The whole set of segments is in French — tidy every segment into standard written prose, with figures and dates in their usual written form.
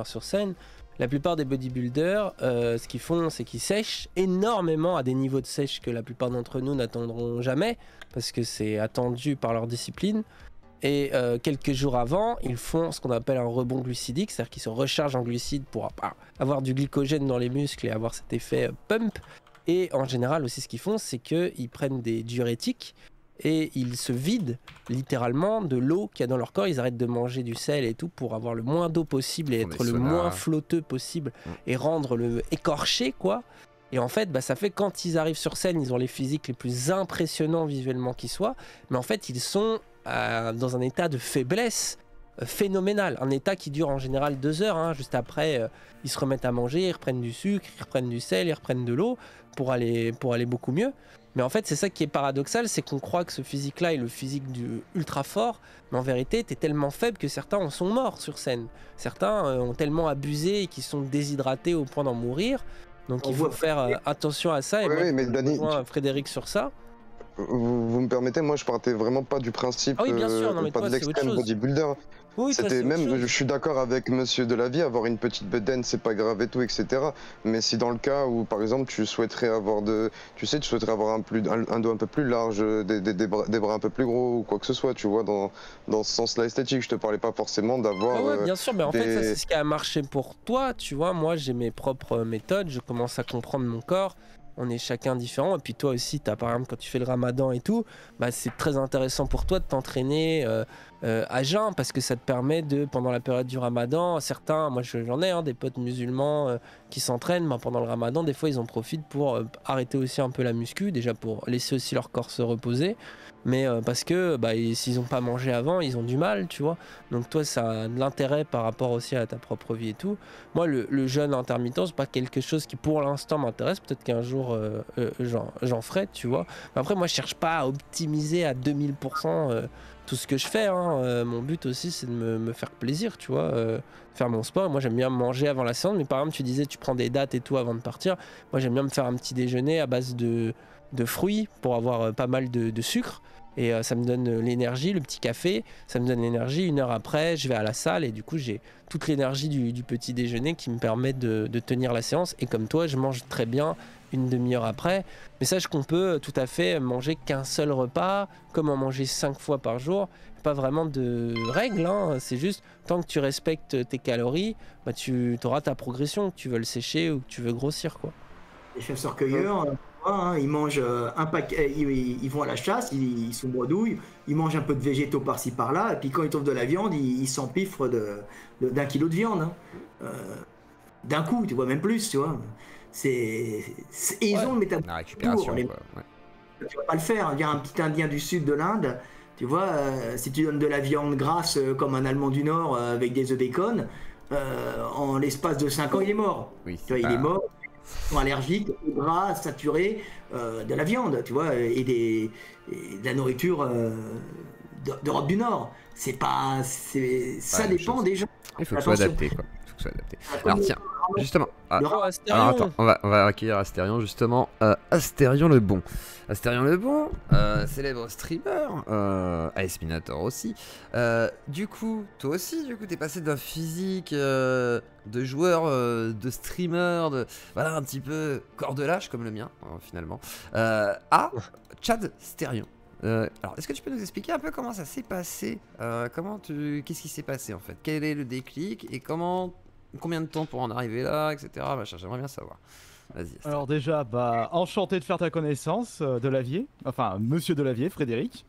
sur scène, la plupart des bodybuilders, ce qu'ils font, c'est qu'ils sèchent énormément à des niveaux de sèche que la plupart d'entre nous n'atteindront jamais, parce que c'est attendu par leur discipline. Et quelques jours avant, ils font ce qu'on appelle un rebond glucidique, c'est-à-dire qu'ils se rechargent en glucides pour avoir du glycogène dans les muscles et avoir cet effet pump. Et en général aussi, ce qu'ils font, c'est qu'ils prennent des diurétiques et ils se vident littéralement de l'eau qu'il y a dans leur corps. Ils arrêtent de manger du sel et tout pour avoir le moins d'eau possible et être le moins flotteux possible et rendre le écorché, quoi. Et en fait, ça fait quand ils arrivent sur scène, ils ont les physiques les plus impressionnants visuellement qui soient, mais en fait, ils sont dans un état de faiblesse phénoménal, un état qui dure en général 2 heures, hein. Juste après, ils se remettent à manger, ils reprennent du sucre, ils reprennent du sel, ils reprennent de l'eau pour aller beaucoup mieux. Mais en fait, c'est ça qui est paradoxal, c'est qu'on croit que ce physique-là est le physique du ultra fort, mais en vérité, t'es tellement faible que certains en sont morts sur scène. Certains ont tellement abusé et qu'ils sont déshydratés au point d'en mourir. Donc il faut faire attention à ça. Et moi, mais Dany, Frédéric sur ça. Vous me permettez, moi je partais vraiment pas du principe, oui, bien sûr, non, mais pas toi, de l'extrême bodybuilder. Oui, c'était même, je suis d'accord avec Monsieur Delavier, avoir une petite bedaine c'est pas grave et tout, etc. Mais si dans le cas où par exemple tu souhaiterais avoir tu souhaiterais avoir un dos un peu plus large, des bras un peu plus gros ou quoi que ce soit, tu vois, dans ce sens-là esthétique, je te parlais pas forcément d'avoir. Ouais, bien sûr, mais en fait ça c'est ce qui a marché pour toi, tu vois. Moi j'ai mes propres méthodes, je commence à comprendre mon corps. On est chacun différent, et puis toi aussi, par exemple, quand tu fais le ramadan et tout, c'est très intéressant pour toi de t'entraîner à jeun, parce que ça te permet de, pendant la période du ramadan, certains, moi j'en ai des potes musulmans qui s'entraînent, pendant le ramadan, des fois ils en profitent pour arrêter aussi un peu la muscu, déjà pour laisser aussi leur corps se reposer, mais parce que s'ils n'ont pas mangé avant, ils ont du mal, tu vois. Donc toi, ça a de l'intérêt par rapport aussi à ta propre vie et tout. Moi, le jeûne intermittent, c'est pas quelque chose qui pour l'instant m'intéresse. Peut-être qu'un jour j'en ferai, tu vois. Mais après, moi, je cherche pas à optimiser à 2000% tout ce que je fais, hein. Mon but aussi, c'est de me faire plaisir, tu vois, faire mon sport. Moi, j'aime bien manger avant la séance, mais par exemple, tu disais, tu prends des dates et tout avant de partir. Moi, j'aime bien me faire un petit déjeuner à base de fruits pour avoir pas mal de sucre. Et ça me donne l'énergie, le petit café, ça me donne l'énergie. 1 heure après, je vais à la salle et du coup, j'ai toute l'énergie du petit déjeuner qui me permet de tenir la séance. Et comme toi, je mange très bien 1/2 heure après. Mais sache qu'on peut tout à fait manger qu'un seul repas, comme en manger 5 fois par jour. Pas vraiment de règles, hein. C'est juste, tant que tu respectes tes calories, tu auras ta progression, que tu veux le sécher ou que tu veux grossir, quoi. Les chasseurs-cueilleurs, ils mangent un paquet, ils vont à la chasse, ils sont bredouilles, ils mangent un peu de végétaux par-ci par-là, et puis quand ils trouvent de la viande, ils s'empiffrent d'1 kilo de viande. D'un coup, tu vois, même plus, tu vois. Ils ont le métabolisme. La récupération, Tu vas pas le faire. Il y a un petit Indien du sud de l'Inde, tu vois, si tu donnes de la viande grasse comme un Allemand du Nord avec des œufs bacon, en l'espace de 5 ans, il est mort. Oui, tu vois, il est mort. Ils sont allergiques au gras saturé de la viande, tu vois, et de la nourriture d'Europe du Nord. Ça dépend des gens. Il faut que ce soit adapté, quoi. Alors tiens, justement, attends, on va accueillir Astérion, justement. Astérion le Bon. Astérion le Bon, célèbre streamer, AS Minator aussi. Du coup, toi aussi, t'es passé d'un physique de joueur, de streamer, voilà, un petit peu corps de lâche comme le mien, finalement, à Chad Stérion. Alors, est-ce que tu peux nous expliquer un peu comment ça s'est passé, qu'est-ce qui s'est passé en fait, quel est le déclic et combien de temps pour en arriver là, etc. J'aimerais bien savoir. Vas-y. Alors déjà, enchanté de faire ta connaissance, Delavier, enfin Monsieur Delavier, Frédéric.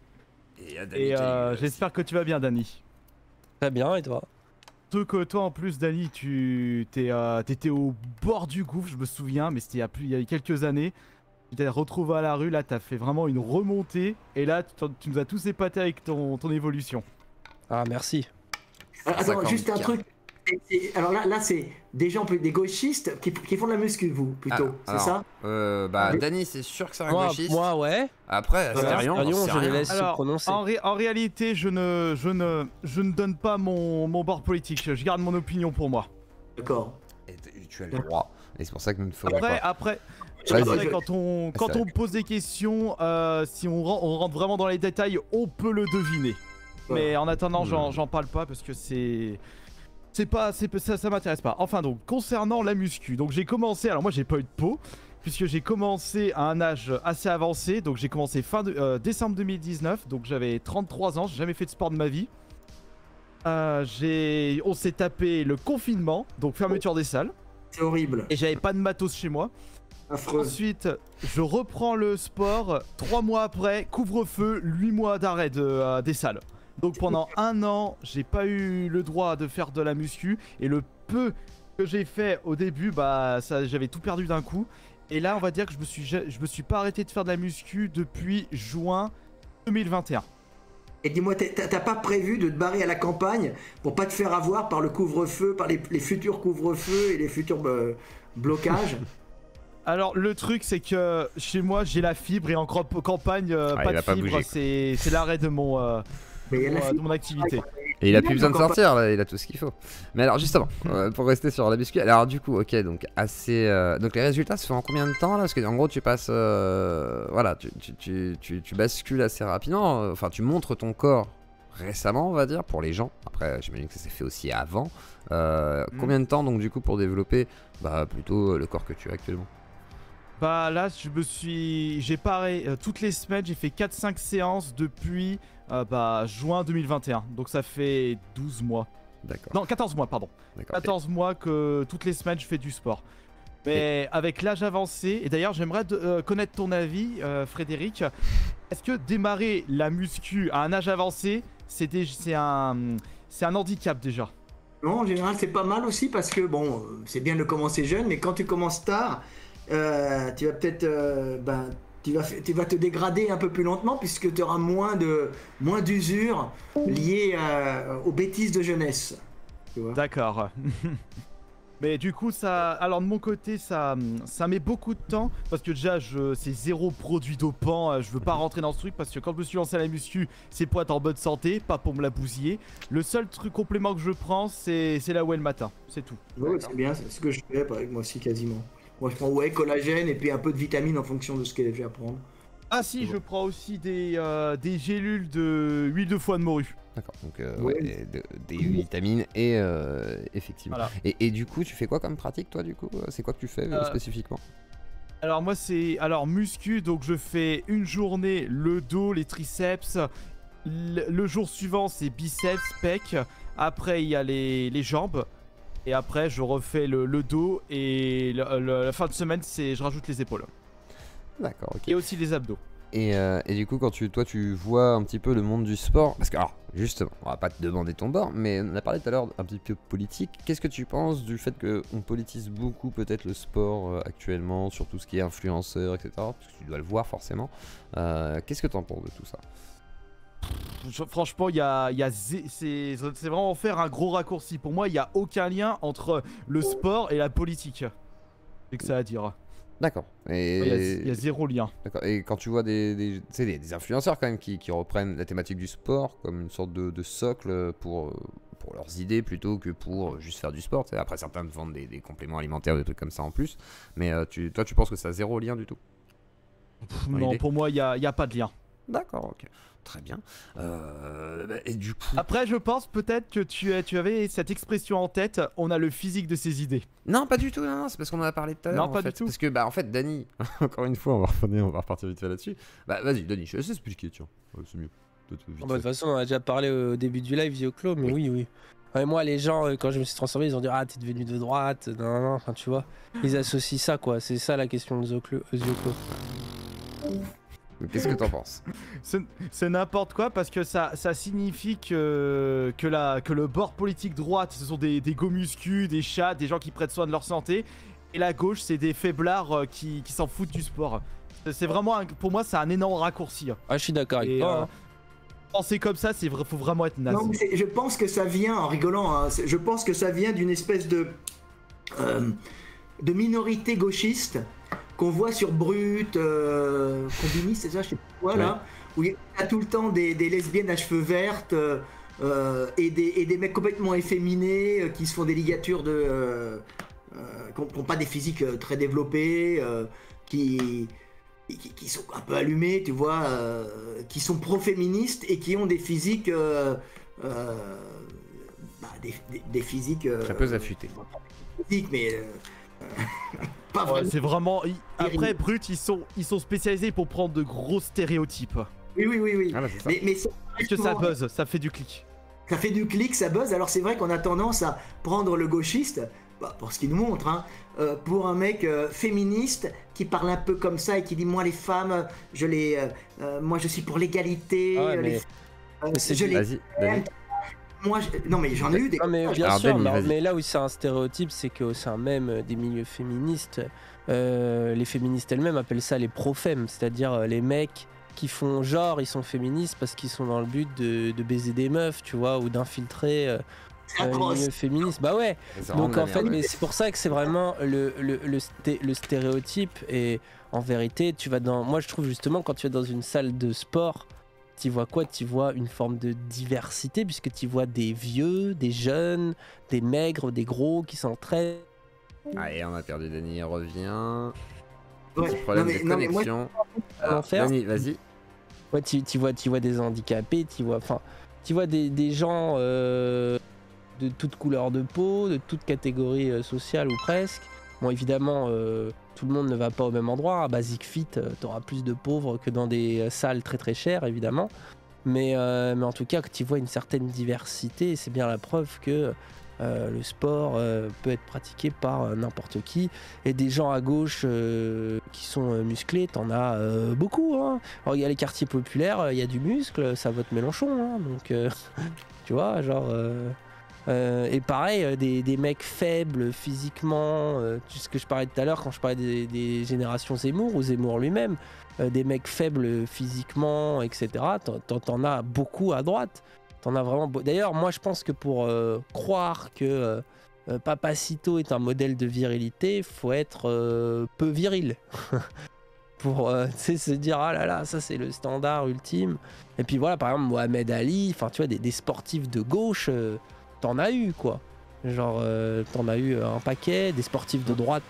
Et j'espère que tu vas bien, Dany. Très bien, et toi? Surtout que toi en plus, Dany, t'étais au bord du gouffre, je me souviens, mais c'était il y a quelques années. Tu t'es retrouvé à la rue, là t'as fait vraiment une remontée, et là tu nous as tous épatés avec ton évolution. Ah merci. Attends, juste un truc. Alors là c'est des gens, des gauchistes qui font de la muscu, vous, plutôt, c'est ça? Dany, c'est sûr que c'est un gauchiste. Moi, ouais. Après, Astérion, je les laisse se prononcer. En réalité, je ne donne pas mon bord politique, je garde mon opinion pour moi. D'accord. Et tu as le droit, et c'est pour ça que nous ne ferons pas. Après, quand on pose des questions, si on rentre vraiment dans les détails, on peut le deviner. Mais en attendant, j'en parle pas parce que c'est ça m'intéresse pas. Enfin donc, concernant la muscu, donc j'ai commencé, alors moi j'ai pas eu de peau, puisque j'ai commencé à un âge assez avancé, donc j'ai commencé décembre 2019, donc j'avais 33 ans, j'ai jamais fait de sport de ma vie. On s'est tapé le confinement, donc fermeture des salles. C'est horrible. Et j'avais pas de matos chez moi. Affreux. Ensuite, je reprends le sport, 3 mois après, couvre-feu, 8 mois d'arrêt des salles. Donc pendant 1 an, j'ai pas eu le droit de faire de la muscu, et le peu que j'ai fait au début, bah j'avais tout perdu d'un coup. Et là, on va dire que je me suis pas arrêté de faire de la muscu depuis juin 2021. Et dis-moi, t'as pas prévu de te barrer à la campagne pour pas te faire avoir par le couvre-feu, par les futurs couvre-feux et les futurs blocages? Alors le truc c'est que chez moi j'ai la fibre et en campagne pas de fibre, c'est l'arrêt de mon activité. Et il a plus besoin de sortir là, il a tout ce qu'il faut. Mais alors justement, pour rester sur la muscu, alors du coup, ok, donc assez, donc les résultats se font en combien de temps là? Parce que en gros tu passes, voilà, tu bascules assez rapidement. Enfin, tu montres ton corps récemment, on va dire, pour les gens. Après, j'imagine que ça s'est fait aussi avant. Combien de temps donc du coup pour développer, plutôt le corps que tu as actuellement? Bah là, j'ai paré toutes les semaines, j'ai fait 4-5 séances depuis juin 2021. Donc ça fait 12 mois. D'accord. Non, 14 mois, pardon. 14 mois que toutes les semaines je fais du sport. Mais avec l'âge avancé, et d'ailleurs j'aimerais connaître ton avis, Frédéric. Est-ce que démarrer la muscu à un âge avancé, c'est un handicap déjà? Non, en général c'est pas mal aussi parce que bon, c'est bien de commencer jeune, mais quand tu commences tard, tu vas peut-être tu vas te dégrader un peu plus lentement puisque tu auras moins d'usure liées aux bêtises de jeunesse. D'accord. Mais du coup, alors de mon côté, ça met beaucoup de temps parce que déjà, c'est zéro produit dopant. Je veux pas rentrer dans ce truc parce que quand je me suis lancé à la muscu, c'est pour être en bonne santé, pas pour me la bousiller. Le seul truc complément que je prends, c'est la whey le matin, c'est tout. Oui, c'est bien, c'est ce que je fais avec moi aussi quasiment. Moi, je prends whey, collagène et puis un peu de vitamines en fonction de ce qu'elle est à prendre. Ah si, je prends aussi des gélules de huile de foie de morue. D'accord, donc des vitamines et effectivement. Voilà. Et du coup, tu fais quoi comme pratique toi du coup? C'est quoi que tu fais spécifiquement? Alors moi c'est muscu, donc je fais une journée le dos, les triceps. Le jour suivant c'est biceps, pec. Après il y a les jambes. Et après je refais le dos et la fin de semaine je rajoute les épaules. D'accord, ok. Et aussi les abdos. Et du coup, quand tu vois un petit peu le monde du sport, parce que, alors, justement, on va pas te demander ton bord, mais on a parlé tout à l'heure un petit peu politique. Qu'est-ce que tu penses du fait qu'on politise beaucoup peut-être le sport actuellement, sur tout ce qui est influenceur, etc. Parce que tu dois le voir forcément. Qu'est-ce que tu en penses de tout ça? Franchement, c'est vraiment faire un gros raccourci. Pour moi, il n'y a aucun lien entre le sport et la politique. C'est que ça à dire. D'accord. Il y a zéro lien. D'accord. Et quand tu vois des influenceurs quand même qui reprennent la thématique du sport comme une sorte de socle pour leurs idées plutôt que pour juste faire du sport. Après, certains te vendent des compléments alimentaires, des trucs comme ça en plus. Mais toi, tu penses que ça a zéro lien du tout? Non, pour moi, il n'y a pas de lien. D'accord, ok. Très bien. Et du coup... Après, je pense peut-être que tu avais cette expression en tête, on a le physique de ses idées. Non, pas du tout, non, c'est parce qu'on en a parlé tout à l'heure. Non, pas du tout. Parce que, en fait, Dany, encore une fois, on va repartir vite fait là-dessus. Vas-y, Dany, je vais expliquer, tiens. C'est mieux. De toute façon, on a déjà parlé au début du live, Zioclo, mais oui. Et moi, les gens, quand je me suis transformé, ils ont dit ah, t'es devenu de droite, non, enfin, tu vois. Ils associent ça, quoi. C'est ça la question de Zioclo. Qu'est-ce que t'en penses? C'est n'importe quoi parce que ça signifie que le bord politique droite, ce sont des go-muscu, des chats, des gens qui prennent soin de leur santé. Et la gauche, c'est des faiblards qui s'en foutent du sport. C'est vraiment, pour moi, c'est un énorme raccourci. Ah, je suis d'accord avec toi. Penser comme ça, faut vraiment être naze. Non, je pense que ça vient, en rigolant, hein, je pense que ça vient d'une espèce de minorité gauchiste qu'on voit sur Brut, Combini, c'est ça, je sais pas quoi, là, où il y a tout le temps des lesbiennes à cheveux vertes et des mecs complètement efféminés qui se font des ligatures qui n'ont pas des physiques très développés, qui sont un peu allumés, tu vois, qui sont pro-féministes et qui ont des physiques des physiques. Très peu affûtés. Physiques, mais pas Ouais, vraiment. c'est vraiment. Après, Brut, ils sont spécialisés pour prendre de gros stéréotypes. Oui. Ah bah, c'est ça. Mais c'est Parce que ça buzz, ça fait du clic. ça fait du clic, ça buzz. Alors c'est vrai qu'on a tendance à prendre le gauchiste, pour ce qu'il nous montre, hein, pour un mec féministe qui parle un peu comme ça et qui dit moi les femmes, moi je suis pour l'égalité. Ah ouais, je les Vas-y, Dany. moi, non mais j'en ai eu des. Non, mais bien Alors, sûr, Dany, vas-y. mais là où c'est un stéréotype, c'est qu'au sein même des milieux féministes, les féministes elles-mêmes appellent ça les pro-fem, c'est-à-dire les mecs qui font genre ils sont féministes parce qu'ils sont dans le but de baiser des meufs, tu vois, ou d'infiltrer les atroce. milieux féministes. Bah ouais. C'est vraiment Donc de la en fait, merde. mais c'est pour ça que c'est vraiment le stéréotype. Et en vérité, moi je trouve justement quand tu es dans une salle de sport, tu vois quoi? Tu vois une forme de diversité puisque tu vois des vieux, des jeunes, des maigres, des gros qui s'entraînent. Allez, on a perdu Dany, il revient. Ouais. Petit problème de non, mais moi, connexion. Comment faire Dany, vas-y. Ouais, tu vois des handicapés, tu vois des gens de toute couleur de peau, de toute catégorie sociale ou presque. Bon, évidemment, tout le monde ne va pas au même endroit. À Basic Fit, t'auras plus de pauvres que dans des salles très très chères, évidemment. Mais en tout cas, tu vois une certaine diversité, c'est bien la preuve que le sport peut être pratiqué par n'importe qui. Et des gens à gauche qui sont musclés, t'en as beaucoup. Hein. Alors, il y a les quartiers populaires, il y a du muscle, ça vote Mélenchon. Hein, donc, tu vois, genre. Et pareil, des mecs faibles physiquement, ce que je parlais tout à l'heure quand je parlais des générations Zemmour ou Zemmour lui-même, des mecs faibles physiquement, etc. T'en as beaucoup à droite. T'en as vraiment. D'ailleurs, moi je pense que pour croire que Papacito est un modèle de virilité, faut être peu viril. Pour se dire ah là là, ça c'est le standard ultime. Et puis voilà, par exemple, Mohamed Ali, enfin tu vois, des sportifs de gauche. T'en as eu quoi, genre t'en as eu un paquet, des sportifs de droite,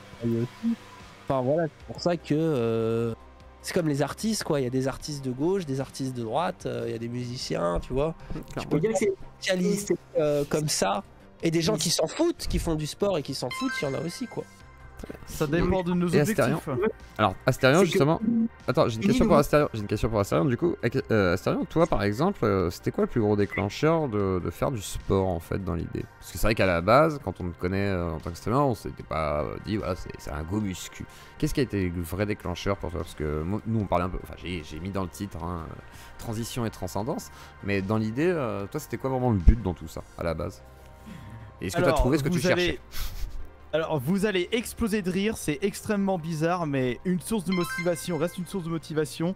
enfin voilà, c'est pour ça que c'est comme les artistes quoi, il y a des artistes de gauche, des artistes de droite, il y a des musiciens, tu vois, tu peux dire que c'est spécialiser comme ça, et des gens qui s'en foutent, qui font du sport et qui s'en foutent, il y en a aussi quoi. Ça dépend de nos Et objectifs. Astérion Alors, Astérion, justement. Attends, j'ai une question pour Astérion. J'ai une question pour Astérion. Du coup, Astérion, toi, par exemple, c'était quoi le plus gros déclencheur de faire du sport, en fait, dans l'idée? Parce que c'est vrai qu'à la base, quand on te connaît en tant qu'Astérion, on s'était pas dit, voilà, c'est un go muscu. Qu'est-ce qui a été le vrai déclencheur pour toi? Parce que nous, on parlait un peu. Enfin, j'ai mis dans le titre transition et transcendance. Mais dans l'idée, toi, c'était quoi vraiment le but dans tout ça, à la base? Et est-ce que tu as trouvé ce que tu cherchais? Alors, vous allez exploser de rire, c'est extrêmement bizarre, mais une source de motivation reste une source de motivation.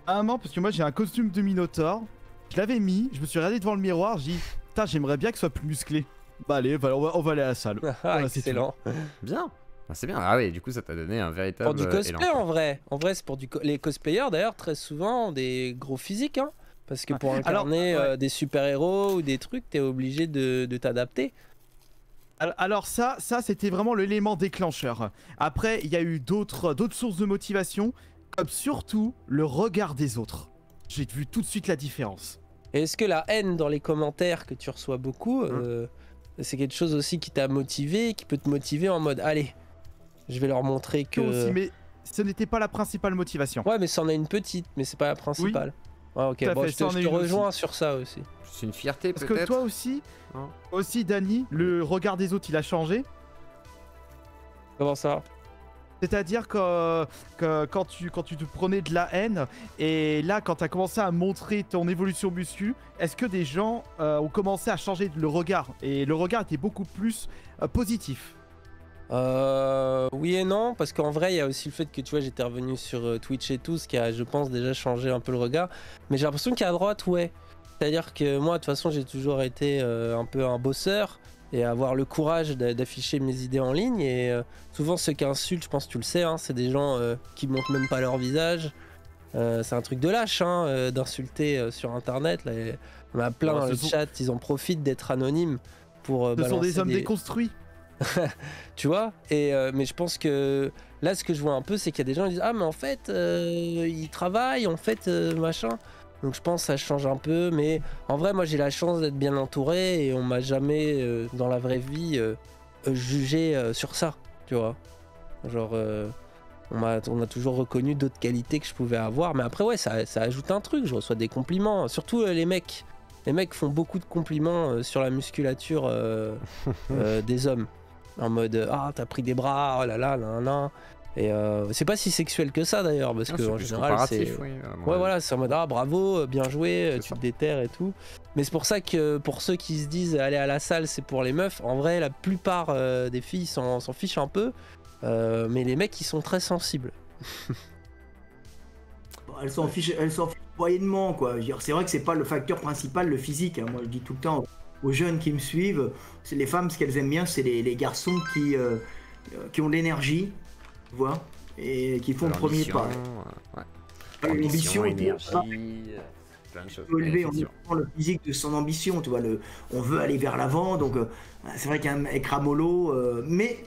À un moment, parce que moi j'ai un costume de Minotaur, je l'avais mis, je me suis regardé devant le miroir, j'ai dit, putain, j'aimerais bien que ce soit plus musclé. Bah allez, on va aller à la salle. Voilà, c'est Excellent. Bien. Ah, c'est bien. Ah oui, du coup, ça t'a donné un véritable. Pour du cosplay élan. en vrai. En vrai, c'est pour les cosplayers d'ailleurs, très souvent, ont des gros physiques. Hein, parce que pour incarner des super-héros ou des trucs, t'es obligé de t'adapter. Alors ça c'était vraiment l'élément déclencheur. Après, il y a eu d'autres sources de motivation, comme surtout le regard des autres. J'ai vu tout de suite la différence. Et est-ce que la haine dans les commentaires que tu reçois beaucoup, c'est quelque chose aussi qui t'a motivé, qui peut te motiver en mode allez, je vais leur montrer que. Aussi, mais ce n'était pas la principale motivation. Ouais, mais c'en a une petite, mais c'est pas la principale. Ouais, ok, bon, je te rejoins sur ça aussi. C'est une fierté peut-être. Parce que toi aussi, Dany, le regard des autres, il a changé. Comment ça? C'est-à-dire que quand tu te prenais de la haine, et là, quand tu as commencé à montrer ton évolution muscu, est-ce que des gens ont commencé à changer le regard? Et le regard était beaucoup plus positif. Oui et non, parce qu'en vrai, il y a aussi le fait que tu vois, j'étais revenu sur Twitch et tout, ce qui a, je pense, déjà changé un peu le regard. Mais j'ai l'impression qu'à droite, ouais. C'est-à-dire que moi, de toute façon, j'ai toujours été un peu un bosseur et avoir le courage d'afficher mes idées en ligne. Et souvent, ceux qui insultent, je pense que tu le sais, hein, c'est des gens qui montrent même pas leur visage. C'est un truc de lâche d'insulter sur Internet. Là, on a plein dans le chat, ils en profitent d'être anonymes pour ce sont des hommes déconstruits. Tu vois, et mais je pense que là ce que je vois un peu c'est qu'il y a des gens qui disent ah mais en fait ils travaillent en fait machin, Donc je pense que ça change un peu, mais en vrai moi j'ai la chance d'être bien entouré et on m'a jamais dans la vraie vie jugé sur ça, tu vois. Genre on a toujours reconnu d'autres qualités que je pouvais avoir, mais après ouais ça ajoute un truc, je reçois des compliments, surtout les mecs. Les mecs font beaucoup de compliments sur la musculature des hommes. En mode ah t'as pris des bras, oh là là, là. Et c'est pas si sexuel que ça d'ailleurs, parce que en général c'est. Oui, ouais, voilà, c'est en mode ah bravo, bien joué, tu te déterres et tout. Mais c'est pour ça que pour ceux qui se disent aller à la salle c'est pour les meufs, en vrai la plupart des filles s'en fichent un peu, mais les mecs ils sont très sensibles. Elles s'en fichent moyennement quoi. C'est vrai que c'est pas le facteur principal, le physique. Hein. Moi je dis tout le temps aux jeunes qui me suivent, c'est les femmes, ce qu'elles aiment bien, c'est les garçons qui ont de l'énergie. Tu vois, et qui font le premier pas. L'ambition, l'énergie, plein de choses. On prend le physique de son ambition, tu vois, on veut aller vers l'avant, donc c'est vrai qu'un mec ramolo, mais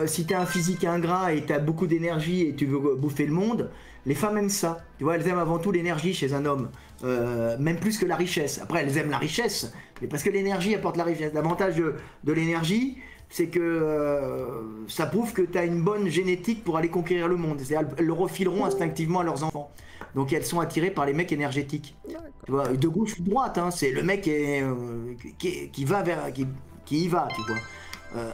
si t'as un physique ingrat et t'as beaucoup d'énergie et tu veux bouffer le monde, les femmes aiment ça. Tu vois, elles aiment avant tout l'énergie chez un homme, même plus que la richesse. Après, elles aiment la richesse, mais parce que l'énergie apporte la richesse. L'avantage de l'énergie, c'est que ça prouve que tu as une bonne génétique pour aller conquérir le monde. Elles le refileront instinctivement à leurs enfants. Donc elles sont attirées par les mecs énergétiques. Tu vois, de gauche ou de droite, hein, c'est le mec qui va vers, qui y va, tu vois.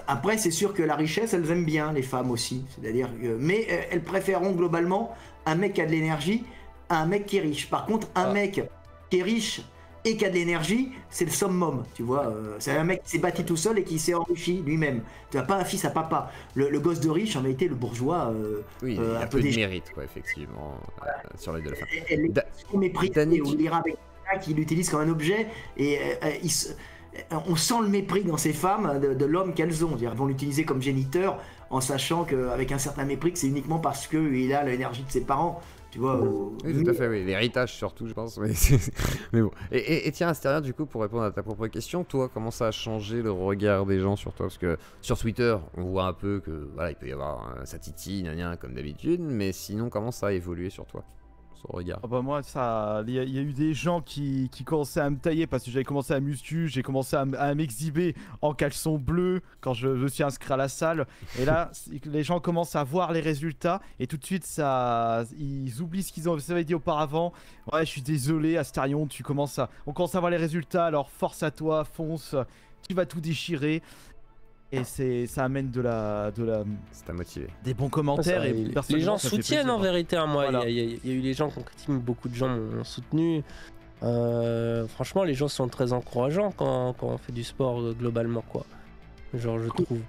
Après, c'est sûr que la richesse, elles aiment bien, les femmes aussi. C'est-à-dire, mais elles préféreront globalement un mec qui a de l'énergie à un mec qui est riche. Par contre, un mec qui est riche et qui a de l'énergie, c'est le summum, tu vois. C'est un mec qui s'est bâti tout seul et qui s'est enrichi lui-même. Tu n'as pas un fils à papa. Le gosse de riche, en réalité, le bourgeois. Oui, il y a peu de mérite, quoi, effectivement, sur les deux femmes. On méprise, et on lira avec quelqu'un qui l'utilise comme un objet, et on sent le mépris dans ces femmes de l'homme qu'elles ont. Elles vont l'utiliser comme géniteur, en sachant qu'avec un certain mépris, que c'est uniquement parce qu'il a l'énergie de ses parents. Tu vois, oui, tout à fait, oui. L'héritage surtout, je pense. Mais bon. Et tiens, Astéria, du coup, pour répondre à ta propre question, toi, comment ça a changé le regard des gens sur toi? Parce que sur Twitter, on voit un peu que voilà, il peut y avoir ça titille, comme d'habitude, mais sinon, comment ça a évolué sur toi? Regard. Oh bah moi, il y a eu des gens qui commençaient à me tailler parce que j'avais commencé à muscu, j'ai commencé à m'exhiber en caleçon bleu quand je me suis inscrit à la salle. Et là, les gens commencent à voir les résultats et tout de suite, ils oublient ce qu'ils avaient dit auparavant. Ouais, je suis désolé, Astérion, on commence à voir les résultats, alors force à toi, fonce, tu vas tout déchirer. Et ça amène ça t'a motivé. Des bons commentaires. Les gens soutiennent en vérité. Hein, moi, voilà. il y a eu les gens qui ont critiqué, beaucoup de gens m'ont soutenu. Franchement, les gens sont très encourageants quand on fait du sport globalement, quoi. Genre, je trouve.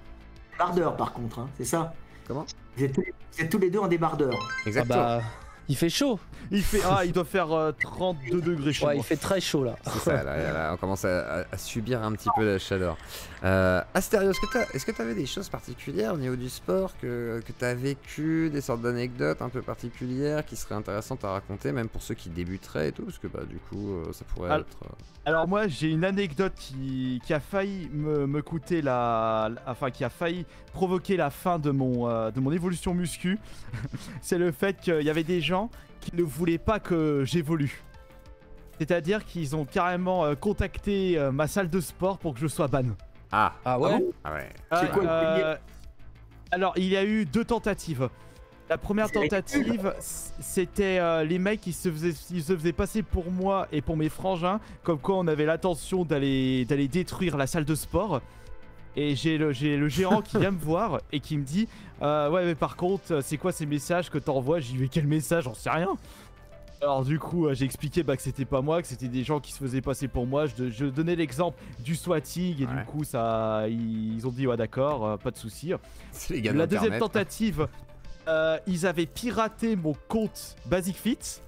Débardeur, par contre, hein, c'est ça. Comment? Vous êtes tous les deux en débardeur. Exactement. Ah bah, il fait chaud. Il doit faire 32 degrés chaud. Ouais, il fait très chaud là. C'est ça, là, on commence à subir un petit peu la chaleur. Astério, est-ce que tu avais des choses particulières au niveau du sport que tu as vécu, des sortes d'anecdotes un peu particulières qui seraient intéressantes à raconter, même pour ceux qui débuteraient et tout, parce que bah du coup ça pourrait être. Alors moi j'ai une anecdote qui a failli me coûter qui a failli provoquer la fin de mon évolution muscu. C'est le fait qu'il y avait des gens qui ne voulaient pas que j'évolue. C'est-à-dire qu'ils ont carrément contacté ma salle de sport pour que je sois ban. Ah ouais. Ah ouais. C'est quoi alors il y a eu 2 tentatives. La première tentative, c'était les mecs qui se faisaient passer pour moi et pour mes frangins, comme quoi on avait l'intention d'aller détruire la salle de sport. Et j'ai le gérant qui vient me voir et qui me dit ouais mais par contre c'est quoi ces messages que t'envoies? J'y vais, quel message? J'en sais rien. Alors du coup j'ai expliqué que c'était pas moi, que c'était des gens qui se faisaient passer pour moi. Je donnais l'exemple du swatting et du coup ils ont dit ouais d'accord, pas de souci. La deuxième tentative, ils avaient piraté mon compte Basic Fit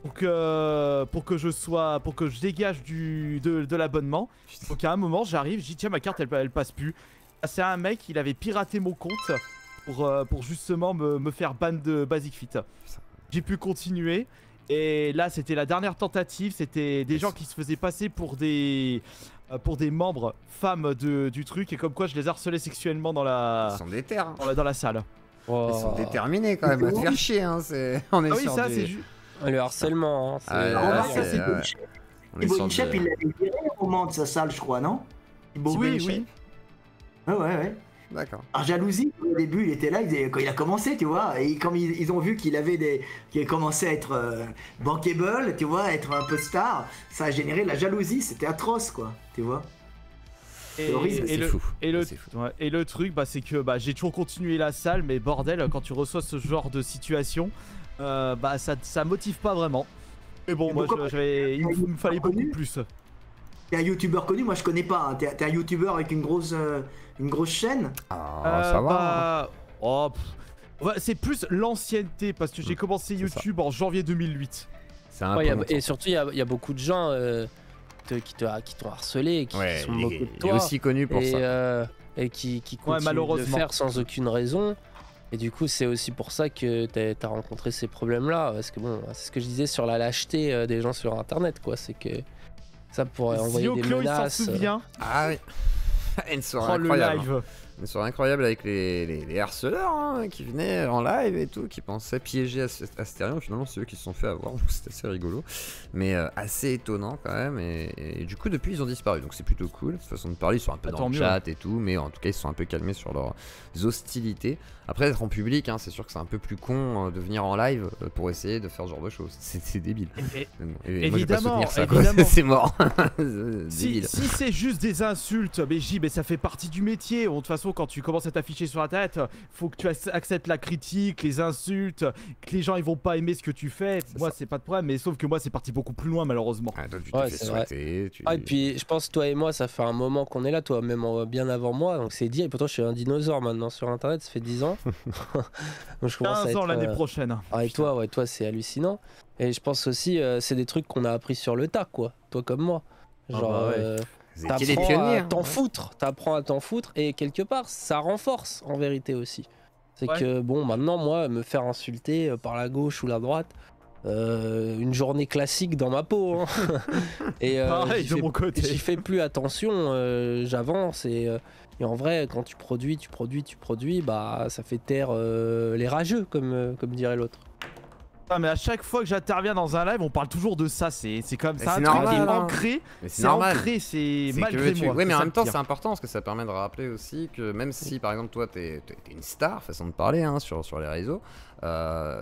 pour que je dégage de l'abonnement. Donc à un moment j'arrive, je dis tiens ma carte elle passe plus. C'est un mec, il avait piraté mon compte pour justement me faire ban de Basic Fit. J'ai pu continuer et là c'était la dernière tentative, c'était des gens qui se faisaient passer pour des membres femmes du truc et comme quoi je les harcelais sexuellement dans la Ils sont déter, hein. dans la salle. Ils sont déterminés quand même à te faire chier, hein. On est sur ça du... c'est Le harcèlement, hein, Thibaut Inchep, il l'avait viré au moment de sa salle, je crois, non? Oui. Ouais. D'accord. Par jalousie, au début, il était là, quand il a commencé, tu vois, et comme ils ont vu qu'il avait qu'il commençait à être bankable, tu vois, être un peu star, ça a généré de la jalousie, c'était atroce, quoi, tu vois. Et le truc, c'est que j'ai toujours continué la salle, mais bordel, quand tu reçois ce genre de situation, ça motive pas vraiment. Mais bon, moi, il me fallait beaucoup plus. T'es un youtubeur connu, moi je connais pas. Hein. T'es un youtubeur avec une grosse chaîne. Ça va. C'est plus l'ancienneté parce que j'ai commencé YouTube en janvier 2008. Et surtout, il y a beaucoup de gens qui t'ont harcelé, qui sont moqués de toi. Il est aussi connu pour ça. Et qui continuent de le faire sans aucune raison. Et du coup, c'est aussi pour ça que t'as rencontré ces problèmes-là. Parce que bon, c'est ce que je disais sur la lâcheté des gens sur Internet, quoi. C'est que ça pourrait envoyer des menaces. Il s'en souvient. Ah oui. Une soirée incroyable. Une soirée incroyable avec les harceleurs qui venaient en live et tout, qui pensaient piéger Astérion. Finalement, c'est eux qui se sont fait avoir. C'était assez rigolo. Mais assez étonnant quand même. Et du coup, depuis, ils ont disparu. Donc c'est plutôt cool. De toute façon de parler, ils sont un peu dans le chat et tout. Mais en tout cas, ils se sont un peu calmés sur leurs hostilités. Après, être en public, c'est sûr que c'est un peu plus con de venir en live pour essayer de faire ce genre de choses. C'est débile. Et moi, je vais pas soutenir ça, évidemment. C'est mort. Si c'est juste des insultes, mais ça fait partie du métier. De toute façon, quand tu commences à t'afficher sur Internet, faut que tu acceptes la critique, les insultes, que les gens ils vont pas aimer ce que tu fais. Moi, c'est pas de problème, mais sauf que moi, c'est parti beaucoup plus loin, malheureusement. Et puis, je pense, toi et moi, ça fait un moment qu'on est là, toi, même bien avant moi. Donc, c'est dit. Et pourtant, je suis un dinosaure maintenant sur Internet, ça fait 10 ans. Donc, 15 ans l'année prochaine. Et toi, c'est hallucinant. Et je pense aussi, c'est des trucs qu'on a appris sur le tas, quoi. Toi comme moi. Genre, t'apprends à t'en foutre. T'apprends à t'en foutre. Et quelque part, ça renforce en vérité aussi. C'est que, bon, maintenant, moi, me faire insulter par la gauche ou la droite, une journée classique dans ma peau. Hein. Et pareil, de mon côté. J'y fais plus attention, j'avance et en vrai, quand tu produis, ça fait taire les rageux, comme dirait l'autre. Mais à chaque fois que j'interviens dans un live, on parle toujours de ça. C'est comme ça. C'est normal, truc ancré. C'est ancré, c'est malgré moi. Oui, mais en même temps, c'est important parce que ça permet de rappeler aussi que même si, par exemple, toi, t'es une star, façon de parler, sur les réseaux,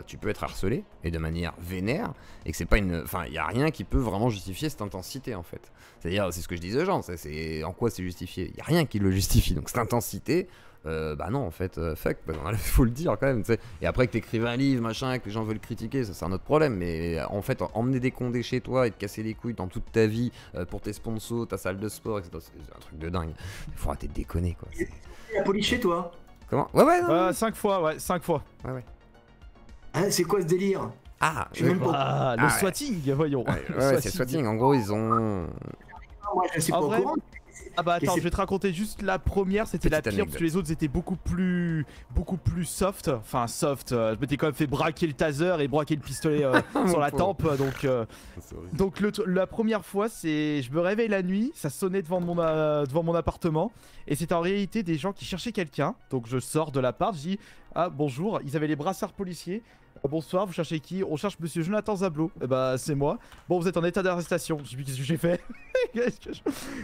tu peux être harcelé et de manière vénère et que c'est pas une. Enfin, il y a rien qui peut vraiment justifier cette intensité en fait. C'est-à-dire, c'est ce que je disais aux gens. C'est en quoi c'est justifié. Il y a rien qui le justifie. Donc cette intensité. Non en fait fuck, faut le dire quand même t'sais. Et après que t'écrives un livre machin, que les gens veulent critiquer, ça c'est un autre problème, mais en fait emmener des condés chez toi et te casser les couilles dans toute ta vie pour tes sponsors, ta salle de sport, etc., c'est un truc de dingue. Il faut arrêter de déconner quoi. La police chez toi? Comment? Ouais 5 fois. Ouais. Ah, c'est quoi ce délire? Le swatting, voyons. Ouais, c'est swatting, en gros ils ont... Moi je suis pas au courant. Attends, je vais te raconter juste la première, c'était la pire parce que les autres étaient beaucoup plus soft. Enfin soft, je m'étais quand même fait braquer le taser et braquer le pistolet sur la tempe. Donc la première fois, je me réveille la nuit, ça sonnait devant mon appartement et c'était en réalité des gens qui cherchaient quelqu'un. Donc je sors de l'appart, je dis ah bonjour, ils avaient les brassards policiers. Bonsoir, vous cherchez qui? On cherche monsieur Jonathan Zablot. C'est moi. Bon, vous êtes en état d'arrestation. Je dis qu'est-ce que j'ai fait?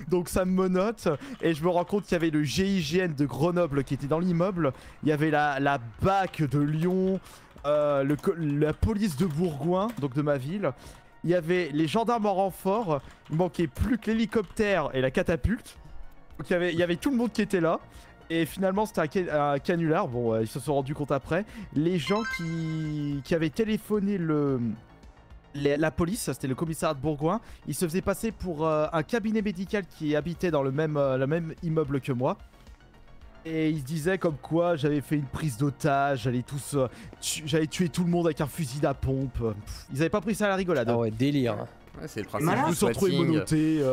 Donc ça me menotte et je me rends compte qu'il y avait le GIGN de Grenoble qui était dans l'immeuble. Il y avait la BAC de Lyon, la police de Bourgoin, donc de ma ville. Il y avait les gendarmes en renfort. Il manquait plus que l'hélicoptère et la catapulte. Donc il y avait tout le monde qui était là. Et finalement c'était un canular, bon ils se sont rendus compte après. Les gens qui avaient téléphoné la police, c'était le commissariat de Bourgoin, ils se faisaient passer pour un cabinet médical qui habitait dans le même immeuble que moi. Et ils se disaient comme quoi j'avais fait une prise d'otage, j'allais tuer tout le monde avec un fusil à pompe. Ils avaient pas pris ça à la rigolade. Ah ouais, délire. Ouais, c'est le principe du swatting.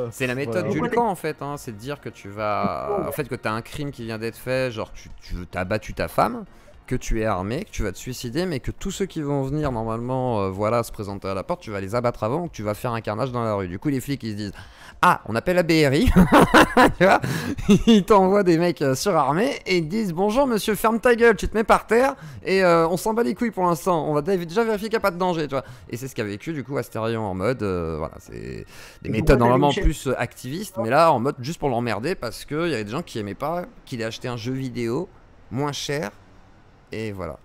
C'est la méthode du camp en fait, c'est de dire que tu vas... En fait que t'as un crime qui vient d'être fait, genre tu t'as battu ta femme, que tu es armé, que tu vas te suicider, mais que tous ceux qui vont venir normalement voilà, se présenter à la porte, tu vas les abattre avant, ou que tu vas faire un carnage dans la rue. Du coup, les flics ils se disent ah, on appelle la BRI, tu vois, ils t'envoient des mecs surarmés et ils te disent bonjour monsieur, ferme ta gueule, tu te mets par terre et on s'en bat les couilles pour l'instant, on va déjà vérifier qu'il n'y a pas de danger, tu vois. Et c'est ce qu'a vécu du coup Astérion en mode, voilà, c'est des méthodes normalement plus activistes, mais là en mode juste pour l'emmerder parce qu'il y avait des gens qui aimaient pas qu'il ait acheté un jeu vidéo moins cher. Et voilà.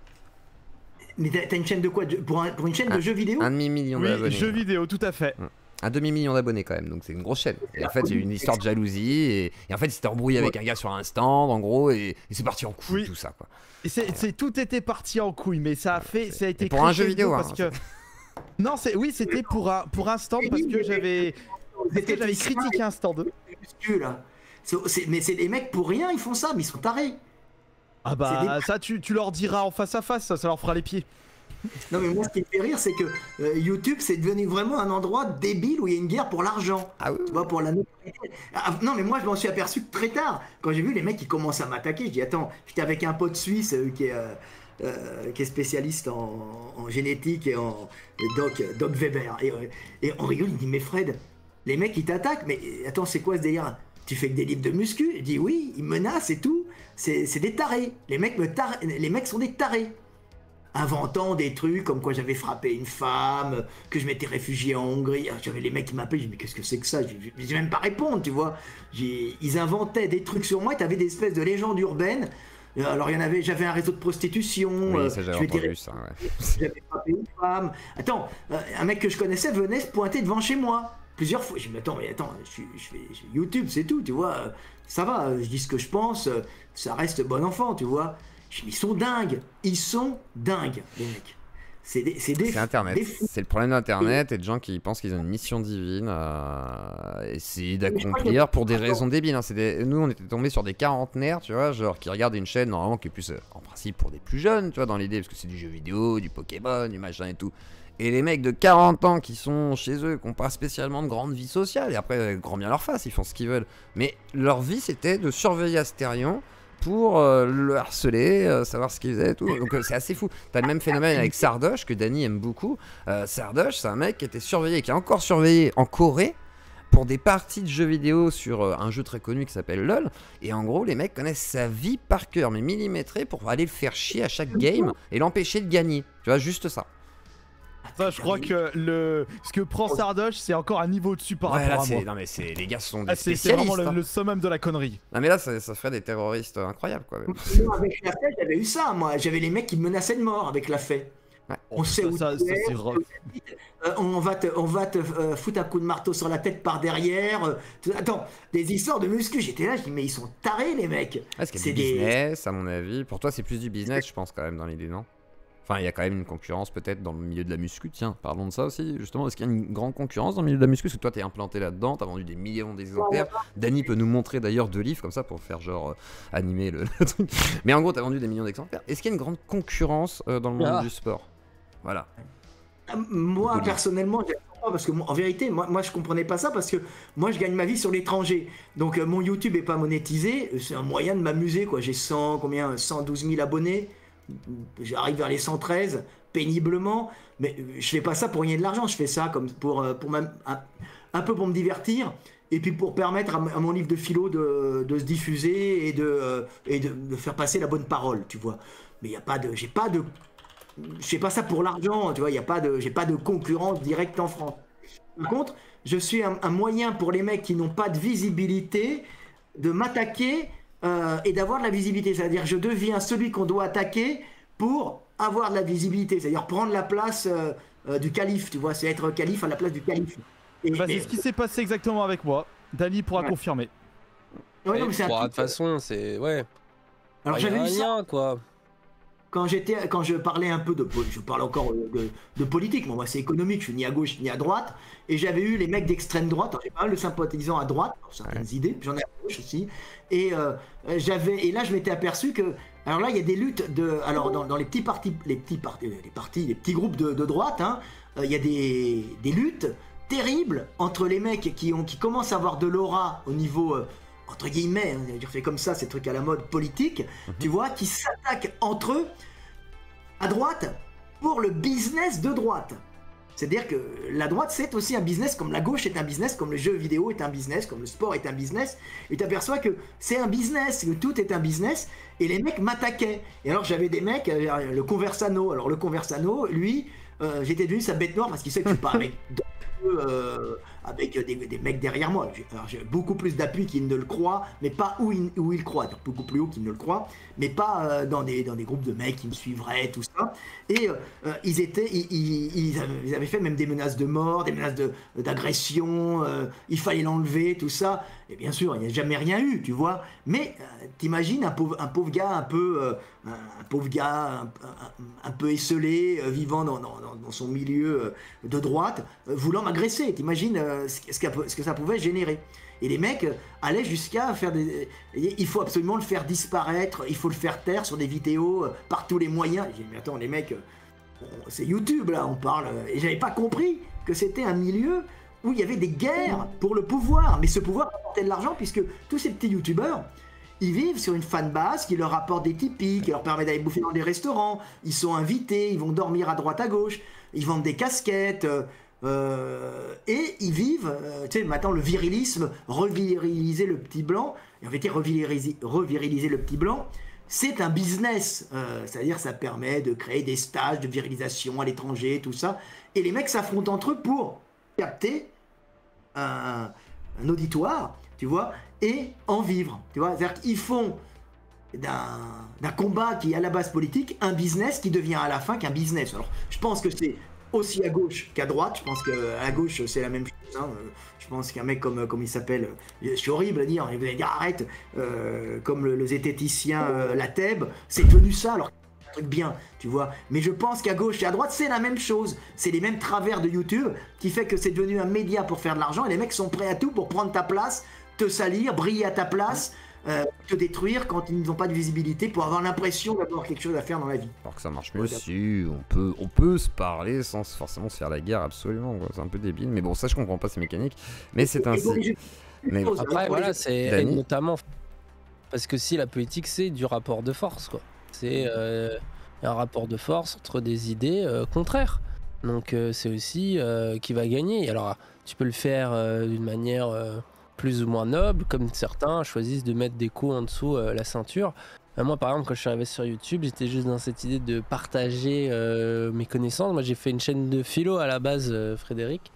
Mais t'as une chaîne de quoi pour une chaîne de jeux vidéo? Un demi-million d'abonnés. Jeux vidéo, tout à fait. Un demi-million d'abonnés quand même, donc c'est une grosse chaîne. Et en fait, il y a eu une histoire de jalousie, et en fait, il s'était embrouillé avec un gars sur un stand, en gros, et c'est parti en couille, tout ça, quoi. Et tout était parti en couille, mais ça a été pour un jeu vidéo, parce que... Non, c'était pour un stand, parce que j'avais critiqué un stand. Mais c'est des mecs pour rien, ils font ça, mais ils sont tarés. Ah bah ça tu leur diras en face à face, ça leur fera les pieds. Non mais moi ce qui me fait rire c'est que YouTube c'est devenu vraiment un endroit débile où il y a une guerre pour l'argent. Ah oui. Tu vois, pour la notoriété. Non mais moi je m'en suis aperçu très tard. Quand j'ai vu les mecs qui commencent à m'attaquer, je dis attends, j'étais avec un pote suisse qui est spécialiste en génétique et en Doc Weber. Et on rigole, il me dit mais Fred, les mecs ils t'attaquent, mais attends c'est quoi ce délire? Tu fais que des livres de muscu? Il dit oui, ils me menacent et tout. C'est des tarés. Les mecs sont des tarés. Inventant des trucs comme quoi j'avais frappé une femme, que je m'étais réfugié en Hongrie. J'avais les mecs qui m'appelaient, je dis mais qu'est-ce que c'est que ça? Je vais même pas répondre, tu vois. Ils inventaient des trucs sur moi et t'avais des espèces de légendes urbaines. Alors j'avais un réseau de prostitution. Oui, ça j'avais entendu ça, ouais. J'avais frappé une femme. Attends, un mec que je connaissais venait se pointer devant chez moi. Plusieurs fois, je me dis mais attends, je fais YouTube, c'est tout, tu vois, ça va, je dis ce que je pense, ça reste bon enfant, tu vois. Ils sont dingues, les mecs. C'est Internet, c'est le problème d'Internet et de gens qui pensent qu'ils ont une mission divine à essayer d'accomplir pour des raisons débiles. Hein. Nous, on était tombés sur des quarantenaires, tu vois, genre qui regardent une chaîne normalement qui est plus en principe pour des plus jeunes, tu vois, dans l'idée, parce que c'est du jeu vidéo, du Pokémon, du machin et tout. Et les mecs de 40 ans qui sont chez eux, qui n'ont pas spécialement de grande vie sociale, et après, grand bien leur face, ils font ce qu'ils veulent. Mais leur vie, c'était de surveiller Astérion pour le harceler, savoir ce qu'il faisait et tout. Donc c'est assez fou. T'as le même phénomène avec Sardoche, que Dany aime beaucoup. Sardoche, c'est un mec qui était surveillé, qui est encore surveillé en Corée, pour des parties de jeux vidéo sur un jeu très connu qui s'appelle LOL. Et en gros, les mecs connaissent sa vie par cœur, mais millimétrée, pour aller le faire chier à chaque game et l'empêcher de gagner. Tu vois, juste ça. Ça, je crois que ce que prend Sardoche, c'est encore un niveau dessus par rapport à moi. Non mais les gars sont des c'est spécialistes. vraiment le summum de la connerie. Non mais là, ça ferait des terroristes incroyables, quoi. Avec la fête, j'avais eu ça, moi. J'avais les mecs qui me menaçaient de mort avec la fête. Ouais. On sait où c'est rough. On va te foutre un coup de marteau sur la tête par derrière. Attends, des histoires de muscu. J'étais là, je dis mais ils sont tarés les mecs. C'est du business, à mon avis. Pour toi, c'est plus du business, je pense quand même dans l'idée, non? Enfin, il y a quand même une concurrence peut-être dans le milieu de la muscu. Tiens, parlons de ça aussi, justement. Est-ce qu'il y a une grande concurrence dans le milieu de la muscu? Parce que toi, t'es implanté là-dedans, t'as vendu des millions d'exemplaires. Dany peut nous montrer d'ailleurs 2 livres comme ça pour faire genre animer le truc. Mais en gros, t'as vendu des millions d'exemplaires. Est-ce qu'il y a une grande concurrence dans le monde du sport? Voilà. Moi, personnellement, parce que en vérité, moi je comprenais pas ça parce que moi je gagne ma vie sur l'étranger. Donc mon YouTube est pas monétisé. C'est un moyen de m'amuser, quoi. J'ai 112 000 abonnés. J'arrive vers les 113 péniblement, mais je fais pas ça pour gagner de l'argent, je fais ça comme pour même un peu pour me divertir et puis pour permettre à mon livre de philo de se diffuser et de faire passer la bonne parole, tu vois. Mais je fais pas ça pour l'argent, tu vois, j'ai pas de concurrence directe en France. Par contre, je suis un moyen pour les mecs qui n'ont pas de visibilité de m'attaquer et d'avoir de la visibilité, c'est-à-dire je deviens celui qu'on doit attaquer pour avoir de la visibilité, c'est-à-dire prendre la place du calife, tu vois, c'est être calife à la place du calife. C'est ce qui s'est passé exactement avec moi. Dany pourra confirmer. Ouais, non, mais de toute façon, c'est ouais. Alors j'avais vu ça, quoi. Quand je parlais un peu je parle encore de politique, moi c'est économique, je suis ni à gauche ni à droite, et j'avais eu les mecs d'extrême droite, j'ai pas mal de sympathisants à droite, pour certaines idées, j'en ai à gauche aussi, et là je m'étais aperçu que, alors là il y a des luttes alors dans les petits partis, les petits groupes de droite, hein, il y a des luttes terribles entre les mecs qui commencent à avoir de l'aura au niveau entre guillemets, c'est comme ça, ces trucs à la mode politique, tu vois, qui s'attaquent entre eux à droite pour le business de droite. C'est-à-dire que la droite, c'est aussi un business, comme la gauche est un business, comme le jeu vidéo est un business, comme le sport est un business. Et tu aperçois que c'est un business, que tout est un business. Et les mecs m'attaquaient. Et alors j'avais des mecs, le Conversano. Alors le Conversano, lui, j'étais devenu sa bête noire parce qu'il sait que je suis pas avec des mecs derrière moi. J'ai beaucoup plus d'appui qu'il ne le croit, mais pas où il croit. Donc beaucoup plus haut qu'il ne le croit, mais pas dans des groupes de mecs qui me suivraient, tout ça. Et ils avaient fait même des menaces de mort, des menaces d'agression, il fallait l'enlever, tout ça. Et bien sûr, il n'y a jamais rien eu, tu vois. Mais t'imagines un pauvre gars un peu esselé, vivant dans son milieu de droite, voulant m'agresser. T'imagines ce que ça pouvait générer. Et les mecs allaient jusqu'à faire des... Il faut absolument le faire disparaître, il faut le faire taire sur des vidéos par tous les moyens. J'ai dit, mais attends, les mecs, c'est YouTube là, on parle. Et j'avais pas compris que c'était un milieu où il y avait des guerres pour le pouvoir. Mais ce pouvoir apportait de l'argent puisque tous ces petits youtubeurs, ils vivent sur une fanbase qui leur apporte des tipis, qui leur permet d'aller bouffer dans des restaurants. Ils sont invités, ils vont dormir à droite à gauche, ils vendent des casquettes, et ils vivent, tu sais, maintenant le virilisme, reviriliser le petit blanc, et en fait reviriliser le petit blanc, c'est un business, c'est-à-dire ça permet de créer des stages de virilisation à l'étranger, tout ça, et les mecs s'affrontent entre eux pour capter un auditoire, tu vois, et en vivre, tu vois, c'est-à-dire qu'ils font d'un combat qui est à la base politique un business qui devient à la fin qu'un business. Alors je pense que c'est aussi à gauche qu'à droite, je pense qu'à gauche c'est la même chose, hein. Je pense qu'un mec comme il s'appelle, je suis horrible à dire, il vous allez dire arrête, comme le zététicien Lateb, c'est devenu ça, alors un truc bien, tu vois, mais je pense qu'à gauche et à droite c'est la même chose, c'est les mêmes travers de YouTube qui fait que c'est devenu un média pour faire de l'argent et les mecs sont prêts à tout pour prendre ta place, te salir, briller à ta place, te détruire quand ils n'ont pas de visibilité pour avoir l'impression d'avoir quelque chose à faire dans la vie. Alors que ça marche mieux si on peut se parler sans forcément se faire la guerre, absolument, c'est un peu débile, mais bon, ça je comprends pas ces mécaniques, mais c'est ainsi. Mais après voilà, c'est notamment parce que si la politique c'est du rapport de force, quoi, c'est un rapport de force entre des idées contraires, donc c'est aussi qui va gagner. Alors tu peux le faire d'une manière plus ou moins noble, comme certains choisissent de mettre des coups en dessous la ceinture. Moi par exemple, quand je suis arrivé sur YouTube, j'étais juste dans cette idée de partager mes connaissances. Moi j'ai fait une chaîne de philo à la base, Frédéric,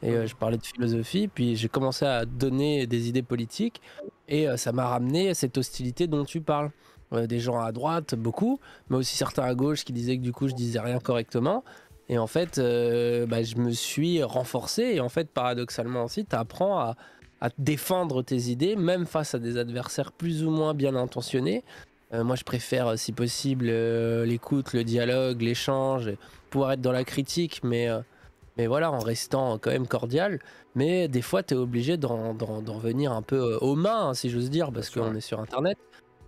et je parlais de philosophie, puis j'ai commencé à donner des idées politiques, et ça m'a ramené à cette hostilité dont tu parles. Des gens à droite, beaucoup, mais aussi certains à gauche qui disaient que du coup je disais rien correctement. Et en fait, je me suis renforcé, et en fait paradoxalement aussi, tu apprends à défendre tes idées, même face à des adversaires plus ou moins bien intentionnés. Moi, je préfère, si possible, l'écoute, le dialogue, l'échange, pouvoir être dans la critique, mais voilà, en restant quand même cordial. Mais des fois, tu es obligé d'en venir un peu aux mains, hein, si j'ose dire, parce qu'on est sur Internet.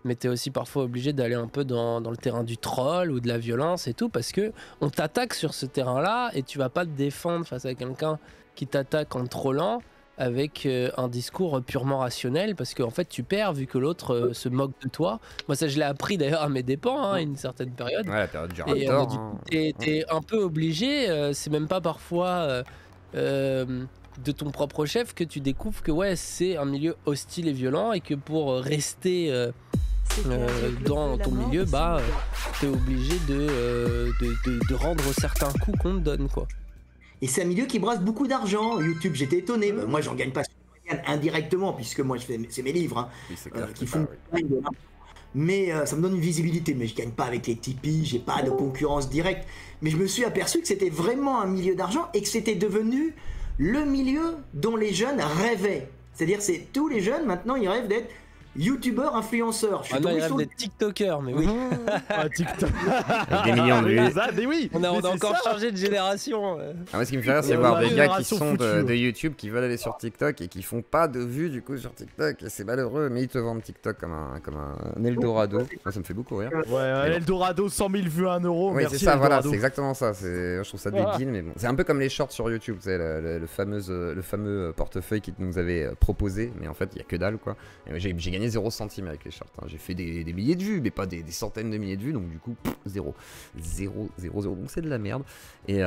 Mais tu es aussi parfois obligé d'aller un peu dans le terrain du troll ou de la violence et tout, parce que on t'attaque sur ce terrain-là, et tu vas pas te défendre face à quelqu'un qui t'attaque en trollant, avec un discours purement rationnel, parce qu'en fait tu perds vu que l'autre se moque de toi. Moi ça je l'ai appris d'ailleurs à mes dépens, hein, à une certaine période. Ouais, la période du et rapport, t'es un peu obligé, c'est même pas parfois de ton propre chef que tu découvres que ouais c'est un milieu hostile et violent, et que pour rester dans ton milieu, t'es obligé de rendre certains coups qu'on te donne, quoi. Et c'est un milieu qui brasse beaucoup d'argent. YouTube, j'étais étonné. Moi, j'en gagne pas indirectement, puisque moi, c'est mes livres hein, qui font. Mais ça me donne une visibilité. Mais je gagne pas avec les Tipeee, j'ai pas de concurrence directe. Mais je me suis aperçu que c'était vraiment un milieu d'argent et que c'était devenu le milieu dont les jeunes rêvaient. C'est-à-dire, c'est tous les jeunes maintenant, ils rêvent d'être youtubeurs, influenceurs. Non, il rêve d'être tiktokers, mais oui. TikTok. Avec des millions de vues. Mais oui, on a encore changé de génération. Moi, ce qui me fait rire, c'est voir des gars qui sont de YouTube, qui veulent aller sur TikTok et qui font pas de vues du coup sur TikTok. Et c'est malheureux, mais ils te vendent TikTok comme un Eldorado. Moi, ça me fait beaucoup rire. Ouais, Eldorado, 100 000 vues à 1 euro. Oui, merci c'est ça, Eldorado. voilà, c'est exactement ça. Je trouve ça débile, mais bon. C'est un peu comme les shorts sur YouTube, tu sais, le fameux portefeuille qu'ils nous avaient proposé, mais en fait, il y a que dalle, quoi. Et j'ai gagné gagné 0 centime avec les shorts. Hein. J'ai fait des milliers de vues, mais pas des centaines de milliers de vues, donc du coup, 0. 0, 0, 0. Donc c'est de la merde. Et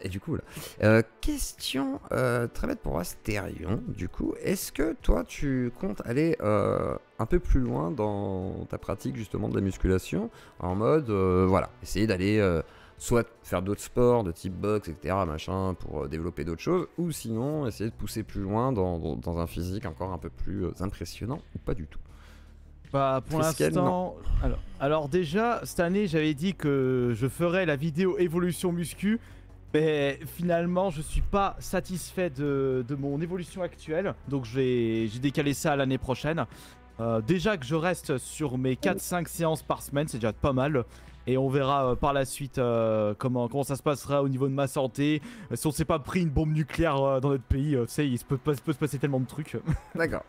du coup, voilà. Question très bête pour Astérion. Du coup, est-ce que toi, tu comptes aller un peu plus loin dans ta pratique justement de la musculation, en mode, voilà, essayer d'aller soit faire d'autres sports de type boxe, etc., machin, pour développer d'autres choses, ou sinon essayer de pousser plus loin dans un physique encore un peu plus impressionnant, ou pas du tout? Bah pour l'instant, alors déjà cette année j'avais dit que je ferais la vidéo évolution muscu, mais finalement je suis pas satisfait de mon évolution actuelle, donc j'ai décalé ça à l'année prochaine. Déjà que je reste sur mes 4-5 séances par semaine, c'est déjà pas mal. Et on verra par la suite comment ça se passera au niveau de ma santé. Si on s'est pas pris une bombe nucléaire dans notre pays, tu sais, il peut se passer tellement de trucs. D'accord.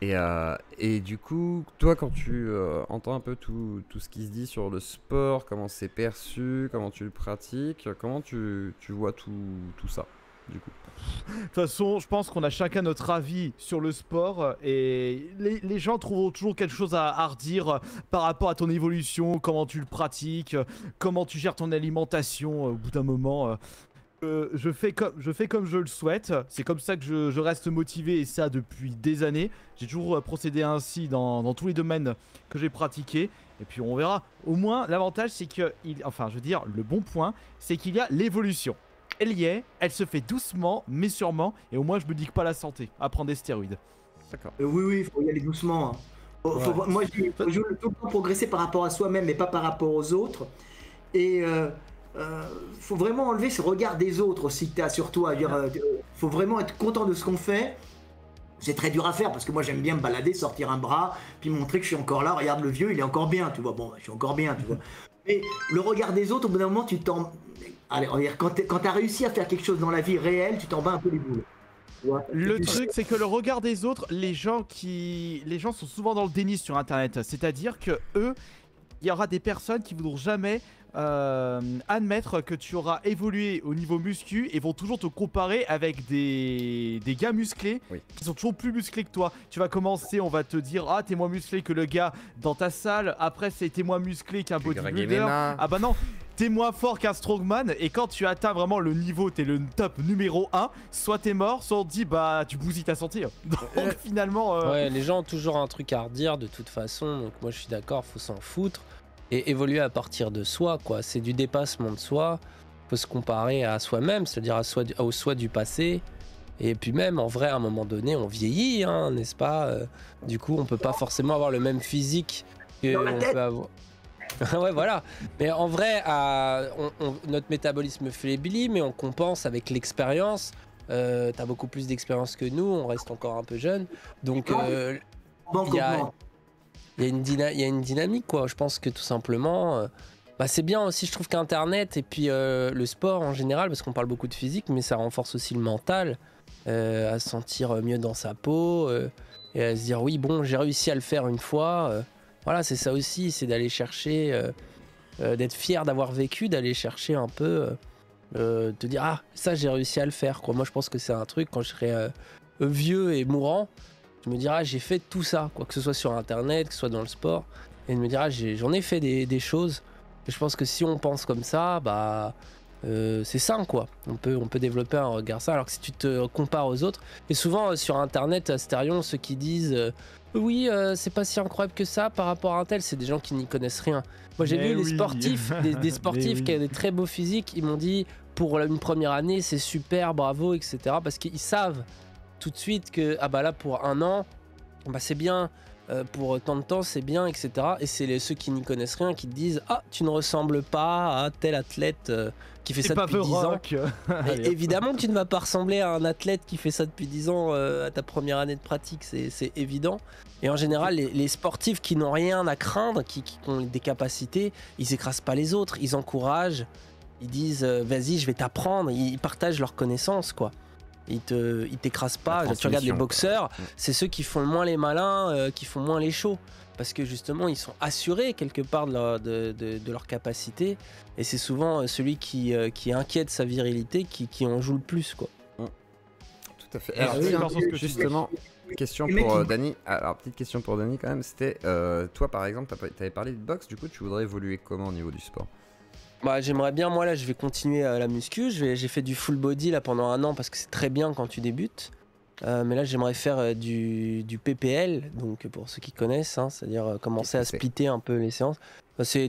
Et du coup, toi, quand tu entends un peu tout ce qui se dit sur le sport, comment c'est perçu, comment tu le pratiques, comment tu vois tout ça, du coup? De toute façon, je pense qu'on a chacun notre avis sur le sport et les gens trouveront toujours quelque chose à redire par rapport à ton évolution, comment tu le pratiques, comment tu gères ton alimentation au bout d'un moment. Je fais comme je le souhaite, c'est comme ça que je reste motivé et ça depuis des années. J'ai toujours procédé ainsi dans tous les domaines que j'ai pratiqués et puis on verra. Au moins, l'avantage c'est que, le bon point, c'est qu'il y a l'évolution. Elle y est, elle se fait doucement, mais sûrement, et au moins je me dique pas la santé à prendre des stéroïdes. D'accord. Oui, il faut y aller doucement. Hein. Moi, je veux tout le temps progresser par rapport à soi-même, mais pas par rapport aux autres. Et faut vraiment enlever ce regard des autres aussi que tu as sur toi. Faut vraiment être content de ce qu'on fait. C'est très dur à faire parce que moi j'aime bien me balader, sortir un bras, puis montrer que je suis encore là. Regarde le vieux, il est encore bien, tu vois. Bon, je suis encore bien, tu vois. Mais le regard des autres, au bout d'un moment, tu t'en... Allez, on va dire, quand t'as réussi à faire quelque chose dans la vie réelle, tu t'en bats un peu les boules. Ouais. Le truc, c'est que le regard des autres, les gens sont souvent dans le déni sur Internet. C'est-à-dire que eux, il y aura des personnes qui voudront jamais admettre que tu auras évolué au niveau muscu et vont toujours te comparer avec des gars musclés qui sont toujours plus musclés que toi. Tu vas commencer, on va te dire ah t'es moins musclé que le gars dans ta salle. Après c'est t'es moins musclé qu'un bodybuilder. Ah bah non, t'es moins fort qu'un strongman. Et quand tu atteins vraiment le niveau, t'es le top numéro 1, soit t'es mort, soit on te dit bah tu bousilles ta santé. Donc finalement ouais, les gens ont toujours un truc à redire de toute façon. Donc moi je suis d'accord, faut s'en foutre. Et évoluer à partir de soi, quoi. C'est du dépassement de soi. Faut se comparer à soi-même, c'est-à-dire au soi du passé. Et puis même, en vrai, à un moment donné, on vieillit, hein, n'est-ce pas? Du coup, on peut pas forcément avoir le même physique qu'on peut avoir. Ouais, voilà. Mais en vrai, notre métabolisme faiblit, mais on compense avec l'expérience. T'as beaucoup plus d'expérience que nous, on reste encore un peu jeune. Donc, il y a une dynamique, quoi. Je pense que tout simplement, c'est bien aussi, je trouve qu'Internet et puis le sport en général, parce qu'on parle beaucoup de physique, mais ça renforce aussi le mental, à se sentir mieux dans sa peau et à se dire oui, bon, j'ai réussi à le faire une fois. Voilà, c'est ça aussi, c'est d'aller chercher, d'être fier d'avoir vécu, d'aller chercher un peu, te dire ah, ça j'ai réussi à le faire, quoi. Moi je pense que c'est un truc, quand je serai vieux et mourant, je me dirais, j'ai fait tout ça, quoi, que ce soit sur Internet, que ce soit dans le sport, et de me dire, j'en ai fait des choses. Et je pense que si on pense comme ça, c'est sain, quoi. On peut développer un regard sain. Alors que si tu te compares aux autres, et souvent sur Internet, Astérion, ceux qui disent, oui, c'est pas si incroyable que ça par rapport à un tel, c'est des gens qui n'y connaissent rien. Moi, j'ai vu les sportifs, des sportifs qui ont des très beaux physiques, ils m'ont dit, pour une première année, c'est super, bravo, etc. Parce qu'ils savent tout de suite que ah bah là pour un an c'est bien, pour tant de temps c'est bien, etc. Et c'est ceux qui n'y connaissent rien qui te disent ah tu ne ressembles pas à tel athlète qui fait ça depuis 10 ans. Et évidemment que tu ne vas pas ressembler à un athlète qui fait ça depuis 10 ans à ta première année de pratique, c'est évident. Et en général les sportifs qui n'ont rien à craindre, qui ont des capacités, ils écrasent pas les autres, ils encouragent, ils disent vas-y je vais t'apprendre, ils partagent leurs connaissances, quoi. Ils t'écrasent pas. Tu regardes les boxeurs, c'est ceux qui font le moins les malins, qui font moins les shows, parce que justement ils sont assurés quelque part de leur capacité, et c'est souvent celui qui inquiète sa virilité qui en joue le plus, quoi. Tout à fait. Alors, justement, question pour Dany. Alors, petite question pour Dany quand même. C'était, toi par exemple, t'avais parlé de boxe, du coup, tu voudrais évoluer comment au niveau du sport? Bah, j'aimerais bien, moi là, je vais continuer à la muscu. J'ai fait du full body là pendant 1 an parce que c'est très bien quand tu débutes. Mais là, j'aimerais faire du PPL, donc pour ceux qui connaissent, hein, c'est-à-dire commencer à splitter un peu les séances.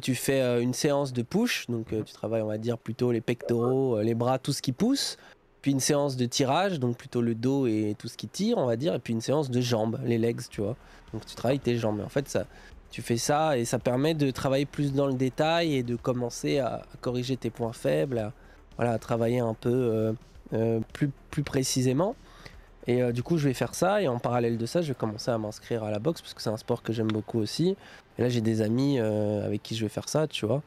Tu fais une séance de push, donc tu travailles, on va dire, plutôt les pectoraux, les bras, tout ce qui pousse. Puis une séance de tirage, donc plutôt le dos et tout ce qui tire, on va dire. Et puis une séance de jambes, les legs, tu vois. Donc tu travailles tes jambes. En fait, tu fais ça et ça permet de travailler plus dans le détail et de commencer à corriger tes points faibles, à travailler un peu plus précisément. Et du coup, je vais faire ça et en parallèle de ça, je vais commencer à m'inscrire à la boxe parce que c'est un sport que j'aime beaucoup aussi. Et là, j'ai des amis avec qui je vais faire ça, tu vois.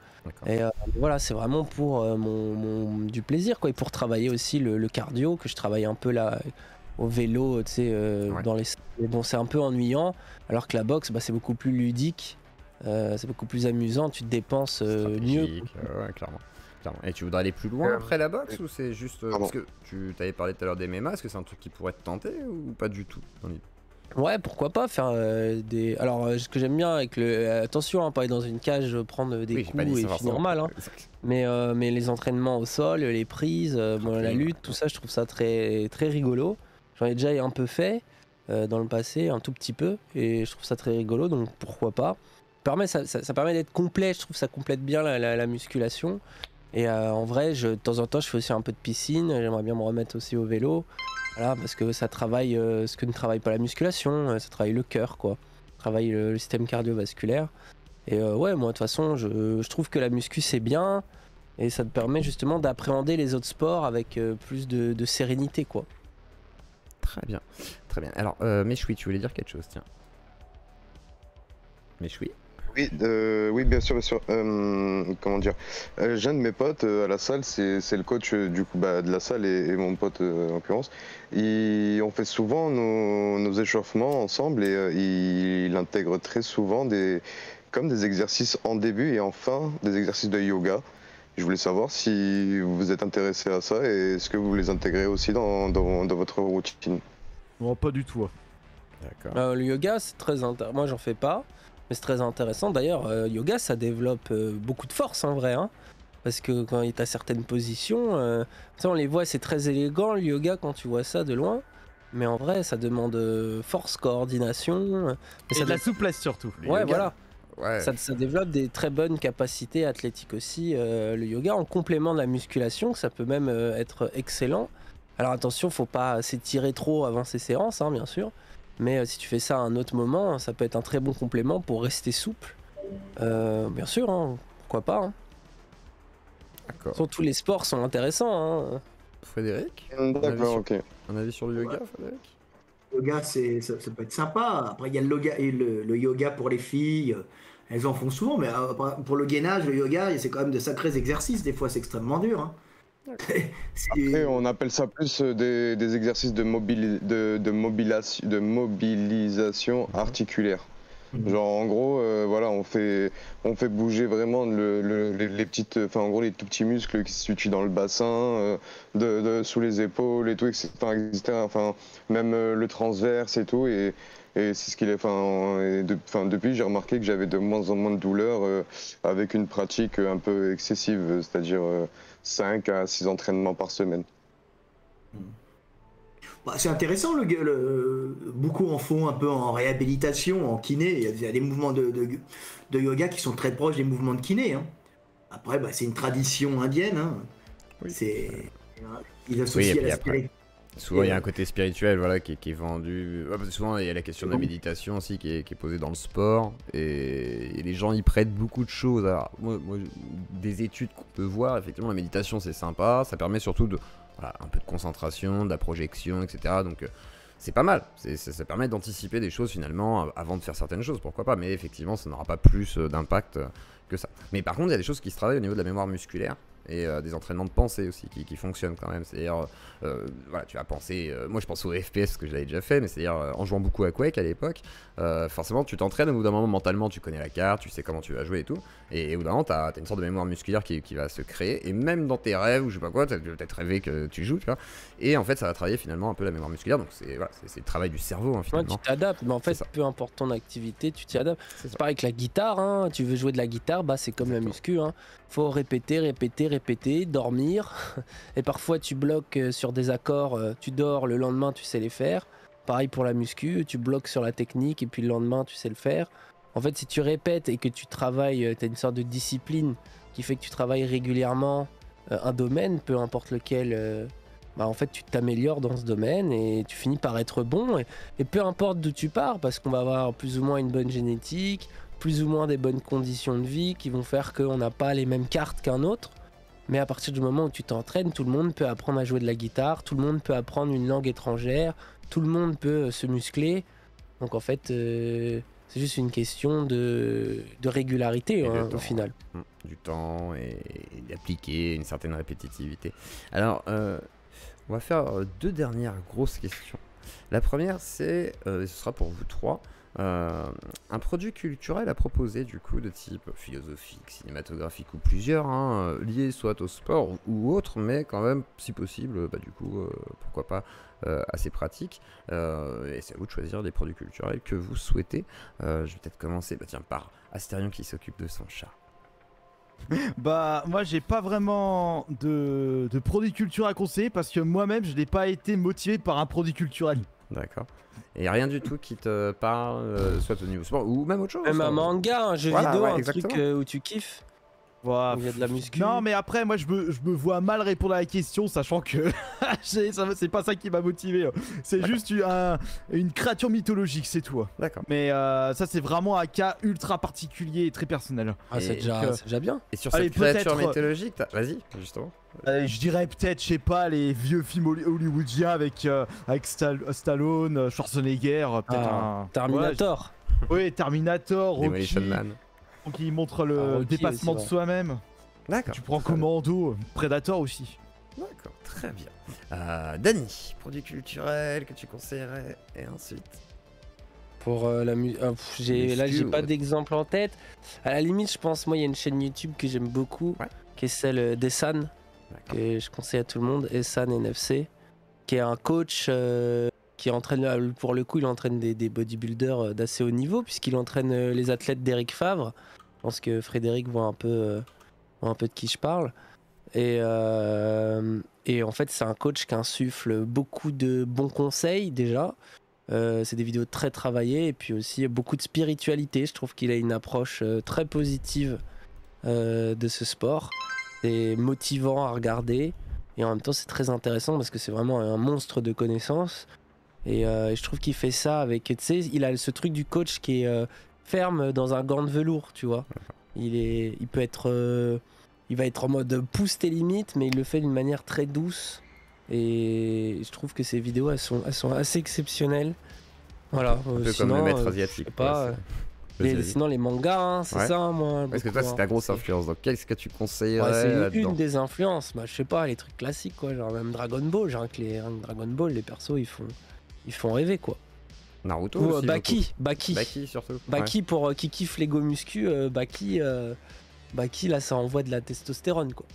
Et voilà, c'est vraiment pour du plaisir, quoi. Et pour travailler aussi le cardio, que je travaille un peu là au vélo, tu sais, dans les... Bon, c'est un peu ennuyant, alors que la boxe, bah, c'est beaucoup plus ludique, c'est beaucoup plus amusant, tu te dépenses mieux. Ouais, clairement. Et tu voudrais aller plus loin après la boxe ou c'est juste parce que tu t'avais parlé tout à l'heure des MMA, est-ce que c'est un truc qui pourrait te tenter ou pas du tout dans l'idée? Ouais, pourquoi pas faire des... Alors, ce que j'aime bien avec le... Attention, hein, pas aller dans une cage, prendre des coups et finir mal. Hein. Mais les entraînements au sol, les prises, la lutte, tout ça, je trouve ça très, très rigolo. J'en ai déjà un peu fait dans le passé, un tout petit peu, et je trouve ça très rigolo, donc pourquoi pas. Ça permet d'être complet, je trouve que ça complète bien la musculation. Et en vrai, de temps en temps, je fais aussi un peu de piscine. J'aimerais bien me remettre aussi au vélo. Voilà, parce que ça travaille ce que ne travaille pas la musculation. Ça travaille le cœur, quoi. Ça travaille le système cardiovasculaire. Et ouais, moi, de toute façon, je trouve que la muscu, c'est bien. Et ça te permet justement d'appréhender les autres sports avec plus de sérénité, quoi. Très bien. Très bien. Alors, Méchoui, tu voulais dire quelque chose, tiens. Méchoui? Oui, bien sûr, bien sûr. Comment dire, j'ai un de mes potes à la salle, c'est le coach du coup de la salle et mon pote en l'occurrence. On fait souvent nos échauffements ensemble et il intègre très souvent comme des exercices en début et en fin, des exercices de yoga. Je voulais savoir si vous êtes intéressé à ça et est-ce que vous les intégrez aussi dans votre routine? Non, pas du tout. D'accord. Le yoga, c'est très intéressant. Moi, j'en fais pas. Mais c'est très intéressant. D'ailleurs, yoga, ça développe beaucoup de force en vrai. Hein, parce que quand il est à certaines positions, on les voit, c'est très élégant le yoga quand tu vois ça de loin. Mais en vrai, ça demande force, coordination. Et de la souplesse surtout. Ouais, voilà. Ouais. Ça développe des très bonnes capacités athlétiques aussi, le yoga, en complément de la musculation, que ça peut même être excellent. Alors attention, faut pas s'étirer trop avant ces séances, hein, bien sûr. Mais si tu fais ça à un autre moment, ça peut être un très bon complément pour rester souple. Bien sûr, hein, pourquoi pas. Hein. D'accord. Tous les sports sont intéressants. Hein. Frédéric? D'accord, ok. Un avis sur le yoga, Frédéric? Le yoga, ça peut être sympa. Après, il y a le yoga pour les filles. Elles en font souvent, mais pour le gainage, le yoga, c'est quand même de sacrés exercices. Des fois, c'est extrêmement dur. Hein. Après, on appelle ça plus des exercices de mobilisation articulaire. Genre en gros, voilà, on fait bouger vraiment les petites, enfin en gros les tout petits muscles qui se situent dans le bassin, sous les épaules et tout, etc. Enfin même le transverse et tout, et c'est ce qu'il est. Enfin, depuis, j'ai remarqué que j'avais de moins en moins de douleurs avec une pratique un peu excessive, c'est-à-dire 5 à 6 entraînements par semaine. Bah, c'est intéressant, beaucoup en font un peu en réhabilitation, en kiné. Il y a des mouvements de yoga qui sont très proches des mouvements de kiné. Hein. Après, c'est une tradition indienne. Hein. Oui. Ils associent à la spiritualité. Souvent, il y a un côté spirituel voilà, qui est vendu. Souvent, il y a la question de la méditation aussi qui est posée dans le sport. Et les gens y prêtent beaucoup de choses. Alors, moi, des études qu'on peut voir, effectivement, la méditation, c'est sympa. Ça permet surtout un peu de concentration, de la projection, etc. Donc, c'est pas mal. Ça permet d'anticiper des choses, finalement, avant de faire certaines choses. Pourquoi pas? Mais effectivement, ça n'aura pas plus d'impact que ça. Mais par contre, il y a des choses qui se travaillent au niveau de la mémoire musculaire. et des entraînements de pensée aussi qui fonctionnent quand même. C'est-à-dire, voilà, tu vas penser. Moi, je pense au FPS que j'avais déjà fait, mais c'est-à-dire en jouant beaucoup à Quake à l'époque, forcément, tu t'entraînes. Au bout d'un moment, mentalement, tu connais la carte, tu sais comment tu vas jouer et tout. Et au bout d'un moment, t'as une sorte de mémoire musculaire qui va se créer. Et même dans tes rêves ou je sais pas quoi, t'as peut-être rêvé que tu joues, tu vois. Et en fait, ça va travailler finalement un peu la mémoire musculaire. Donc c'est voilà, le travail du cerveau hein, finalement. Ouais, tu t'adaptes, mais en fait, peu importe ton activité, tu t'y adaptes. C'est pareil avec la guitare, hein. Tu veux jouer de la guitare, bah c'est comme la muscu, hein. Faut répéter, dormir. Et parfois tu bloques sur des accords, tu dors, le lendemain tu sais les faire. Pareil pour la muscu, tu bloques sur la technique et puis le lendemain tu sais le faire. En fait, si tu répètes et que tu travailles, tu as une sorte de discipline qui fait que tu travailles régulièrement un domaine, peu importe lequel, bah en fait tu t'améliores dans ce domaine et tu finis par être bon. Et peu importe d'où tu pars, parce qu'on va avoir plus ou moins une bonne génétique, plus ou moins des bonnes conditions de vie qui vont faire qu'on n'a pas les mêmes cartes qu'un autre. Mais à partir du moment où tu t'entraînes, tout le monde peut apprendre à jouer de la guitare, tout le monde peut apprendre une langue étrangère, tout le monde peut se muscler. Donc en fait, c'est juste une question de régularité hein, au final. Du temps et d'appliquer une certaine répétitivité. Alors, on va faire deux dernières grosses questions. La première, c'est, ce sera pour vous trois, un produit culturel à proposer du coup de type philosophique, cinématographique ou plusieurs, hein, liés soit au sport ou autre, mais quand même, si possible, bah, du coup, pourquoi pas, assez pratique. Et c'est à vous de choisir des produits culturels que vous souhaitez. Je vais peut-être commencer par Astérion qui s'occupe de son chat. Bah moi j'ai pas vraiment de produit culturel à conseiller parce que moi-même je n'ai pas été motivé par un produit culturel. D'accord. Et rien du tout qui te parle, soit au niveau sport ou même autre chose. Même un manga, un jeu vidéo, un truc où tu kiffes. Voilà. Il y a de la muscu. Non mais après moi je me vois mal répondre à la question sachant que c'est pas ça qui m'a motivé. C'est juste une créature mythologique, c'est tout. D'accord. Mais ça c'est vraiment un cas ultra particulier et très personnel. Ah c'est déjà bien. Et sur cette créature mythologique, vas-y justement. Je dirais peut-être, je sais pas, les vieux films hollywoodiens avec Stallone, Schwarzenegger, peut-être Terminator. Oui, Terminator, Demolition Man. Donc il montre le dépassement de soi-même. D'accord. Tu prends Commando, Predator aussi. D'accord, très bien. Dany, produit culturel que tu conseillerais et ensuite. Pour la musique, là j'ai pas d'exemple en tête. À la limite, je pense, moi il y a une chaîne YouTube que j'aime beaucoup, qui est celle d'Essan, que je conseille à tout le monde, Essan NFC, qui est un coach qui entraîne, pour le coup, il entraîne des bodybuilders d'assez haut niveau, puisqu'il entraîne les athlètes d'Eric Favre. Je pense que Frédéric voit un peu de qui je parle. Et en fait, c'est un coach qui insuffle beaucoup de bons conseils déjà. C'est des vidéos très travaillées et puis aussi beaucoup de spiritualité. Je trouve qu'il a une approche très positive de ce sport. C'est motivant à regarder et en même temps, c'est très intéressant parce que c'est vraiment un monstre de connaissances. Et je trouve qu'il fait ça avec, tu sais, il a ce truc du coach qui est ferme dans un gant de velours, tu vois. Il peut être, il va être en mode pousse tes limites, mais il le fait d'une manière très douce. Et je trouve que ces vidéos, elles sont assez exceptionnelles. Voilà. Un peu comme le maître asiatique. Sinon les mangas, hein, c'est ça moi. Parce que toi c'est ta grosse influence, donc qu'est-ce que tu conseillerais c'est une des influences, je sais pas, les trucs classiques quoi, genre même Dragon Ball, Dragon Ball, les persos ils font rêver quoi. Naruto ou aussi, Baki surtout. Baki pour qui kiffe Lego Muscu, Baki là ça envoie de la testostérone quoi.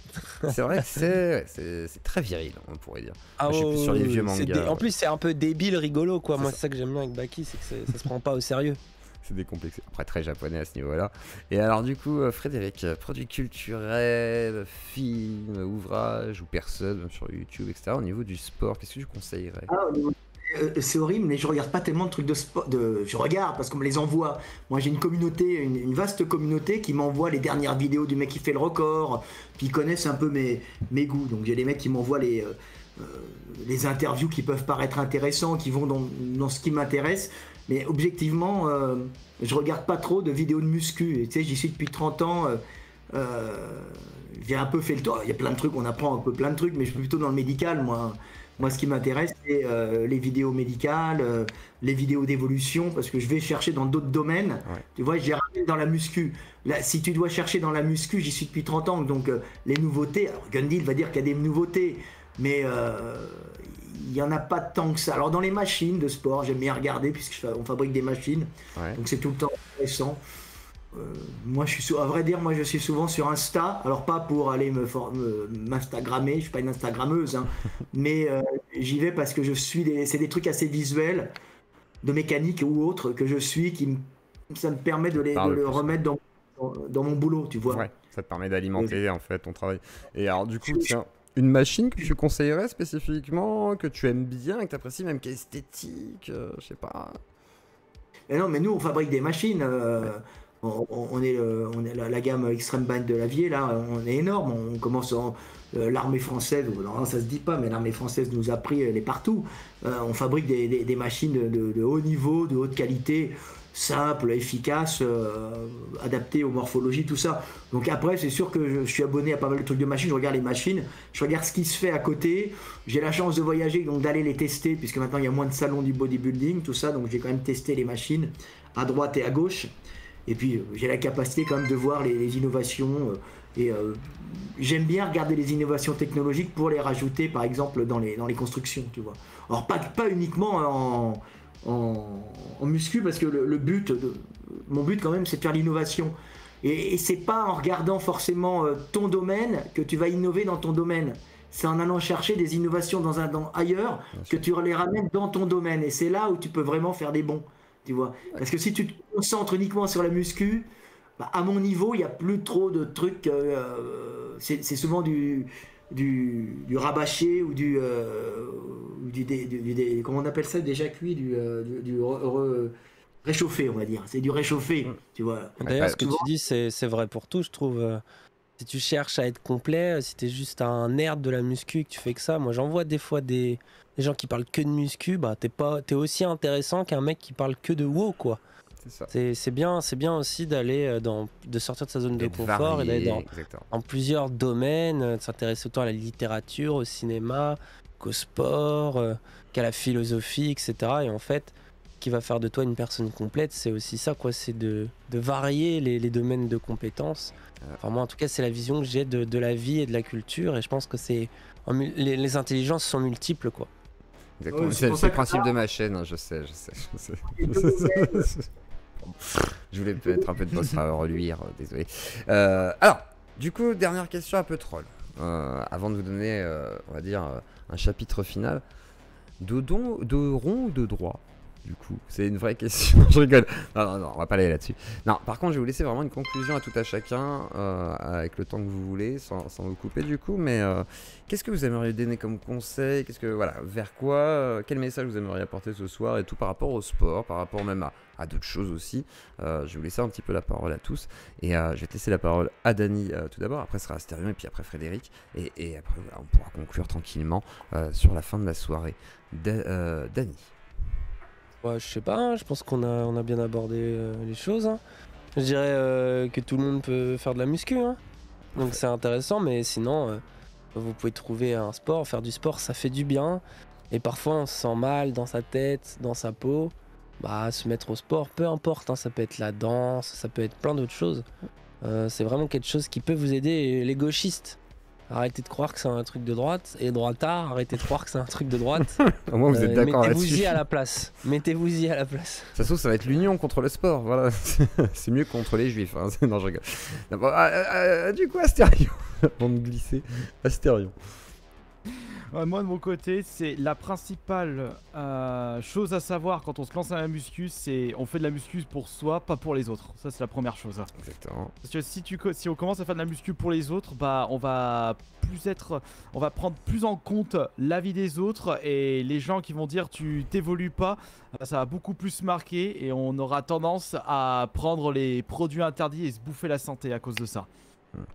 C'est vrai que c'est très viril on pourrait dire. Je suis plus sur les vieux mangas. En plus c'est un peu débile, rigolo quoi, moi c'est ça que j'aime bien avec Baki, c'est que ça se prend pas au sérieux. C'est décomplexé. Après, très japonais à ce niveau-là. Et alors, du coup, Frédéric, produits culturels, films, ouvrages ou personnes, même sur YouTube, etc. Au niveau du sport, qu'est-ce que tu conseillerais? C'est horrible, mais je regarde pas tellement de trucs de sport. Je regarde parce qu'on me les envoie. Moi, j'ai une communauté, une vaste communauté qui m'envoie les dernières vidéos du mec qui fait le record. Puis ils connaissent un peu mes goûts. Donc, j'ai des mecs qui m'envoient les interviews qui peuvent paraître intéressants, qui vont dans ce qui m'intéresse. Mais objectivement, je regarde pas trop de vidéos de muscu. Tu sais, j'y suis depuis 30 ans. J'ai un peu fait le tour. Il y a plein de trucs, on apprend un peu plein de trucs, mais je suis plutôt dans le médical, moi. Moi, ce qui m'intéresse, c'est les vidéos médicales, les vidéos d'évolution, parce que je vais chercher dans d'autres domaines. Ouais. Tu vois, j'ai ramené dans la muscu. Là, si tu dois chercher dans la muscu, j'y suis depuis 30 ans, donc les nouveautés. Alors, Gundil va dire qu'il y a des nouveautés, mais il n'y en a pas tant que ça. Alors, dans les machines de sport, j'aime bien regarder, puisqu'on fabrique des machines, donc c'est tout le temps intéressant. Moi, à vrai dire, moi, je suis souvent sur Insta. Alors, pas pour aller m'instagrammer, je suis pas une Instagrammeuse, hein, mais j'y vais parce que c'est des trucs assez visuels, de mécanique ou autre, que je suis, ça me permet de le remettre dans mon boulot, tu vois. Ouais, ça te permet d'alimenter en fait ton travail. Et alors, du coup, tiens, une machine que tu conseillerais spécifiquement, que tu aimes bien, que tu apprécies, même qui est esthétique, je sais pas. Et non, mais nous, on fabrique des machines. On est la gamme Extreme Band de Lavier, là, on est énorme. On commence l'armée française, non, ça se dit pas, mais l'armée française nous a pris, elle est partout. On fabrique des machines de haut niveau, de haute qualité, simples, efficaces, adaptées aux morphologies, tout ça. Donc après, c'est sûr que je suis abonné à pas mal de trucs de machines, je regarde les machines, je regarde ce qui se fait à côté. J'ai la chance de voyager, donc d'aller les tester, puisque maintenant il y a moins de salons du bodybuilding, tout ça, donc j'ai quand même testé les machines à droite et à gauche. Et puis j'ai la capacité quand même de voir les innovations j'aime bien regarder les innovations technologiques pour les rajouter par exemple dans les constructions, tu vois. Alors pas uniquement en muscu, parce que mon but quand même, c'est de faire l'innovation. Et c'est pas en regardant forcément ton domaine que tu vas innover dans ton domaine. C'est en allant chercher des innovations ailleurs que tu les ramènes dans ton domaine. Et c'est là où tu peux vraiment faire des bons. Tu vois. Parce que si tu te concentres uniquement sur la muscu, à mon niveau, il n'y a plus trop de trucs. C'est souvent du rabâché ou comment on appelle ça, déjà cuit, du réchauffé, on va dire. C'est du réchauffé, tu vois. D'ailleurs, ce que tu dis, c'est vrai pour tout, je trouve. Si tu cherches à être complet, si t'es juste un nerd de la muscu et que tu fais que ça, moi j'en vois des fois des gens qui parlent que de muscu, t'es aussi intéressant qu'un mec qui parle que de WoW, quoi. C'est bien aussi de sortir de sa zone de confort et d'aller dans plusieurs domaines, de s'intéresser autant à la littérature, au cinéma, qu'au sport, qu'à la philosophie, etc. Et en fait, ce qui va faire de toi une personne complète, c'est aussi ça, quoi. C'est de varier les domaines de compétences. Enfin, moi, en tout cas, c'est la vision que j'ai de la vie et de la culture, et je pense que les intelligences sont multiples, quoi. Exactement. C'est le principe de ma chaîne, hein, je sais. Je voulais mettre un peu de boss à reluire, désolé. Alors, du coup, dernière question un peu troll. Avant de vous donner, on va dire, un chapitre final. De rond ou de droit? Du coup, c'est une vraie question. Je rigole. Non, on va pas aller là-dessus. Non, par contre, je vais vous laisser vraiment une conclusion à tout à chacun, avec le temps que vous voulez, sans vous couper du coup. Mais qu'est-ce que vous aimeriez donner comme conseil? Vers quoi? Quel message vous aimeriez apporter ce soir? Et tout par rapport au sport, par rapport même à d'autres choses aussi. Je vais vous laisser un petit peu la parole à tous. Et je vais te laisser la parole à Dany tout d'abord. Après, ce sera Astérion et puis après Frédéric. Et après, voilà, on pourra conclure tranquillement sur la fin de la soirée. Dany. Ouais, je sais pas, hein, je pense qu'on a bien abordé les choses. Hein. Je dirais que tout le monde peut faire de la muscu. Hein. Donc c'est intéressant, mais sinon, vous pouvez trouver un sport, faire du sport, ça fait du bien. Et parfois, on se sent mal dans sa tête, dans sa peau. Se mettre au sport, peu importe, hein, ça peut être la danse, ça peut être plein d'autres choses. C'est vraiment quelque chose qui peut vous aider. Et les gauchistes, arrêtez de croire que c'est un truc de droite. Et droitards, arrêtez de croire que c'est un truc de droite. Au moins, vous êtes d'accord là-dessus. Mettez-vous-y à la place. Mettez-vous-y à la place. Ça se trouve, ça va être l'union contre le sport. Voilà. C'est mieux contre les juifs. Hein. Non, je rigole. Du coup, Astérion. Avant de glisser, Astérion. Moi de mon côté, c'est la principale chose à savoir quand on se lance à la muscu, c'est on fait de la muscu pour soi, pas pour les autres. Ça c'est la première chose. Exactement. Parce que si on commence à faire de la muscu pour les autres, on va prendre plus en compte l'avis des autres, et les gens qui vont dire tu t'évolues pas, ça va beaucoup plus marquer et on aura tendance à prendre les produits interdits et se bouffer la santé à cause de ça.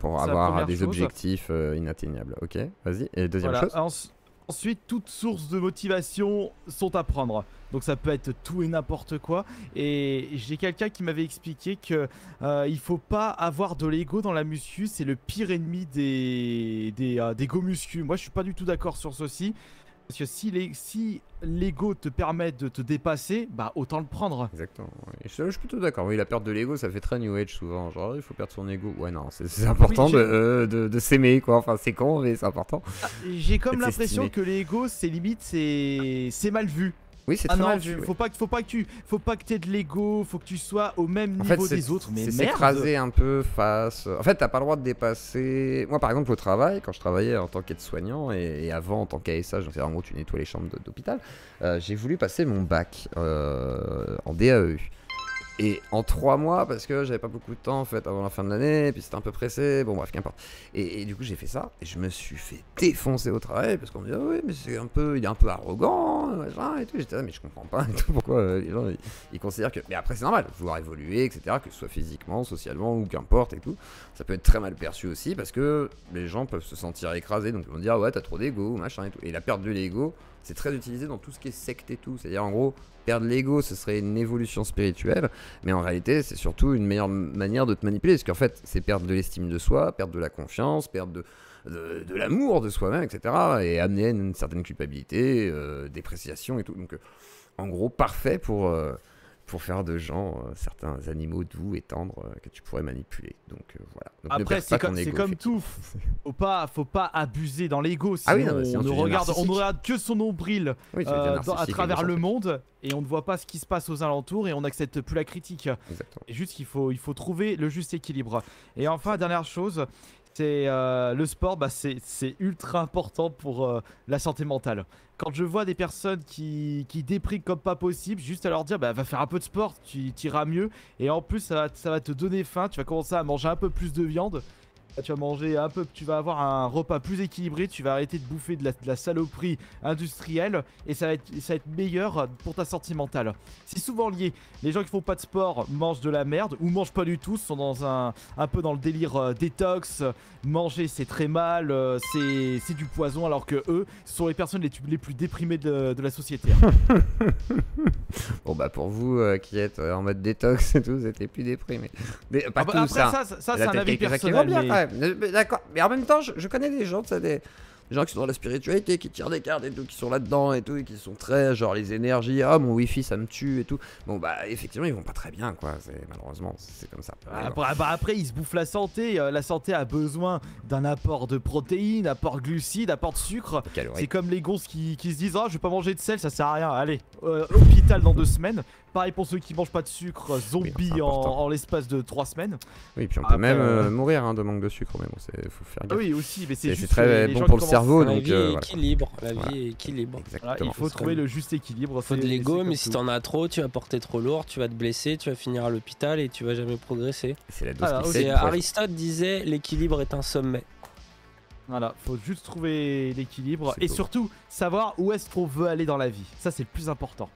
Pour avoir des objectifs inatteignables. Ok, vas-y. Et deuxième chose. Ensuite, toutes sources de motivation sont à prendre. Donc ça peut être tout et n'importe quoi. Et j'ai quelqu'un qui m'avait expliqué que il faut pas avoir de l'ego dans la muscu. C'est le pire ennemi des go muscu. Moi, je suis pas du tout d'accord sur ceci. Parce que si l'ego te permet de te dépasser, bah autant le prendre. Exactement. Et je suis plutôt d'accord. Oui, la perte de l'ego, ça fait très New Age souvent. Genre, il faut perdre son ego. Ouais, non, c'est important Oui, de s'aimer, quoi. Enfin, c'est con, mais c'est important. J'ai comme D'être l'impression estimé. que l'ego, c'est limite, c'est mal vu. Oui, c'est Ah très non, mal vu. faut pas que t'aies de l'ego, faut que tu sois au même En fait, niveau des autres. Mais c'est merde. s'écraser un peu face. En fait, t'as pas le droit de dépasser. Moi, par exemple, au travail, quand je travaillais en tant qu'aide-soignant et avant en tant qu'ASH, donc en gros, tu nettoies les chambres d'hôpital, j'ai voulu passer mon bac en DAEU. Et en 3 mois, parce que j'avais pas beaucoup de temps en fait avant la fin de l'année, et puis c'était un peu pressé, bon bref, qu'importe. Et du coup j'ai fait ça, et je me suis fait défoncer au travail, parce qu'on me dit ah oui mais il est un peu arrogant, machin, et tout. J'étais là mais je comprends pas, et tout, pourquoi les gens ils considèrent que... Mais après c'est normal, vouloir évoluer, etc., que ce soit physiquement, socialement, ou qu'importe et tout. Ça peut être très mal perçu aussi, parce que les gens peuvent se sentir écrasés, donc ils vont dire ah ouais t'as trop d'ego, machin et tout. Et la perte de l'ego, c'est très utilisé dans tout ce qui est secte et tout, c'est-à-dire en gros... Perdre l'ego, ce serait une évolution spirituelle, mais en réalité, c'est surtout une meilleure manière de te manipuler, parce qu'en fait, c'est perdre de l'estime de soi, perdre de la confiance, perdre de l'amour de soi-même, etc., et amener une certaine culpabilité, dépréciation et tout. Donc, en gros, parfait pour faire de gens certains animaux doux et tendres que tu pourrais manipuler. Donc voilà. Donc, après, c'est comme tout. Faut pas abuser dans l'ego. Sinon, oui, non, sinon on ne regarde que son nombril oui, à travers le monde et on ne voit pas ce qui se passe aux alentours et on n'accepte plus la critique. Exactement. Et juste qu'il faut trouver le juste équilibre. Et enfin, dernière chose, c'est le sport, bah, c'est ultra important pour la santé mentale. Quand je vois des personnes qui dépriment comme pas possible, juste à leur dire bah, va faire un peu de sport, tu iras mieux. Et en plus, ça va te donner faim, tu vas commencer à manger un peu plus de viande. Tu vas manger un peu, tu vas avoir un repas plus équilibré, tu vas arrêter de bouffer de la saloperie industrielle et ça va être meilleur pour ta santé mentale. C'est souvent lié. Les gens qui font pas de sport mangent de la merde ou mangent pas du tout, sont dans un peu dans le délire détox. Manger c'est très mal, c'est du poison alors que eux, ce sont les personnes les plus déprimées de la société. Bon bah pour vous qui êtes en mode détox et tout, vous êtes les plus déprimés. Pas tous, après ça c'est un avis personnel. Mais d'accord, mais en même temps, je connais des gens, des gens qui sont dans la spiritualité, qui tirent des cartes et tout, qui sont là-dedans et tout, et qui sont très genre les énergies, ah mon wifi ça me tue et tout. Bon bah effectivement ils vont pas très bien quoi, malheureusement c'est comme ça. Après ils se bouffent la santé a besoin d'un apport de protéines, apport de glucides, apport de sucre. C'est comme les gonzes qui se disent ah je vais pas manger de sel, ça sert à rien, allez, hôpital dans 2 semaines. Pareil pour ceux qui mangent pas de sucre, zombie en l'espace de 3 semaines. Oui, puis on peut même mourir de manque de sucre, mais bon, faut faire gaffe. Oui, aussi, mais c'est juste très bon pour le cerveau. La donc, vie est équilibre, la vie est équilibre. Voilà, il faut trouver le juste équilibre. Faut de l'ego, mais si t'en as trop, tu vas porter trop lourd, tu vas te blesser, tu vas finir à l'hôpital et tu vas jamais progresser. C'est la dose Aristote disait l'équilibre est un sommet. Voilà, faut juste trouver l'équilibre et surtout savoir où est-ce qu'on veut aller dans la vie. Ça, c'est le plus important.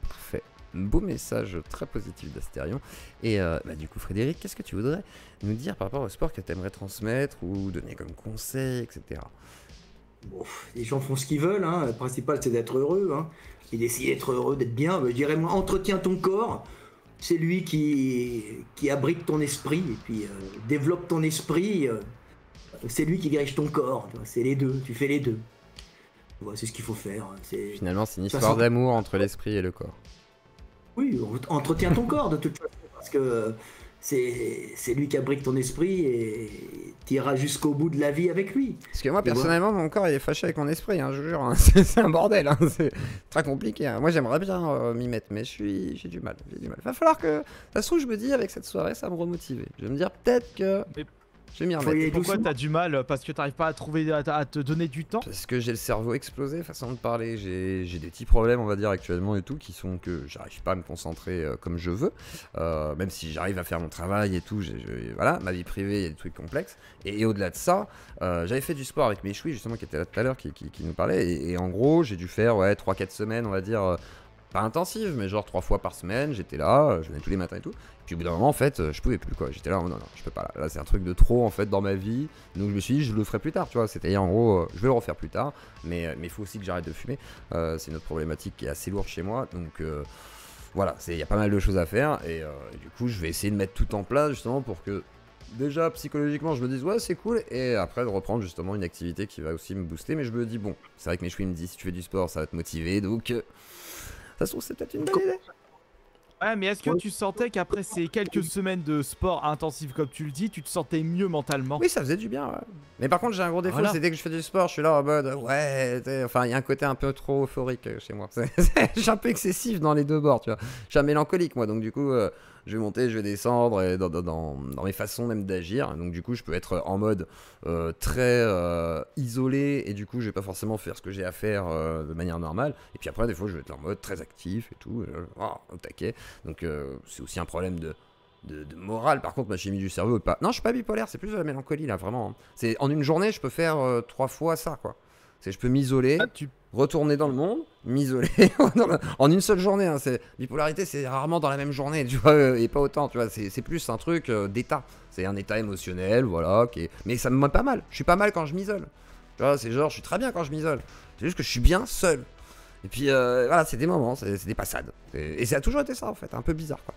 Parfait. Beau message très positif d'Astérion. Et du coup, Frédéric, qu'est-ce que tu voudrais nous dire par rapport au sport que tu aimerais transmettre ou donner comme conseil, etc. Bon, les gens font ce qu'ils veulent, hein. Le principal c'est d'être heureux, hein. Et d'essayer d'être heureux, d'être bien. Je dirais, moi, entretiens ton corps, c'est lui qui abrite ton esprit, et puis développe ton esprit, c'est lui qui dirige ton corps. C'est les deux, tu fais les deux. Voilà, c'est ce qu'il faut faire. Finalement, c'est une histoire d'amour entre l'esprit et le corps. Oui, entretiens ton corps de toute façon, parce que c'est lui qui abrite ton esprit et t'iras jusqu'au bout de la vie avec lui. Parce que moi, personnellement, mon corps il est fâché avec mon esprit, hein, je vous jure, hein. C'est un bordel, hein. C'est très compliqué. Hein. Moi, j'aimerais bien m'y mettre, mais j'ai du mal. Va falloir que, ça se trouve, je me dis, avec cette soirée, ça va me remotiver. Je vais me dire peut-être que... Je vais m'y remettre. Pourquoi t'as du mal? Parce que t'arrives pas à trouver, à te donner du temps? Parce que j'ai le cerveau explosé, façon de parler. J'ai des petits problèmes, on va dire, actuellement et tout, qui sont que j'arrive pas à me concentrer comme je veux. Même si j'arrive à faire mon travail et tout, voilà, ma vie privée, il y a des trucs complexes. Et au-delà de ça, j'avais fait du sport avec mes chouis, justement, qui était là tout à l'heure, qui nous parlait. Et en gros, j'ai dû faire 3-4 semaines, on va dire. Pas intensive, mais genre 3 fois par semaine, j'étais là, je venais tous les matins et tout. Puis au bout d'un moment, en fait, je pouvais plus quoi. J'étais là, non, je peux pas. Là, c'est un truc de trop en fait dans ma vie. Donc je me suis dit, je le ferai plus tard, tu vois. C'est-à-dire en gros, je vais le refaire plus tard. Mais il faut aussi que j'arrête de fumer. C'est une autre problématique qui est assez lourde chez moi. Donc voilà, il y a pas mal de choses à faire. Et du coup, je vais essayer de mettre tout en place justement pour que déjà psychologiquement je me dis ouais c'est cool, et après de reprendre justement une activité qui va aussi me booster, mais je me dis bon, c'est vrai que mes chouilles me disent si tu fais du sport ça va te motiver, donc de toute façon c'est peut-être une bonne idée. Ouais, mais est-ce que tu sentais qu'après ces quelques semaines de sport intensif comme tu le dis, tu te sentais mieux mentalement? Oui, ça faisait du bien, ouais. Mais par contre j'ai un gros défaut, Voilà. c'est dès que je fais du sport je suis là en mode ouais, enfin il y a un côté un peu trop euphorique chez moi, je suis un peu excessif dans les deux bords, tu vois, je suis un mélancolique moi, donc du coup je vais monter, je vais descendre, et dans mes façons même d'agir. Donc du coup, je peux être en mode très isolé, et du coup, je vais pas forcément faire ce que j'ai à faire de manière normale. Et puis après, des fois, je vais être en mode très actif et tout, au taquet. Donc c'est aussi un problème de morale. Par contre, ma chimie du cerveau est pas... Non, je suis pas bipolaire, c'est plus de la mélancolie, là, vraiment. C'est en une journée, je peux faire 3 fois ça, quoi. C'est je peux m'isoler, retourner dans le monde, m'isoler en une seule journée. Hein, bipolarité, c'est rarement dans la même journée, tu vois, et pas autant, tu vois. C'est plus un truc d'état. C'est un état émotionnel, voilà. Mais ça me met pas mal. Je suis pas mal quand je m'isole. Tu vois, c'est genre, je suis très bien quand je m'isole. C'est juste que je suis bien seul. Et puis voilà, c'est des moments, c'est des passades. Et ça a toujours été ça, en fait, un peu bizarre, quoi.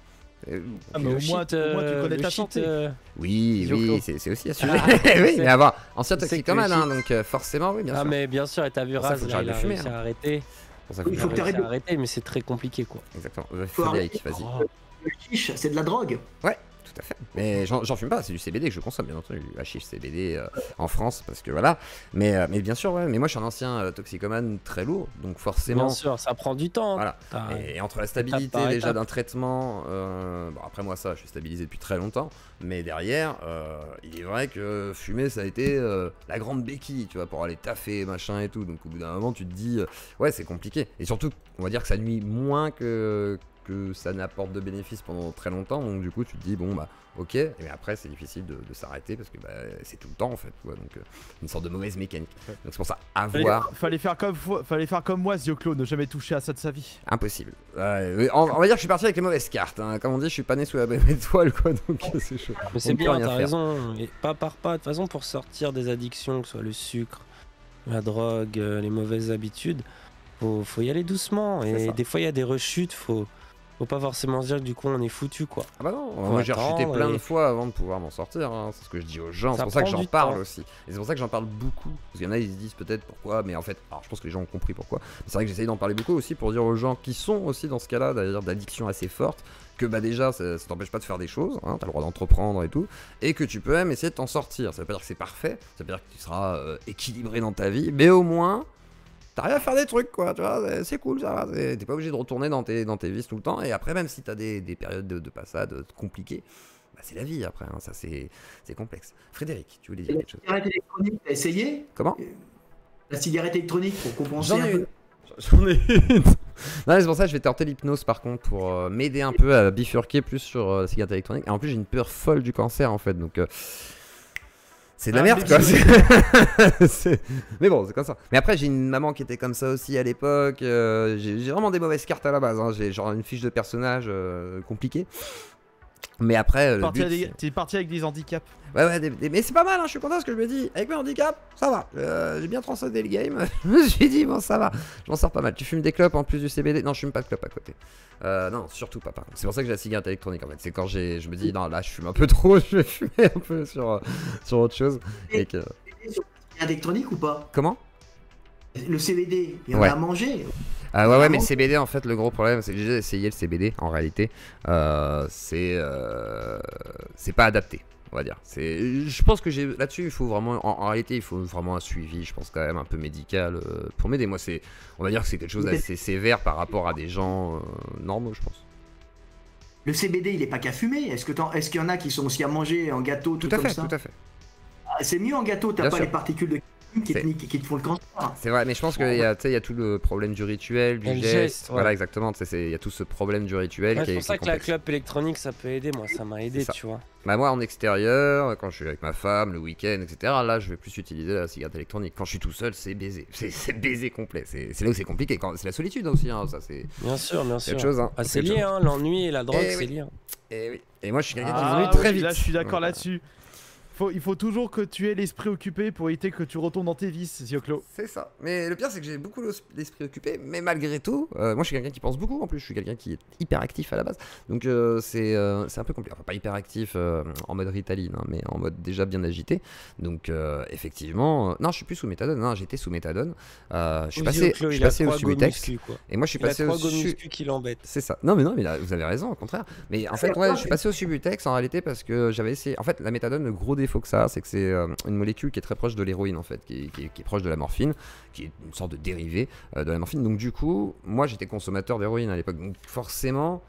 Mais au moins, tu connais ta santé. Oui, c'est aussi un sujet. Oui, mais avoir ancien toxicomane, hein, donc forcément, oui, bien sûr. Ah, mais bien sûr, et t'as vu Raz, il a réussi à arrêter. Il faut que t'arrêtes arrêter, mais c'est très compliqué, quoi. Exactement. Frédéric, vas-y. Le chiche, c'est de la drogue. Ouais. Tout à fait. Mais j'en fume pas, c'est du CBD que je consomme, bien entendu, du hashish CBD en France, parce que voilà. Mais bien sûr, ouais. Mais moi, je suis un ancien toxicomane très lourd, donc forcément. Bien sûr, ça prend du temps. Voilà. Et entre la stabilité déjà d'un traitement, bon, après moi, ça, je suis stabilisé depuis très longtemps, mais derrière, il est vrai que fumer, ça a été la grande béquille, tu vois, pour aller taffer, machin et tout. Donc au bout d'un moment, tu te dis, ouais, c'est compliqué. Et surtout, on va dire que ça nuit moins que ça n'apporte de bénéfices pendant très longtemps, donc du coup tu te dis bon bah ok, mais après c'est difficile de s'arrêter parce que bah, c'est tout le temps en fait, ouais, donc une sorte de mauvaise mécanique. Donc c'est pour ça, avoir... Fallait faire comme moi, Zioclo, ne jamais toucher à ça de sa vie. Impossible. On va dire que je suis parti avec les mauvaises cartes, hein. Comme on dit, je suis pas né sous la même étoile, quoi, donc c'est chaud. Mais c'est bien, t'as raison, et pas par pas. De toute façon, pour sortir des addictions, que ce soit le sucre, la drogue, les mauvaises habitudes, faut y aller doucement, et des fois il y a des rechutes, faut pas forcément se dire que du coup on est foutu, quoi. Ah bah non, moi j'ai rechuté plein de fois avant de pouvoir m'en sortir, hein. C'est ce que je dis aux gens, c'est pour ça que j'en parle aussi. Et c'est pour ça que j'en parle beaucoup, parce qu'il y en a ils se disent peut-être pourquoi, mais en fait, alors je pense que les gens ont compris pourquoi. C'est vrai que j'essaye d'en parler beaucoup aussi pour dire aux gens qui sont aussi dans ce cas-là, d'ailleurs d'addiction assez forte, que bah déjà ça t'empêche pas de faire des choses, hein, t'as le droit d'entreprendre et tout, et que tu peux même essayer de t'en sortir. Ça veut pas dire que c'est parfait, ça veut pas dire que tu seras équilibré dans ta vie, mais au moins... T'arrives à faire des trucs, quoi, tu vois, c'est cool, ça va. T'es pas obligé de retourner dans tes vices tout le temps. Et après, même si t'as des périodes de passade compliquées, bah c'est la vie après, hein, ça c'est complexe. Frédéric, tu voulais dire quelque chose? La cigarette électronique, t'as essayé? Comment? La cigarette électronique pour compenser un peu. J'en ai une. Non, c'est pour ça que je vais tenter l'hypnose par contre, pour m'aider un peu à bifurquer plus sur la cigarette électronique. Et en plus, j'ai une peur folle du cancer en fait, donc... C'est de la merde, quoi. Mais bon, c'est comme ça. Mais après, j'ai une maman qui était comme ça aussi à l'époque. J'ai vraiment des mauvaises cartes à la base, hein. J'ai genre une fiche de personnage compliquée. Mais après, t'es parti avec des handicaps. Ouais, mais c'est pas mal, hein, je suis content parce que je me dis, avec mes handicaps, ça va. J'ai bien transcendé le game. Je me suis dit, bon, ça va. Je m'en sors pas mal. Tu fumes des clopes en plus du CBD? Non, je fume pas de clopes à côté. Non, surtout pas, par contre. C'est pour ça que j'ai la cigarette électronique, en fait. C'est quand je me dis, non, là, je fume un peu trop, je vais fumer un peu sur autre chose. Et que... Sur la cigarette électronique ou pas? Comment? Le CBD, il y en a à manger. Ouais, mais le CBD, en fait, le gros problème, c'est que j'ai essayé le CBD, en réalité. C'est pas adapté, on va dire. Je pense que là-dessus, il faut vraiment, en réalité, il faut vraiment un suivi, je pense, quand même, un peu médical pour m'aider. Moi, on va dire que c'est quelque chose d'assez sévère par rapport à des gens normaux, je pense. Le CBD, il est pas qu'à fumer. Est-ce qu'il y en a qui sont aussi à manger en gâteau, tout comme ça? Tout à fait. C'est mieux en gâteau, t'as pas les particules de qui te font le cancer. C'est vrai, mais je pense qu'il y a tout le problème du rituel, du geste. Voilà, exactement. Il y a tout ce problème du rituel. C'est pour ça que la clope électronique, ça peut aider. Moi, ça m'a aidé, tu vois. Bah, moi, en extérieur, quand je suis avec ma femme, le week-end, etc., là, je vais plus utiliser la cigarette électronique. Quand je suis tout seul, c'est baiser. C'est baiser complet. C'est là où c'est compliqué. C'est la solitude aussi, hein, ça, c'est. Bien sûr. C'est autre chose, hein. C'est lié, l'ennui et la drogue, c'est lié. Et oui. Et moi, je suis quelqu'un qui m'ennuie très vite. Là, je suis d'accord là-dessus. il faut toujours que tu aies l'esprit occupé pour éviter que tu retournes dans tes vices, Zioclo. C'est ça. Mais le pire, c'est que j'ai beaucoup l'esprit occupé, mais malgré tout, moi je suis quelqu'un qui pense beaucoup en plus, je suis quelqu'un qui est hyper actif à la base. Donc c'est un peu compliqué. Enfin, pas hyper actif en mode Ritaline, hein, mais en mode déjà bien agité. Donc effectivement, non, je suis plus sous méthadone, non, j'étais sous méthadone. Je suis passé au Subutex. Et moi je suis passé au Subutex qui l'embête. C'est ça. Non, mais là, vous avez raison, au contraire. Mais en fait, ouais, je suis passé au Subutex en réalité parce que j'avais essayé. En fait, la méthadone, le gros défaut que ça a, c'est que c'est une molécule qui est très proche de l'héroïne en fait, qui est proche de la morphine, qui est une sorte de dérivé de la morphine. Donc du coup, moi j'étais consommateur d'héroïne à l'époque, donc forcément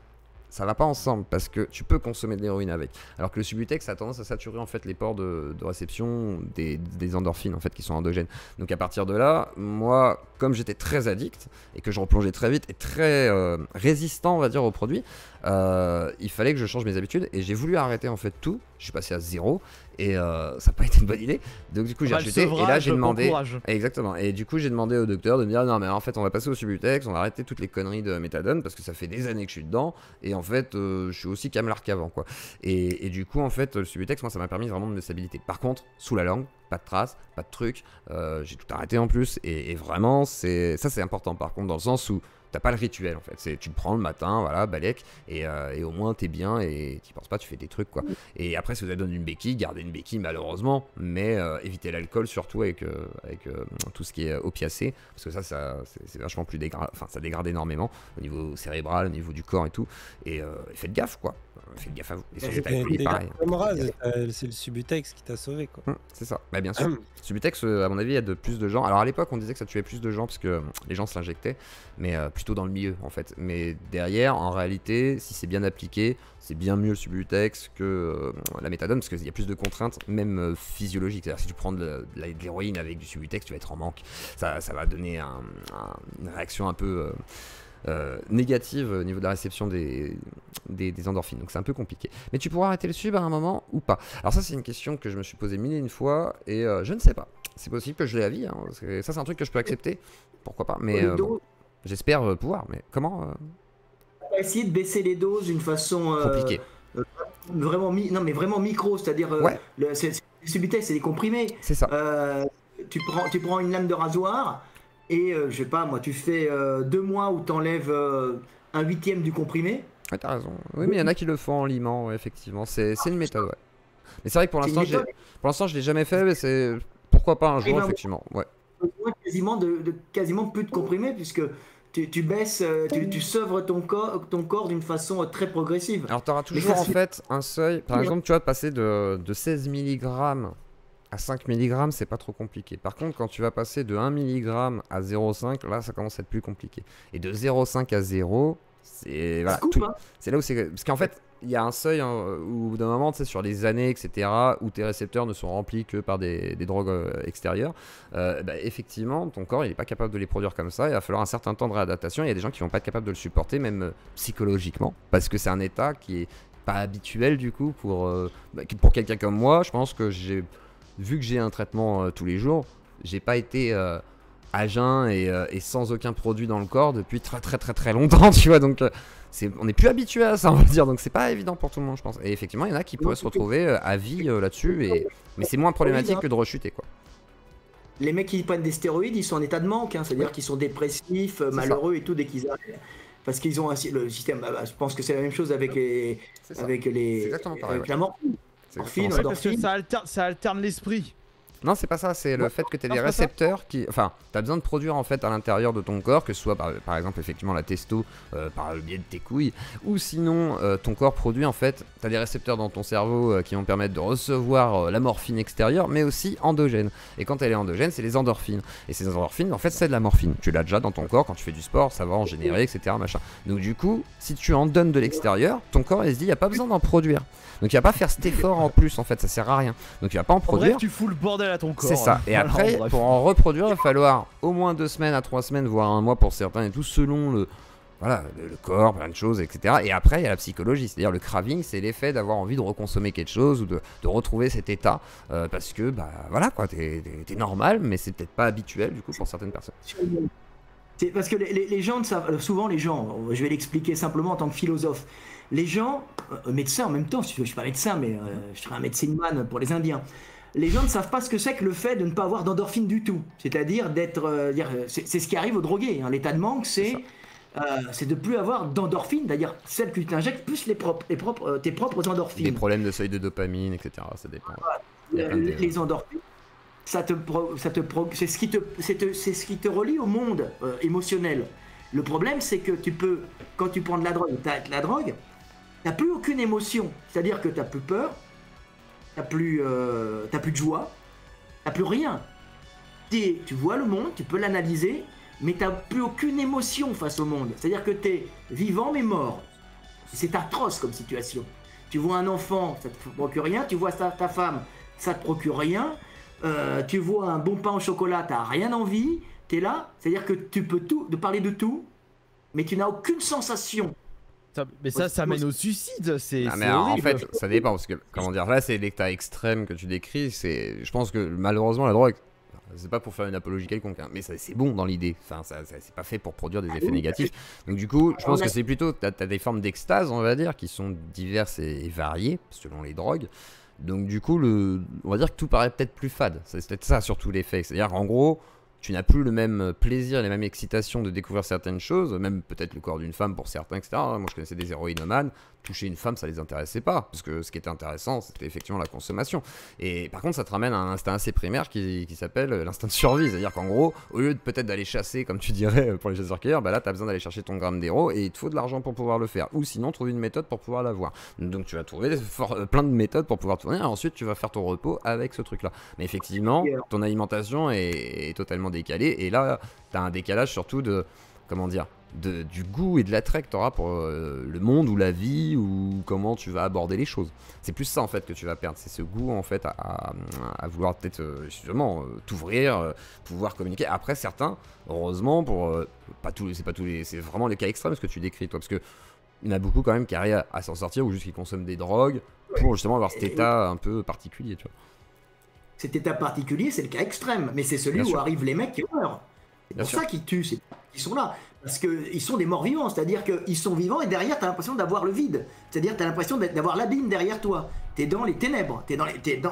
ça va pas ensemble parce que tu peux consommer de l'héroïne avec. Alors que le Subutex a tendance à saturer en fait les pores de réception des endorphines en fait qui sont endogènes. Donc à partir de là, moi comme j'étais très addict et que je replongeais très vite et très résistant on va dire aux produits, il fallait que je change mes habitudes et j'ai voulu arrêter en fait tout. Je suis passé à 0 et ça n'a pas été une bonne idée. Donc du coup j'ai acheté et là j'ai demandé exactement. Et du coup j'ai demandé au docteur de me dire non mais en fait on va passer au Subutex, on va arrêter toutes les conneries de méthadone parce que ça fait des années que je suis dedans et en fait je suis aussi camelard qu'avant quoi. Et du coup en fait le Subutex moi ça m'a permis vraiment de me stabiliser. Par contre sous la langue pas de traces, pas de trucs, j'ai tout arrêté en plus et vraiment c'est important par contre dans le sens où t'as pas le rituel en fait, tu le prends le matin, voilà, balèque, et au moins t'es bien et t'y penses pas, tu fais des trucs quoi. Et après, si vous avez donné une béquille, gardez une béquille malheureusement, mais évitez l'alcool surtout avec tout ce qui est opiacé, parce que ça c'est vachement plus enfin ça dégrade énormément au niveau cérébral, au niveau du corps et tout, et faites gaffe quoi. Faites gaffe à vous. C'est le Subutex qui t'a sauvé quoi. C'est ça, bah bien sûr. Subutex, à mon avis, il y a de plus de gens. Alors à l'époque, on disait que ça tuait plus de gens parce que les gens se l'injectaient, mais plutôt dans le milieu en fait. Mais derrière, en réalité, si c'est bien appliqué, c'est bien mieux le Subutex que la méthadone parce qu'il y a plus de contraintes, même physiologiques. C'est-à-dire si tu prends de l'héroïne avec du Subutex, tu vas être en manque. Ça va donner une réaction un peu négative au niveau de la réception des endorphines, donc c'est un peu compliqué. Mais tu pourras arrêter le sub à un moment ou pas? Alors ça c'est une question que je me suis posée mille et une fois et je ne sais pas. C'est possible que je l'ai à vie, hein, parce que ça c'est un truc que je peux accepter, pourquoi pas, mais bon, j'espère pouvoir, mais comment essayer de baisser les doses d'une façon compliquée. Vraiment micro, c'est-à-dire le Subutex c'est des comprimés. C'est ça. Tu prends une lame de rasoir et je sais pas moi, tu fais 2 mois où t'enlèves 1/8 du comprimé. Ouais, t'as raison. Oui, mais il y en a qui le font en limant, ouais, effectivement. C'est une méthode, ouais. Mais c'est vrai que pour l'instant, je l'ai jamais fait, mais c'est pourquoi pas un jour, effectivement. Ouais. Quasiment plus de comprimé puisque tu baisses, tu sevres ton corps d'une façon très progressive. Alors tu auras toujours en fait un seuil. Par exemple, tu vas passer de 16 mg à 5 mg, c'est pas trop compliqué. Par contre, quand tu vas passer de 1 mg à 0,5, là, ça commence à être plus compliqué. Et de 0,5 à 0, c'est voilà, c'est là où c'est... Parce qu'en fait, il y a un seuil hein, où d'un moment, tu sais, sur les années, etc., où tes récepteurs ne sont remplis que par des drogues extérieures, effectivement, ton corps, il n'est pas capable de les produire comme ça. Il va falloir un certain temps de réadaptation. Il y a des gens qui vont pas être capables de le supporter, même psychologiquement, parce que c'est un état qui est pas habituel, du coup, pour quelqu'un comme moi. Je pense que vu que j'ai un traitement tous les jours, j'ai pas été à jeun et sans aucun produit dans le corps depuis très longtemps, tu vois, donc on n'est plus habitué à ça, on va dire, donc c'est pas évident pour tout le monde, je pense. Et effectivement, il y en a qui pourraient se retrouver à vie là-dessus, mais c'est moins problématique que de rechuter, quoi. Les mecs qui prennent des stéroïdes, ils sont en état de manque, hein, c'est-à-dire qu'ils sont dépressifs, malheureux et tout dès qu'ils arrêtent. Parce qu'ils ont le système, je pense que c'est la même chose avec la morphine. Parce que ça alterne l'esprit. Non, c'est pas ça, c'est le fait que tu as des récepteurs qui... Enfin, tu as besoin de produire en fait à l'intérieur de ton corps, que ce soit par exemple effectivement la testo par le biais de tes couilles, ou sinon ton corps produit en fait, tu as des récepteurs dans ton cerveau qui vont permettre de recevoir la morphine extérieure, mais aussi endogène. Et quand elle est endogène, c'est les endorphines. Et ces endorphines, en fait, c'est de la morphine. Tu l'as déjà dans ton corps, quand tu fais du sport, ça va en générer, etc. Machin. Donc du coup, si tu en donnes de l'extérieur, ton corps il se dit, il n'y a pas besoin d'en produire. Donc il va pas faire cet effort en plus en fait, ça sert à rien. Donc il va pas en produire. Bref, tu fous le bordel à ton corps. C'est ça. Et après, pour en reproduire, il va falloir au moins 2 semaines à 3 semaines, voire 1 mois pour certains et tout, selon le corps, plein de choses, etc. Et après, il y a la psychologie, c'est-à-dire le craving, c'est l'effet d'avoir envie de reconsommer quelque chose ou de retrouver cet état parce que voilà quoi, t'es normal, mais c'est peut-être pas habituel du coup pour certaines personnes. C'est parce que les gens ne savent, souvent les gens, je vais l'expliquer simplement en tant que philosophe, les gens, médecins en même temps, je ne suis pas médecin, mais je serai un medicine man pour les Indiens. Les gens ne savent pas ce que c'est que le fait de ne pas avoir d'endorphine du tout. C'est-à-dire d'être, c'est ce qui arrive aux drogués. Hein. L'état de manque, c'est de plus avoir d'endorphine, c'est-à-dire celle que tu t'injectes plus tes propres endorphines. Des problèmes de seuil de dopamine, etc. Ça dépend. Les endorphines. C'est ce qui te relie au monde émotionnel. Le problème, c'est que quand tu prends de la drogue, tu arrêtes la drogue, t'as plus aucune émotion. C'est-à-dire que t'as plus peur, t'as plus de joie, t'as plus rien. Tu vois le monde, tu peux l'analyser, mais t'as plus aucune émotion face au monde. C'est-à-dire que t'es vivant mais mort. C'est atroce comme situation. Tu vois un enfant, ça te procure rien. Tu vois ta femme, ça te procure rien. Tu vois un bon pain au chocolat, t'as rien envie, t'es là, c'est-à-dire que tu peux parler de tout, mais tu n'as aucune sensation. Mais ça mène au suicide, c'est en fait, ça dépend, parce que, comment dire, là c'est l'état extrême que tu décris, je pense que malheureusement la drogue, c'est pas pour faire une apologie quelconque, hein, mais c'est bon dans l'idée, enfin, c'est pas fait pour produire des effets négatifs, donc du coup, je pense que c'est plutôt, t'as des formes d'extase, on va dire, qui sont diverses et variées, selon les drogues. Donc du coup, on va dire que tout paraît peut-être plus fade. C'est peut-être ça surtout l'effet. C'est-à-dire qu'en gros, tu n'as plus le même plaisir, les mêmes excitations de découvrir certaines choses, même peut-être le corps d'une femme pour certains, etc. Moi, je connaissais des héroïnomanes. Toucher une femme, ça les intéressait pas, parce que ce qui était intéressant, c'était effectivement la consommation. Et par contre, ça te ramène à un instinct assez primaire qui s'appelle l'instinct de survie. C'est-à-dire qu'en gros, au lieu de peut-être d'aller chasser, comme tu dirais pour les chasseurs-cueilleurs, bah là, tu as besoin d'aller chercher ton gramme d'héros et il te faut de l'argent pour pouvoir le faire. Ou sinon, trouver une méthode pour pouvoir l'avoir. Donc, tu vas trouver plein de méthodes pour pouvoir tourner. Et ensuite, tu vas faire ton repos avec ce truc-là. Mais effectivement, ton alimentation est totalement décalée. Et là, tu as un décalage surtout de. Comment dire, du goût et de l'attrait que tu auras pour le monde ou la vie ou comment tu vas aborder les choses. C'est plus ça en fait que tu vas perdre, c'est ce goût en fait à vouloir peut-être justement t'ouvrir, pouvoir communiquer. Après certains, heureusement pour c'est vraiment les cas extrêmes ce que tu décris toi, parce que il y en a beaucoup quand même qui arrivent à s'en sortir ou juste qui consomment des drogues pour justement avoir cet état un peu particulier, tu vois. Cet état particulier, c'est le cas extrême, mais c'est celui où arrivent les mecs qui meurent. C'est pour ça qu'ils tuent, ils sont là. Parce qu'ils sont des morts vivants, c'est-à-dire qu'ils sont vivants et derrière, tu as l'impression d'avoir le vide. C'est-à-dire tu as l'impression d'avoir l'abîme derrière toi. Tu es dans les ténèbres.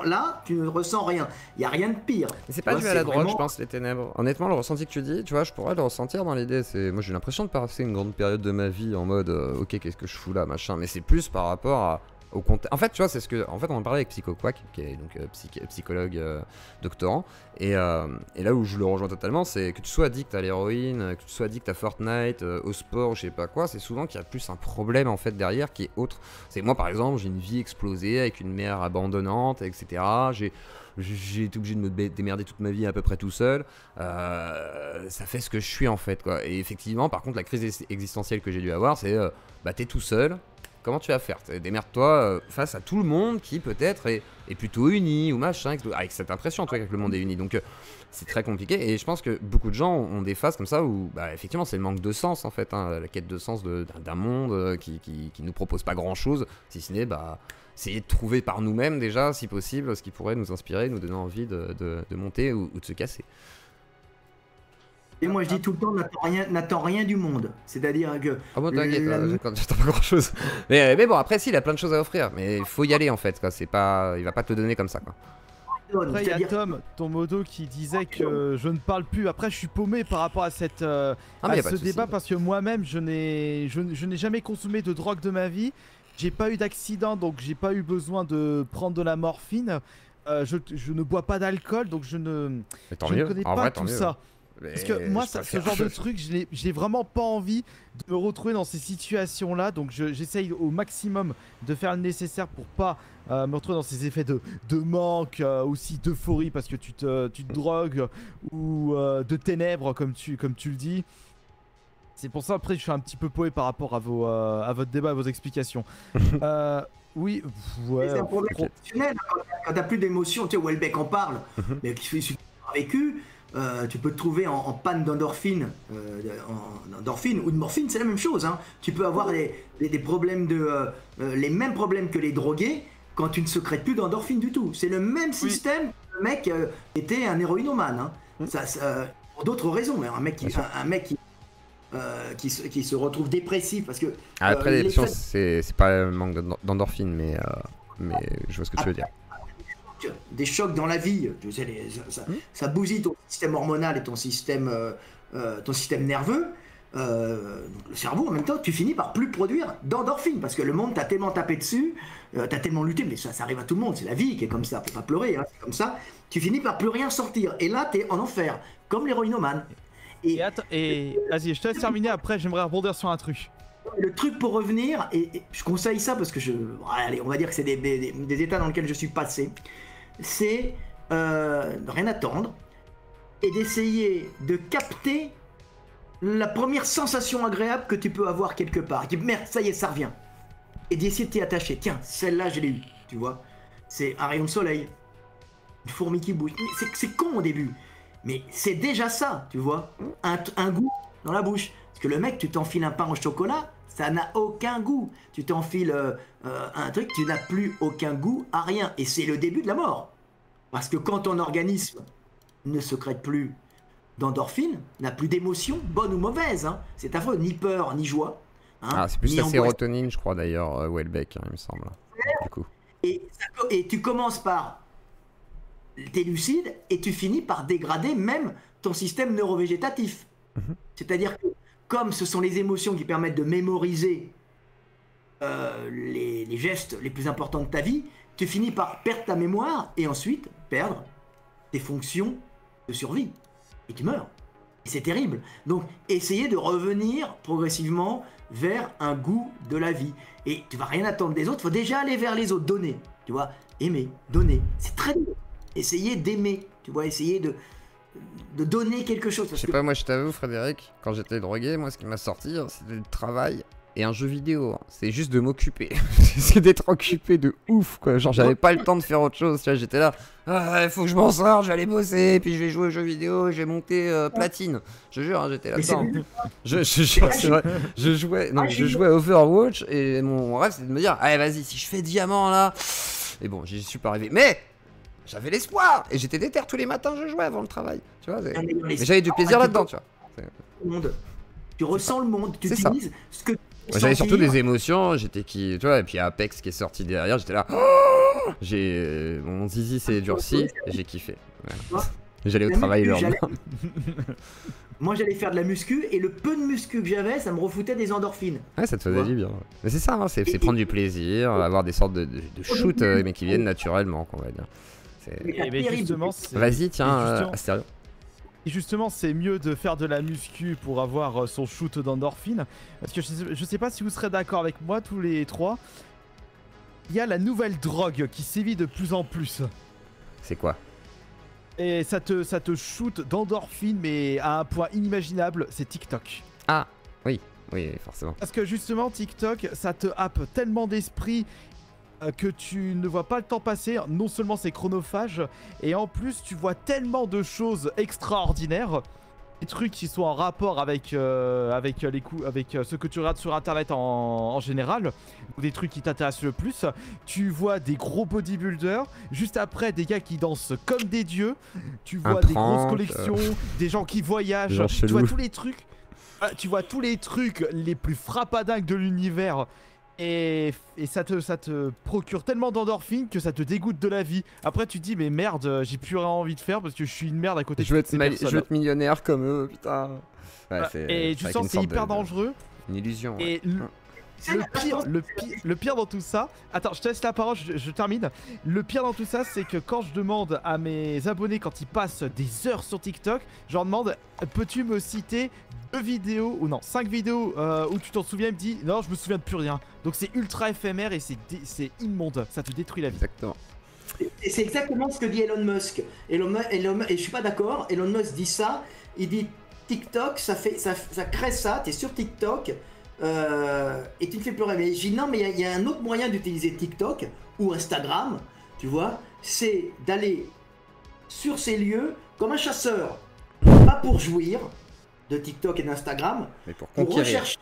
Là, tu ne ressens rien. Il n'y a rien de pire. Mais c'est pas dû à la drogue, je pense, les ténèbres. Honnêtement, le ressenti que tu dis, tu vois, je pourrais le ressentir dans l'idée. Moi, j'ai l'impression de passer une grande période de ma vie en mode ok, qu'est-ce que je fous là, machin. Mais c'est plus par rapport au contexte. En fait, tu vois, c'est ce que. En fait, on en parlait avec PsychoQuack, qui est donc psychologue doctorant. Et là où je le rejoins totalement, c'est que tu sois addict à l'héroïne, que tu sois addict à Fortnite, au sport, je sais pas quoi, c'est souvent qu'il y a plus un problème en fait derrière qui est autre. C'est moi par exemple, j'ai une vie explosée avec une mère abandonnante, etc. J'ai été obligé de me démerder toute ma vie à peu près tout seul. Ça fait ce que je suis en fait, quoi. Et effectivement, par contre, la crise existentielle que j'ai dû avoir, c'est bah t'es tout seul. Comment tu vas faire? Démerde-toi face à tout le monde qui peut-être est plutôt uni ou machin, avec cette impression toi que le monde est uni. Donc c'est très compliqué et je pense que beaucoup de gens ont des phases comme ça où bah, effectivement c'est le manque de sens en fait, hein, la quête de sens d'un monde qui nous propose pas grand chose, si ce n'est bah, essayer de trouver par nous-mêmes déjà si possible ce qui pourrait nous inspirer, nous donner envie de monter ou de se casser. Et moi je dis tout le temps, n'attends rien du monde. C'est-à-dire que... Ah bon, t'inquiète, j'attends pas grand-chose. Mais bon, après si, il a plein de choses à offrir. Mais il faut y aller en fait, quoi. Il va pas te le donner comme ça, quoi. Après il y a Tom, ton modo, qui disait que je ne parle plus. Après je suis paumé par rapport à ce débat parce que moi-même je n'ai jamais consommé de drogue de ma vie. J'ai pas eu d'accident, donc j'ai pas eu besoin de prendre de la morphine. Je ne bois pas d'alcool, donc je ne connais pas tout ça. Parce que moi, ce genre de truc, j'ai vraiment pas envie de me retrouver dans ces situations-là. Donc j'essaye au maximum de faire le nécessaire pour pas me retrouver dans ces effets de manque, aussi d'euphorie parce que tu te drogues, ou de ténèbres comme tu le dis. C'est pour ça, après, je suis un petit peu paumé par rapport à votre débat, à vos explications. Oui, ouais. C'est un problème professionnel. Quand t'as plus d'émotions, tu sais, Welbeck en parle, mais il suffit d'avoir vécu. Tu peux te trouver en panne d'endorphine, ou de morphine, c'est la même chose. Hein. Tu peux avoir des problèmes les mêmes problèmes que les drogués quand tu ne secrètes plus d'endorphine du tout. C'est le même système. Le mec était un héroïnomane. Hein. Pour d'autres raisons. Un mec qui se retrouvent dépressifs parce que. Après, la dépression, c'est pas un manque d'endorphine, mais je vois ce que tu veux dire. Des chocs dans la vie, tu sais, ça bousille ton système hormonal et ton système nerveux. Donc le cerveau, en même temps, tu finis par plus produire d'endorphine parce que le monde t'a tellement tapé dessus, t'as tellement lutté, mais ça arrive à tout le monde, c'est la vie qui est comme ça, faut pas pleurer, hein, c'est comme ça. Tu finis par plus rien sortir et là t'es en enfer, comme l'héroïnomane. Et vas-y, je te laisse terminer. Après, j'aimerais rebondir sur un truc. Le truc pour revenir, et je conseille ça parce que allez, on va dire que c'est des états dans lesquels je suis passé, c'est de rien attendre et d'essayer de capter la première sensation agréable que tu peux avoir quelque part. Merde, ça y est, ça revient. Et d'essayer de t'y attacher. Tiens, celle-là, je l'ai eue, tu vois. C'est un rayon de soleil, une fourmi qui bouge. C'est con au début, mais c'est déjà ça, tu vois. Un goût dans la bouche. Parce que le mec, tu t'enfiles un pain au chocolat, ça n'a aucun goût. Tu t'enfiles un truc, tu n'as plus aucun goût à rien. Et c'est le début de la mort. Parce que quand ton organisme ne sécrète plus d'endorphine, n'a plus d'émotion, bonne ou mauvaise, hein, c'est affreux, ni peur, ni joie. Hein, c'est plus la sérotonine, je crois d'ailleurs, Welbeck, hein, il me semble. Du coup. Et tu commences par t'es lucide et tu finis par dégrader même ton système neurovégétatif. C'est-à-dire que comme ce sont les émotions qui permettent de mémoriser les gestes les plus importants de ta vie, tu finis par perdre ta mémoire et ensuite perdre tes fonctions de survie. Et tu meurs. Et c'est terrible. Donc, essayez de revenir progressivement vers un goût de la vie. Et tu vas rien attendre des autres, il faut déjà aller vers les autres, donner. Tu vois, aimer, donner. C'est très dur. Essayez d'aimer, tu vois, essayez de donner quelque chose. Je sais pas, moi je t'avoue, Frédéric, quand j'étais drogué, moi ce qui m'a sorti, c'était le travail et un jeu vidéo. C'est juste de m'occuper. C'est d'être occupé de ouf, quoi. Genre, j'avais pas le temps de faire autre chose. Tu vois, j'étais là, il faut que je m'en sorte, je vais aller bosser, puis je vais jouer aux jeux vidéo, je vais monter platine. Je jure, hein, j'étais là-dedans. Je jure, c'est vrai. Je jouais à Overwatch et mon rêve c'était de me dire, allez, vas-y, si je fais diamant là. Et bon, j'y suis pas arrivé. Mais j'avais l'espoir et j'étais déter tous les matins, je jouais avant le travail. Tu vois, mais j'avais du plaisir là-dedans, tu vois. Tu ressens le monde, tu utilises ce que. J'avais surtout des émotions, tu vois, et puis Apex qui est sorti derrière, j'étais là. Oh, mon zizi s'est durci, et j'ai kiffé. Ouais. J'allais au travail le lendemain. Moi j'allais faire de la muscu et le peu de muscu que j'avais, ça me refoutait des endorphines. Ouais, ça te faisait du bien. Mais c'est ça, hein, c'est prendre du plaisir, avoir des sortes de shoots, mais qui viennent naturellement, qu'on va dire. Vas-y, tiens, Astério. Et justement, c'est mieux de faire de la muscu pour avoir son shoot d'endorphine. Parce que je sais pas si vous serez d'accord avec moi, tous les trois. Il y a la nouvelle drogue qui sévit de plus en plus. C'est quoi? Et ça te shoot d'endorphine, mais à un point inimaginable, c'est TikTok. Ah, oui, forcément. Parce que justement, TikTok, ça te happe tellement d'esprit que tu ne vois pas le temps passer. Non seulement c'est chronophage, et en plus tu vois tellement de choses extraordinaires, des trucs qui sont en rapport avec ce que tu regardes sur internet en général, des trucs qui t'intéressent le plus. Tu vois des gros bodybuilders, juste après des gars qui dansent comme des dieux, tu vois des grosses collections, des gens qui voyagent, tu vois tous les trucs, les plus frappadingues de l'univers. Et ça te procure tellement d'endorphines que ça te dégoûte de la vie. Après tu te dis mais merde, j'ai plus rien envie de faire parce que je suis une merde à côté de ces personnes. Je veux être millionnaire comme eux, putain. Ouais, et tu sens que c'est hyper dangereux. Une illusion. Et le pire dans tout ça... Attends, je te laisse la parole, je termine. Le pire dans tout ça, c'est que quand je demande à mes abonnés, quand ils passent des heures sur TikTok, je leur demande, peux-tu me citer 2 vidéos, ou non, 5 vidéos où tu t'en souviens? Il me dit, non, je me souviens de plus rien. Donc c'est ultra éphémère et c'est immonde, ça te détruit la vie. Exactement. Et c'est exactement ce que dit Elon Musk. Et je suis pas d'accord, Elon Musk dit ça, il dit TikTok, ça crée ça, t'es sur TikTok, et tu te fais pleurer. Mais je dis non, mais il y a un autre moyen d'utiliser TikTok ou Instagram, tu vois, c'est d'aller sur ces lieux comme un chasseur, pas pour jouir de TikTok et d'Instagram, mais pour rechercher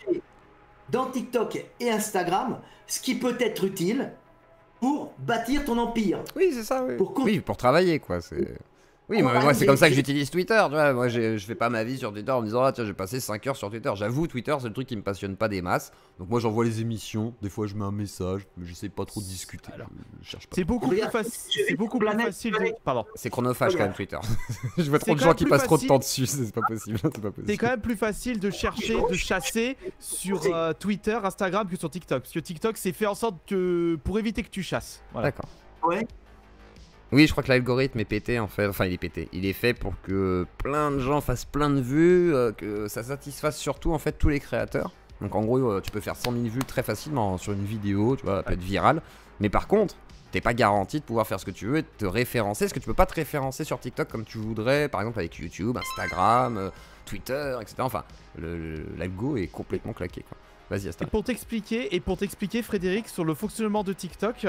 dans TikTok et Instagram ce qui peut être utile pour bâtir ton empire. Oui, c'est ça, oui. Pour travailler, quoi. Oui, moi c'est comme ça que j'utilise Twitter, tu vois. Moi je fais pas ma vie sur Twitter en me disant ah tiens j'ai passé 5 heures sur Twitter. J'avoue Twitter c'est le truc qui me passionne pas des masses. Donc moi j'envoie les émissions, des fois je mets un message, mais j'essaie pas trop de discuter. Je cherche pas. C'est beaucoup plus facile. Pardon. C'est chronophage quand même Twitter. Je vois trop de gens qui passent trop de temps dessus, c'est pas possible. C'est quand même plus facile de chercher, de chasser sur Twitter, Instagram que sur TikTok. Parce que TikTok c'est fait en sorte que pour éviter que tu chasses. Voilà. D'accord. Ouais. Oui, je crois que l'algorithme est pété en fait. Enfin, il est pété. Il est fait pour que plein de gens fassent plein de vues, que ça satisfasse surtout en fait tous les créateurs. Donc en gros, tu peux faire 100 000 vues très facilement sur une vidéo, tu vois, elle peut être virale. Mais par contre, t'es pas garanti de pouvoir faire ce que tu veux et de te référencer, parce que tu peux pas te référencer sur TikTok comme tu voudrais, par exemple avec YouTube, Instagram, Twitter, etc. Enfin, l'algo est complètement claqué, quoi. Vas-y, Asta. Et pour t'expliquer, Frédéric, sur le fonctionnement de TikTok,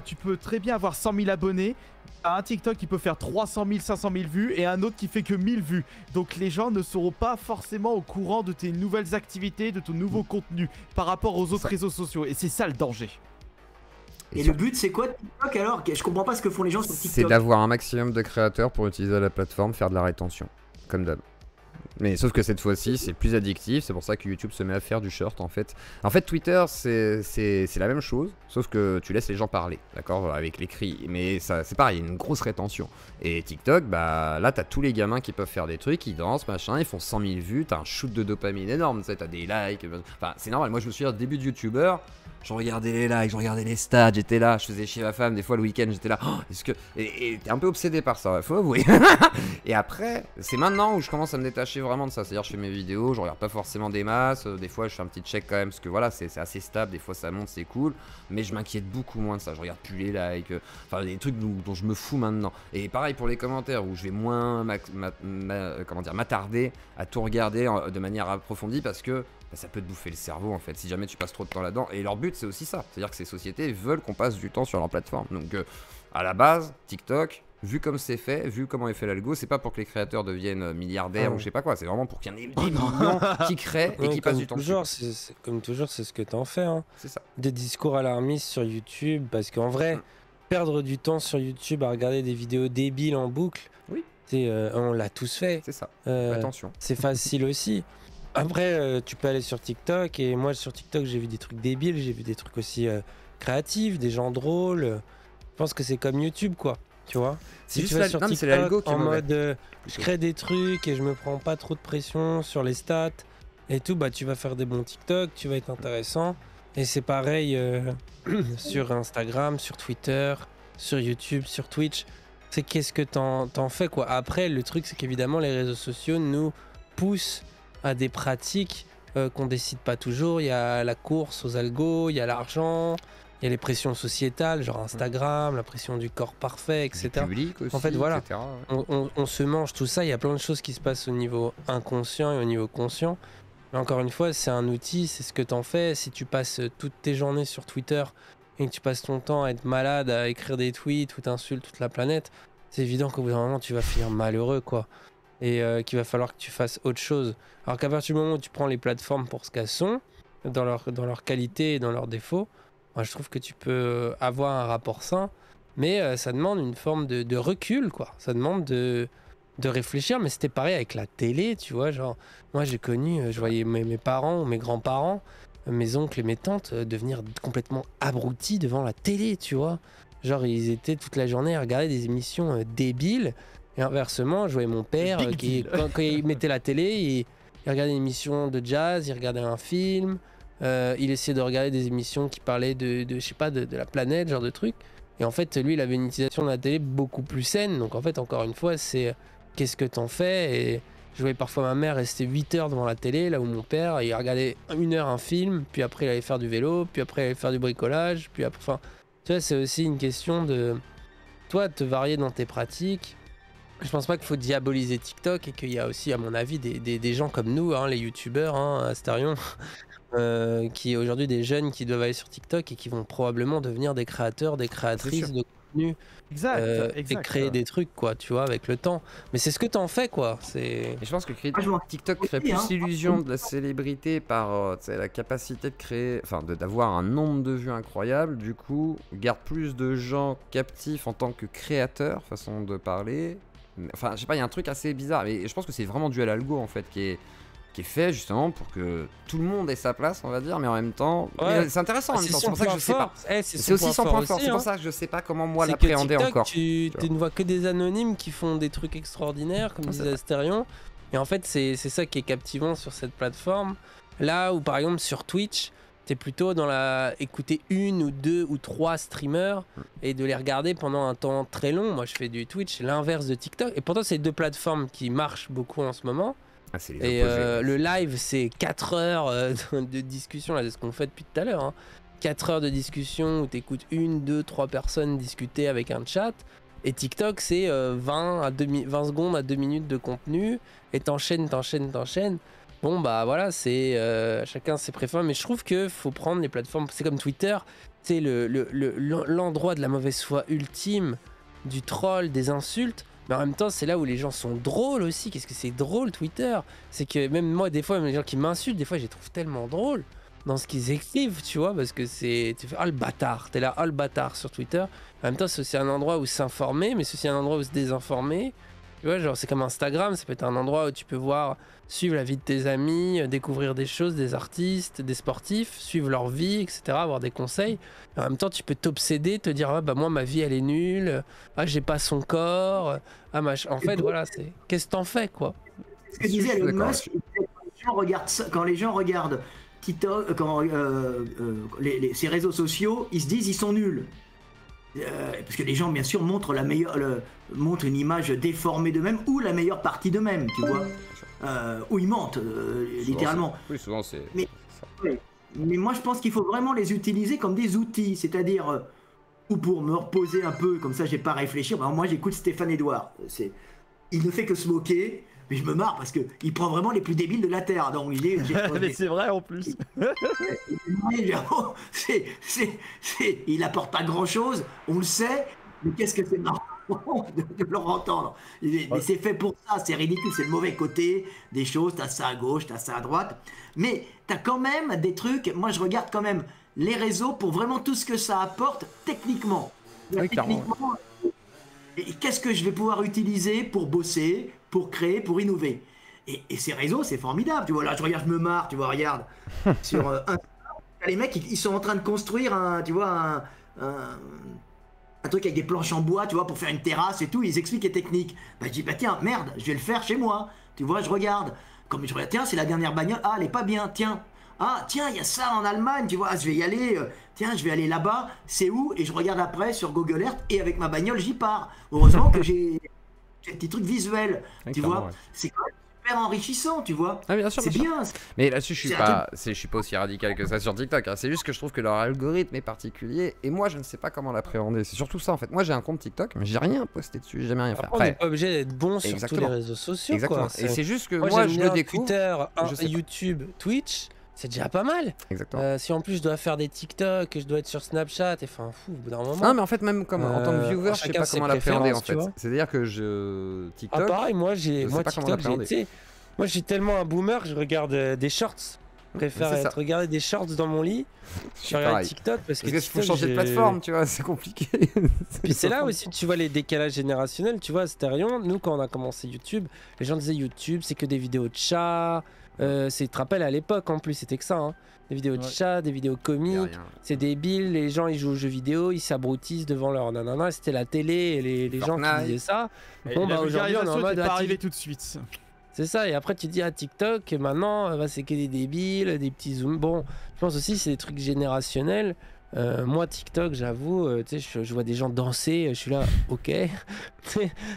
tu peux très bien avoir 100 000 abonnés. Un TikTok qui peut faire 300 000, 500 000 vues et un autre qui fait que 1000 vues. Donc les gens ne seront pas forcément au courant de tes nouvelles activités, de ton nouveau contenu par rapport aux autres réseaux sociaux. Et c'est ça le danger. Et le but c'est quoi de TikTok alors? Je comprends pas ce que font les gens sur TikTok. C'est d'avoir un maximum de créateurs pour utiliser la plateforme, faire de la rétention, comme d'hab. Mais sauf que cette fois-ci, c'est plus addictif, c'est pour ça que YouTube se met à faire du short en fait. En fait, Twitter, c'est la même chose, sauf que tu laisses les gens parler, d'accord, avec l'écrit. Mais c'est pareil, il y a une grosse rétention. Et TikTok, bah là, t'as tous les gamins qui peuvent faire des trucs, ils dansent, machin, ils font 100 000 vues, t'as un shoot de dopamine énorme, tu sais, t'as des likes. Enfin, c'est normal, moi je me souviens au début de YouTuber, je regardais les likes, je regardais les stats, j'étais là, je faisais chier ma femme, des fois le week-end j'étais là, oh, est-ce que... Et t'es un peu obsédé par ça, faut avouer. Et après, c'est maintenant où je commence à me détacher vraiment de ça, c'est-à-dire je fais mes vidéos, je regarde pas forcément des masses, des fois je fais un petit check quand même, parce que voilà, c'est assez stable, des fois ça monte, c'est cool, mais je m'inquiète beaucoup moins de ça, je regarde plus les likes, enfin des trucs dont je me fous maintenant. Et pareil pour les commentaires, où je vais moins m'attarder à tout regarder de manière approfondie, parce que ça peut te bouffer le cerveau en fait, si jamais tu passes trop de temps là-dedans. Et leur but c'est aussi ça, c'est-à-dire que ces sociétés veulent qu'on passe du temps sur leur plateforme. Donc à la base, TikTok, vu comme c'est fait, vu comment est fait l'algo, c'est pas pour que les créateurs deviennent milliardaires ou je sais pas quoi, c'est vraiment pour qu'il y en ait des millions qui créent et qui passent du temps dessus. Comme toujours, c'est ce que t'en fais. Hein. C'est ça. Des discours alarmistes sur YouTube, parce qu'en vrai, perdre du temps sur YouTube à regarder des vidéos débiles en boucle, oui. On l'a tous fait. C'est ça, attention. C'est facile aussi. Après, tu peux aller sur TikTok, et moi sur TikTok j'ai vu des trucs débiles, j'ai vu des trucs aussi créatifs, des gens drôles. Je pense que c'est comme YouTube quoi, tu vois. Si tu vas sur TikTok en mode je crée des trucs et je me prends pas trop de pression sur les stats et tout, bah tu vas faire des bons TikTok, tu vas être intéressant. Et c'est pareil sur Instagram, sur Twitter, sur YouTube, sur Twitch. C'est qu'est-ce que t'en fais quoi. Après le truc c'est qu'évidemment les réseaux sociaux nous poussent à des pratiques qu'on décide pas toujours. Il y a la course aux algos, il y a l'argent, il y a les pressions sociétales, genre Instagram, la pression du corps parfait, etc. Du public aussi, en fait, voilà, etc. On se mange tout ça. Il y a plein de choses qui se passent au niveau inconscient et au niveau conscient. Mais encore une fois, c'est un outil, c'est ce que t'en fais. Si tu passes toutes tes journées sur Twitter et que tu passes ton temps à être malade, à écrire des tweets ou t'insultes toute la planète, c'est évident qu'au bout d'un moment, tu vas finir malheureux, quoi. Et qu'il va falloir que tu fasses autre chose. Alors qu'à partir du moment où tu prends les plateformes pour ce qu'elles sont, dans leur qualité et dans leurs défauts, moi je trouve que tu peux avoir un rapport sain, mais ça demande une forme de recul, quoi. Ça demande de réfléchir, mais c'était pareil avec la télé, tu vois. Genre, moi j'ai connu, je voyais mes parents ou mes grands-parents, mes oncles et mes tantes devenir complètement abrutis devant la télé, tu vois. Genre, ils étaient toute la journée à regarder des émissions débiles. Et inversement, je voyais mon père quand il mettait la télé, il regardait une émission de jazz, il regardait un film, il essayait de regarder des émissions qui parlaient de je sais pas, de la planète, genre de trucs. Et en fait, lui, il avait une utilisation de la télé beaucoup plus saine. Donc en fait, encore une fois, c'est qu'est-ce que t'en fais. Et je voyais parfois ma mère rester 8 heures devant la télé, là où mon père, il regardait 1 heure un film, puis après il allait faire du vélo, puis après il allait faire du bricolage, puis après... Enfin, tu vois, c'est aussi une question de... Toi, te varier dans tes pratiques. Je pense pas qu'il faut diaboliser TikTok et qu'il y a aussi, à mon avis, des gens comme nous, hein, les youtubeurs, hein, Astarion, qui aujourd'hui des jeunes qui doivent aller sur TikTok et qui vont probablement devenir des créateurs, des créatrices de contenu. Exact. Et créer des trucs, quoi, tu vois, avec le temps. Mais c'est ce que t'en fais, quoi. Et je pense que TikTok crée plus l'illusion de la célébrité par la capacité de créer, enfin d'avoir un nombre de vues incroyable. Du coup, garde plus de gens captifs en tant que créateurs, façon de parler, Enfin, je sais pas, il y a un truc assez bizarre. Et je pense que c'est vraiment dû à l'algo en fait qui est fait justement pour que tout le monde ait sa place, on va dire, mais en même temps, c'est intéressant en même temps. C'est pour ça que je sais pas. C'est aussi son point fort. C'est pour ça que je sais pas comment moi l'appréhender encore. Tu ne vois que des anonymes qui font des trucs extraordinaires, comme disait Asterion. Et en fait, c'est ça qui est captivant sur cette plateforme. Là où par exemple sur Twitch, t'es plutôt dans écouter 1 ou 2 ou 3 streamers et de les regarder pendant un temps très long. Moi, je fais du Twitch, c'est l'inverse de TikTok. Et pourtant, c'est 2 plateformes qui marchent beaucoup en ce moment. Et le live, c'est 4 heures de discussion, là, c'est ce qu'on fait depuis tout à l'heure. 4 heures de discussion où t'écoutes 1, 2, 3 personnes discuter avec un chat. Et TikTok, c'est 20 secondes à 2 minutes de contenu. Et t'enchaînes. Bon, bah voilà, c'est chacun ses préférences. Mais je trouve qu'il faut prendre les plateformes. C'est comme Twitter, c'est l'endroit de la mauvaise foi ultime, du troll, des insultes. Mais en même temps, c'est là où les gens sont drôles aussi. Qu'est-ce que c'est drôle, Twitter? C'est que même moi, des fois, même les gens qui m'insultent, des fois, je les trouve tellement drôles dans ce qu'ils écrivent, tu vois, parce que tu fais le bâtard, t'es là, le bâtard sur Twitter. En même temps, c'est aussi un endroit où s'informer, mais c'est aussi un endroit où se désinformer. Tu vois, genre, c'est comme Instagram, ça peut être un endroit où tu peux suivre la vie de tes amis, découvrir des choses, des artistes, des sportifs, suivre leur vie, etc., avoir des conseils. Et en même temps, tu peux t'obséder, te dire, ah, bah moi, ma vie, elle est nulle, ah, j'ai pas son corps, ah, en fait, voilà, c'est qu'est-ce que t'en fais, quoi. Ce que disait Elon Musk, quand les gens regardent TikTok, ces réseaux sociaux, ils se disent ils sont nuls. Parce que les gens, bien sûr, montrent une image déformée d'eux-mêmes ou la meilleure partie d'eux-mêmes, tu vois. Ou ils mentent, littéralement. Oui, souvent c'est. Mais moi, je pense qu'il faut vraiment les utiliser comme des outils, c'est-à-dire ou pour me reposer un peu, comme ça, j'ai pas à réfléchir. Bah, moi, j'écoute Stéphane Edouard. Il ne fait que se moquer. Mais je me marre parce qu'il prend vraiment les plus débiles de la Terre. Donc, mais c'est vrai en plus. Il apporte pas grand-chose, on le sait, mais qu'est-ce que c'est marrant de leur entendre. Mais c'est fait pour ça, c'est ridicule, c'est le mauvais côté des choses, t'as ça à gauche, t'as ça à droite. Mais t'as quand même des trucs, moi je regarde quand même les réseaux pour vraiment tout ce que ça apporte techniquement. Oui, techniquement, et qu'est-ce que je vais pouvoir utiliser pour bosser, pour créer, pour innover. Et ces réseaux, c'est formidable. Tu vois, là, je me marre, tu vois, regarde. Sur les mecs, ils sont en train de construire un truc avec des planches en bois, tu vois, pour faire une terrasse et tout. Ils expliquent les techniques. Bah, je dis, bah tiens, merde, je vais le faire chez moi. Tu vois, je regarde. Comme je regarde, tiens, c'est la dernière bagnole. Ah, elle est pas bien, tiens. Ah, tiens, il y a ça en Allemagne, tu vois, je vais y aller, tiens, je vais aller là-bas, c'est où? Et je regarde après sur Google Earth et avec ma bagnole, j'y pars. Heureusement que j'ai des petits trucs visuels, tu vois. Ouais. C'est quand même super enrichissant, tu vois. Ah, bien sûr, c'est bien. Mais là-dessus, je suis pas aussi radical que ça sur TikTok. Hein. C'est juste que je trouve que leur algorithme est particulier et moi, je ne sais pas comment l'appréhender. C'est surtout ça, en fait. Moi, j'ai un compte TikTok, mais j'ai rien posté dessus, j'ai jamais rien fait. Après, on n'est pas obligé d'être bon sur tous les réseaux sociaux. Exactement. Quoi. Et c'est juste que moi je le découvre. Twitter, YouTube, Twitch. C'est déjà pas mal. Exactement. Si en plus je dois faire des TikTok, je dois être sur Snapchat, et enfin fou, au bout d'un moment. Non, mais en fait, même comme en tant que viewer, je sais pas comment l'appréhender en fait. C'est-à-dire que TikTok. Ah, pareil, moi TikTok, moi je suis tellement un boomer que je regarde des shorts. Je préfère regarder des shorts dans mon lit. Je regarde TikTok parce que faut changer de plateforme, tu vois, c'est compliqué. Puis c'est là aussi, tu vois, les décalages générationnels. Tu vois, Asterion, nous quand on a commencé YouTube, les gens disaient YouTube, c'est que des vidéos de chats. Tu te rappelles à l'époque en plus c'était que ça hein. Des vidéos de chat, des vidéos comiques, c'est débile, les gens ils jouent aux jeux vidéo, ils s'abruitissent devant leur nanana, c'était la télé et les gens qui disaient ça. Bon bah aujourd'hui on est en mode pas arrivé tout de suite. C'est ça, et après tu dis à TikTok et maintenant c'est que des débiles, des petits zooms. Bon, je pense aussi c'est des trucs générationnels. Moi TikTok j'avoue, je vois des gens danser, je suis là, ok.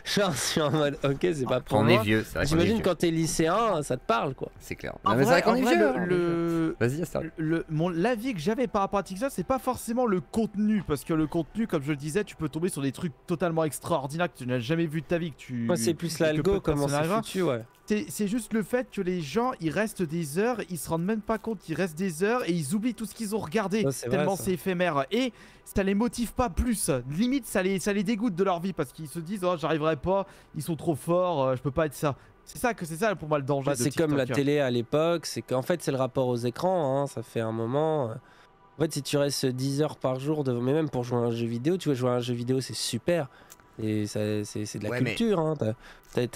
Genre je suis en mode ok, c'est pas pour moi. On est vieux, c'est vrai. J'imagine quand t'es lycéen, ça te parle quoi. C'est clair. Mais c'est vrai qu'on est vieux. Vas-y, ça. L'avis que j'avais par rapport à TikTok, c'est pas forcément le contenu, parce que le contenu, comme je le disais, tu peux tomber sur des trucs totalement extraordinaires que tu n'as jamais vu de ta vie, que tu. Moi c'est plus l'algo, comment c'est foutu, ouais. C'est juste le fait que les gens ils restent des heures, ils se rendent même pas compte qu'ils restent des heures et ils oublient tout ce qu'ils ont regardé tellement c'est éphémère et ça les motive pas plus. Limite ça les dégoûte de leur vie parce qu'ils se disent oh j'arriverai pas, ils sont trop forts, je peux pas être ça. C'est ça pour moi le danger. C'est comme la télé à l'époque, c'est qu'en fait c'est le rapport aux écrans, hein, ça fait un moment. En fait si tu restes 10 heures par jour, mais même pour jouer à un jeu vidéo, tu vois jouer à un jeu vidéo c'est super. Et c'est de la culture, hein.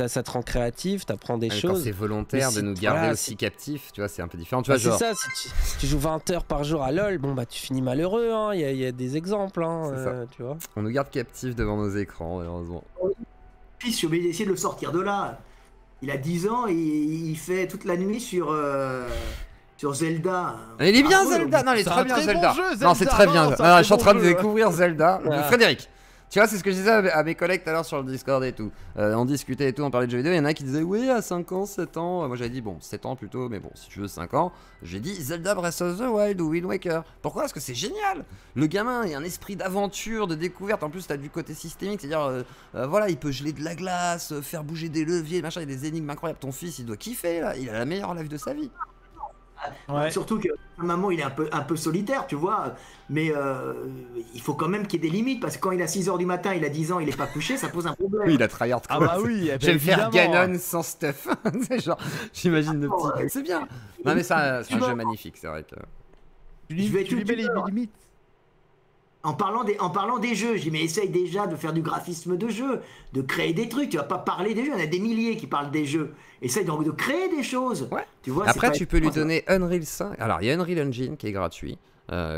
Ça te rend créatif, t'apprends des choses. Quand c'est volontaire de nous garder aussi captifs, tu vois, c'est un peu différent. Tu vois, c'est ça, si tu joues 20 heures par jour à LoL, bon bah tu finis malheureux, hein. Il y a des exemples, hein, tu vois. On nous garde captifs devant nos écrans, malheureusement. Puis je suis obligé d'essayer de le sortir de là. Il a 10 ans et il fait toute la nuit sur Zelda. Il est bien Zelda. Non, il est très bien Zelda. Non, c'est très bien. Je suis en train de découvrir Zelda. Frédéric. Tu vois, c'est ce que je disais à mes collègues tout à l'heure sur le Discord et tout. On discutait et tout, on parlait de jeux vidéo. Il y en a qui disaient oui, à 5 ans, 7 ans. Moi j'avais dit bon, 7 ans plutôt, mais bon, si tu veux 5 ans. J'ai dit Zelda Breath of the Wild ou Wind Waker. Pourquoi? Parce que c'est génial. Le gamin, il a un esprit d'aventure, de découverte. En plus, t'as du côté systémique, c'est-à-dire, voilà, il peut geler de la glace, faire bouger des leviers, machin, il y a des énigmes incroyables. Ton fils, il doit kiffer là. Il a la meilleure life de sa vie. Ouais. Surtout que maman il est un peu solitaire, tu vois, mais il faut quand même qu'il y ait des limites parce que quand il a 6h du matin, il a 10 ans, il est pas couché, ça pose un problème. Oui, il a tryhard quoi. Ah bah oui, je vais me faire Ganon sans stuff. C'est genre, j'imagine le petit. C'est bien. Non mais ça, c'est un jeu magnifique, c'est vrai que. Tu lui mets les limites. En parlant des jeux, j'ai dit mais essaye déjà de faire du graphisme de jeu, de créer des trucs. Tu vas pas parler des jeux, il y en a des milliers qui parlent des jeux. Essaye donc de créer des choses. Ouais. Tu vois, après, tu peux lui donner Unreal 5. Alors, il y a Unreal Engine qui est gratuit,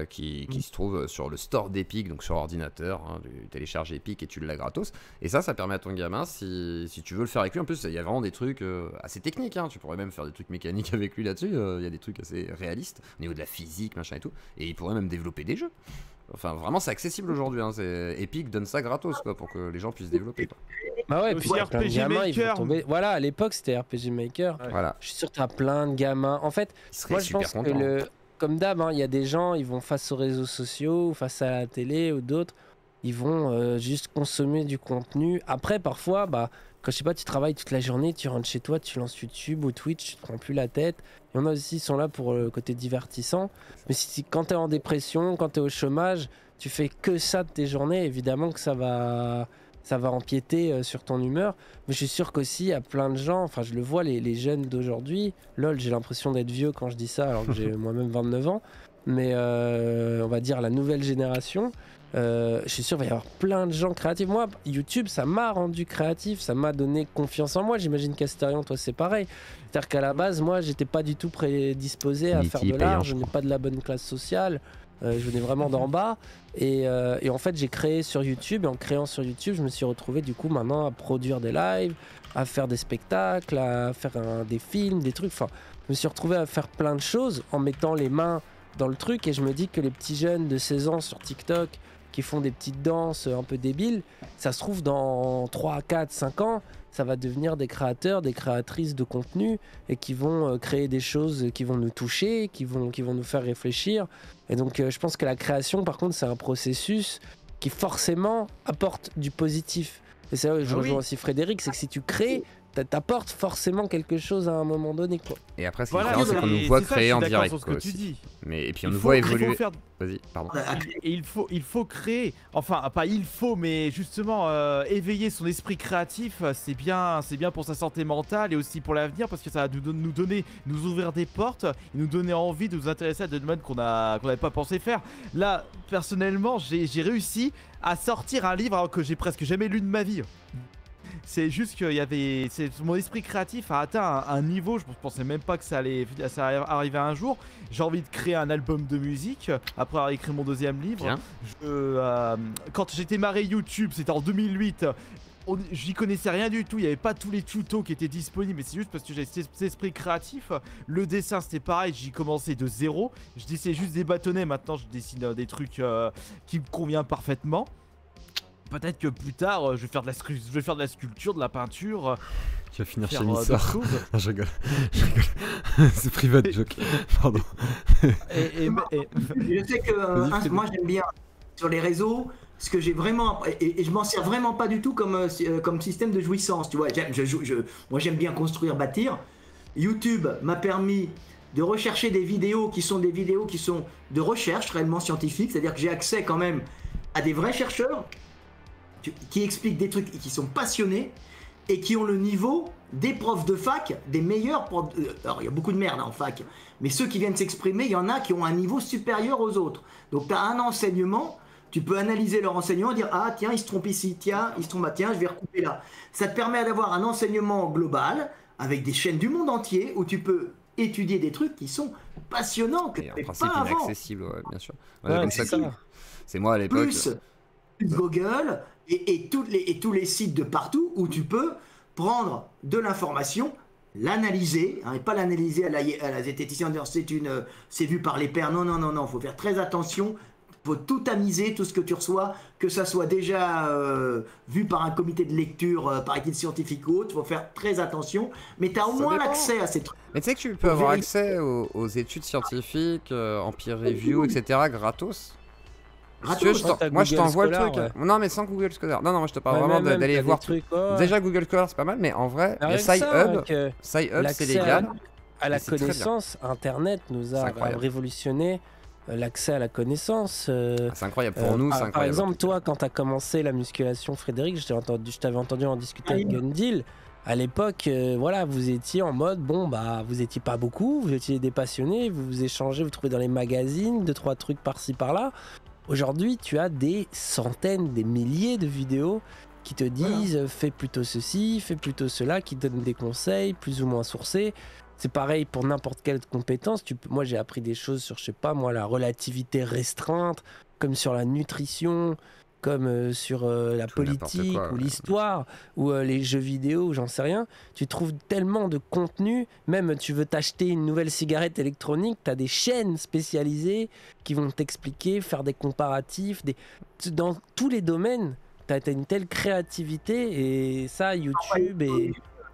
qui se trouve sur le store d'Epic, donc sur ordinateur. Hein, tu télécharges Epic et tu l'as gratos. Et ça permet à ton gamin, si tu veux le faire avec lui. En plus, il y a vraiment des trucs assez techniques. Hein, tu pourrais même faire des trucs mécaniques avec lui là-dessus. Il y a des trucs assez réalistes au niveau de la physique, machin et tout. Et il pourrait même développer des jeux. Enfin, vraiment, c'est accessible aujourd'hui. Hein. Epic donne ça gratos, quoi, pour que les gens puissent développer. Quoi. Bah ouais, puis RPG gamins, ils vont Maker. tomber. Voilà, à l'époque, c'était RPG Maker. Ouais. Voilà. Je suis sûr que t'as plein de gamins. En fait, moi, je pense que comme d'hab, il y a des gens, ils vont face aux réseaux sociaux, ou face à la télé ou d'autres, ils vont juste consommer du contenu. Après, parfois, quand je sais pas, tu travailles toute la journée, tu rentres chez toi, tu lances YouTube ou Twitch, tu te prends plus la tête. Il y en a aussi qui sont là pour le côté divertissant. Mais quand t'es en dépression, quand t'es au chômage, tu fais que ça de tes journées, évidemment que ça va empiéter sur ton humeur. Mais je suis sûr qu'aussi, il y a plein de gens, enfin je le vois, les jeunes d'aujourd'hui, lol, j'ai l'impression d'être vieux quand je dis ça, alors que j'ai moi-même 29 ans, mais on va dire la nouvelle génération, je suis sûr qu'il va y avoir plein de gens créatifs. Moi, YouTube, ça m'a rendu créatif, ça m'a donné confiance en moi. J'imagine qu'Asterion, toi, c'est pareil. C'est-à-dire qu'à la base, moi, j'étais pas du tout prédisposé à faire de l'art, je n'ai pas de la bonne classe sociale. Je venais vraiment d'en bas et en fait j'ai créé sur YouTube et en créant sur YouTube je me suis retrouvé du coup maintenant à produire des lives, à faire des spectacles, à faire des films, des trucs, enfin je me suis retrouvé à faire plein de choses en mettant les mains dans le truc et je me dis que les petits jeunes de 16 ans sur TikTok qui font des petites danses un peu débiles, ça se trouve dans 3, 4, 5 ans ça va devenir des créateurs, des créatrices de contenu et qui vont créer des choses qui vont nous toucher, qui vont nous faire réfléchir. Et donc je pense que la création par contre c'est un processus qui forcément apporte du positif. Et c'est là où je rejoins aussi Frédéric, c'est que si tu crées, t'apportes forcément quelque chose à un moment donné, quoi. Et après, ce qui est différent, c'est qu'on nous voit créer en direct, quoi, aussi. Mais et puis on nous voit évoluer. Vas-y, pardon. Et il faut créer, enfin pas il faut, mais justement éveiller son esprit créatif, c'est bien pour sa santé mentale et aussi pour l'avenir parce que ça va nous ouvrir des portes, et nous donner envie de nous intéresser à des domaines qu'on n'avait pas pensé faire. Là, personnellement, j'ai réussi à sortir un livre que j'ai presque jamais lu de ma vie. C'est juste que mon esprit créatif a atteint un niveau, je pensais même pas que ça allait arriver un jour. J'ai envie de créer un album de musique après avoir écrit mon deuxième livre. Quand j'ai démarré YouTube, c'était en 2008. J'y connaissais rien du tout, il n'y avait pas tous les tutos qui étaient disponibles, mais c'est juste parce que j'ai cet esprit créatif. Le dessin c'était pareil, j'y commençais de zéro. Je dessinais juste des bâtonnets, maintenant je dessine des trucs qui me conviennent parfaitement. Peut-être que plus tard, je vais faire de la sculpture, de la peinture. Tu vas finir chez Missar. Je rigole. C'est private joke. Pardon. Je sais que moi j'aime bien sur les réseaux, ce que j'ai vraiment et je m'en sers vraiment pas du tout comme système de jouissance. Tu vois, moi j'aime bien construire, bâtir. YouTube m'a permis de rechercher des vidéos qui sont de recherche réellement scientifique, c'est-à-dire que j'ai accès quand même à des vrais chercheurs qui expliquent des trucs et qui sont passionnés et qui ont le niveau des profs de fac, des meilleurs profs. Alors il y a beaucoup de merde en fac, mais ceux qui viennent s'exprimer, il y en a qui ont un niveau supérieur aux autres. Donc tu as un enseignement tu peux analyser leur enseignement, dire ah tiens il se trompe ici, tiens il se trompe, tiens je vais recouper là. Ça te permet d'avoir un enseignement global avec des chaînes du monde entier où tu peux étudier des trucs qui sont passionnants que tu pas avant. Inaccessible, ouais, bien sûr. C'est moi à l'époque. Plus Google et tous les sites de partout où tu peux prendre de l'information, l'analyser, et pas l'analyser à la zététicien en disant c'est vu par les pairs. Non, faut faire très attention. Faut tout tamiser, tout ce que tu reçois, que ça soit déjà vu par un comité de lecture, par équipe scientifique ou autre, faut faire très attention, mais tu as au moins l'accès à ces trucs. Mais tu sais que tu peux avoir accès aux études scientifiques, en peer review, etc. gratos. Gratos. Moi je t'envoie le truc. Ouais. Non mais sans Google Scholar. Non, moi je te parle vraiment d'aller voir. Déjà Google Scholar c'est pas mal, mais en vrai, le SciHub c'est légal. À la connaissance, Internet nous a révolutionné. L'accès à la connaissance. C'est incroyable pour nous, c'est incroyable. Par exemple, toi, quand tu as commencé la musculation, Frédéric, je t'avais entendu en discuter avec Gundil. À l'époque, voilà, vous étiez en mode, bon, bah, vous étiez pas beaucoup, vous étiez des passionnés, vous échangez, vous trouvez dans les magazines, 2-3 trucs par-ci par-là. Aujourd'hui, tu as des centaines, des milliers de vidéos qui te disent fais plutôt ceci, fais plutôt cela, qui te donnent des conseils plus ou moins sourcés. C'est pareil pour n'importe quelle compétence. Moi, j'ai appris des choses sur, je sais pas, moi, la relativité restreinte, comme sur la nutrition, comme sur la politique ou l'histoire, ou les jeux vidéo, ou j'en sais rien. Tu trouves tellement de contenu. Même, tu veux t'acheter une nouvelle cigarette électronique, tu as des chaînes spécialisées qui vont t'expliquer, faire des comparatifs. Dans tous les domaines, tu as une telle créativité. Et ça, YouTube et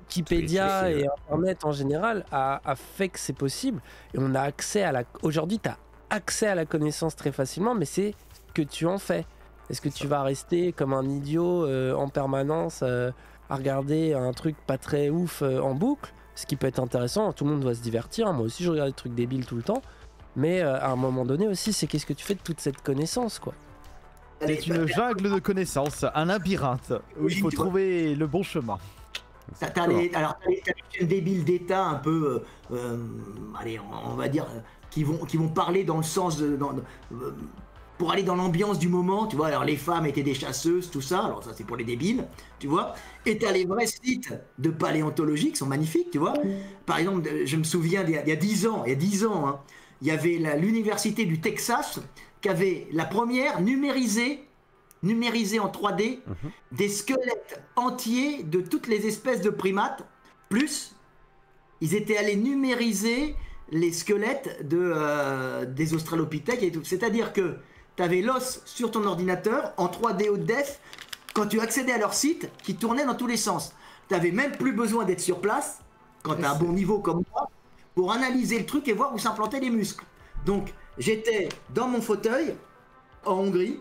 Wikipédia et Internet en général a fait que c'est possible. Et on a accès à Aujourd'hui, tu as accès à la connaissance très facilement, mais c'est ce que tu en fais. Est-ce que tu vas rester comme un idiot en permanence à regarder un truc pas très ouf en boucle? Ce qui peut être intéressant, tout le monde doit se divertir. Moi aussi, je regarde des trucs débiles tout le temps. Mais à un moment donné aussi, c'est qu'est-ce que tu fais de toute cette connaissance, quoi. C'est une jungle de connaissances, un labyrinthe où il faut trouver le bon chemin. T'as les chaînes débiles d'État un peu, allez, on va dire, qui vont parler dans le sens pour aller dans l'ambiance du moment, tu vois. Alors les femmes étaient des chasseuses, tout ça. Alors ça c'est pour les débiles, tu vois. Et t'as les vrais sites de paléontologie qui sont magnifiques, tu vois. Par exemple, je me souviens il y a 10 ans, hein, il y avait l'université du Texas qui avait la première numérisé en 3D des squelettes entiers de toutes les espèces de primates, plus ils étaient allés numériser les squelettes des australopithèques et tout. C'est-à-dire que tu avais l'os sur ton ordinateur en 3D haute def quand tu accédais à leur site qui tournait dans tous les sens. Tu n'avais même plus besoin d'être sur place quand tu as un bon niveau comme moi pour analyser le truc et voir où s'implantaient les muscles. Donc j'étais dans mon fauteuil en Hongrie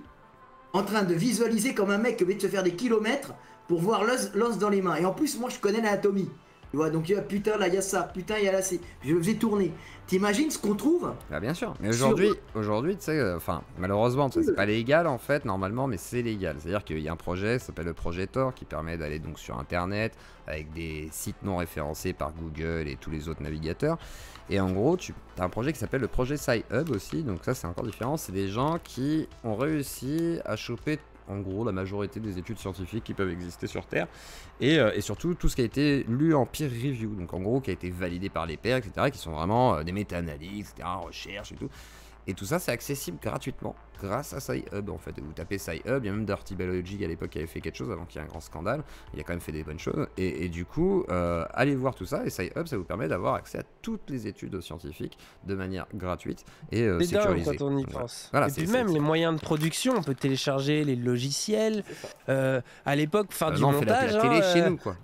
en train de visualiser comme un mec qui veut se faire des kilomètres pour voir l'os dans les mains. Et en plus, moi, je connais l'anatomie. Tu vois, donc putain, là, il y a ça. Putain, il y a là, c'est... Je le faisais tourner. T'imagines ce qu'on trouve? Bah bien sûr. Mais aujourd'hui, tu sais, enfin, malheureusement, c'est pas légal, en fait, normalement, mais c'est légal. C'est-à-dire qu'il y a un projet, ça s'appelle le projet Tor, qui permet d'aller donc sur Internet, avec des sites non référencés par Google et tous les autres navigateurs. Et en gros, tu as un projet qui s'appelle le projet SciHub aussi, donc ça c'est encore différent, c'est des gens qui ont réussi à choper en gros la majorité des études scientifiques qui peuvent exister sur Terre, et surtout tout ce qui a été lu en peer review, donc en gros qui a été validé par les pairs, etc., qui sont vraiment des méta-analyses, etc., recherche et tout. Et tout ça, c'est accessible gratuitement grâce à SciHub en fait. Vous tapez SciHub, il y a même Dirty Biology à l'époque qui avait fait quelque chose avant qu'il y ait un grand scandale. Il a quand même fait des bonnes choses. Et du coup, allez voir tout ça. Et SciHub, ça vous permet d'avoir accès à toutes les études scientifiques de manière gratuite et sécurisée. Quand on y pense. Voilà, et puis même les moyens de production, on peut télécharger les logiciels. À l'époque, faire du montage. On fait la télé chez nous, quoi.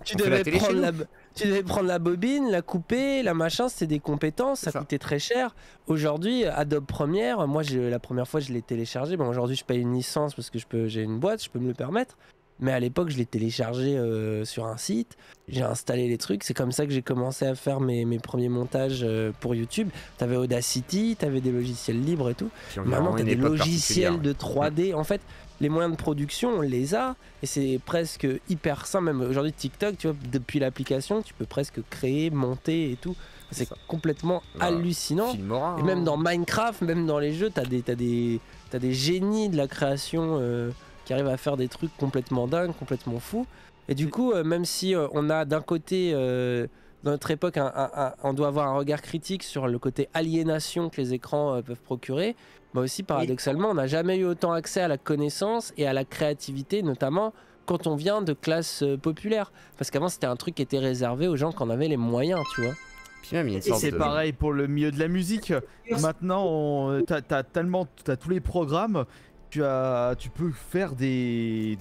Tu devais prendre la bobine, la couper, la machin, c'était des compétences, ça coûtait très cher. Aujourd'hui, Adobe Premiere, moi la première fois je l'ai téléchargé. Bon, aujourd'hui je paye une licence parce que j'ai une boîte, je peux me le permettre. Mais à l'époque, je l'ai téléchargé sur un site, j'ai installé les trucs. C'est comme ça que j'ai commencé à faire mes premiers montages pour YouTube. T'avais Audacity, t'avais des logiciels libres et tout. Maintenant, t'as des logiciels de 3D. En fait, les moyens de production, on les a, et c'est presque hyper simple. Même aujourd'hui, TikTok, tu vois, depuis l'application, tu peux presque créer, monter et tout C'est complètement hallucinant. Filmora, et même dans Minecraft, même dans les jeux, t'as des génies de la création qui arrivent à faire des trucs complètement dingues, complètement fous. Et du coup, même si on a d'un côté, dans notre époque, on doit avoir un regard critique sur le côté aliénation que les écrans peuvent procurer, mais aussi paradoxalement, on n'a jamais eu autant accès à la connaissance et à la créativité, notamment quand on vient de classes populaires. Parce qu'avant, c'était un truc qui était réservé aux gens qui en avaient les moyens, tu vois. Puis même, il y a une sorte c'est pareil pour le milieu de la musique. Maintenant, t'as tous les programmes. Tu peux faire des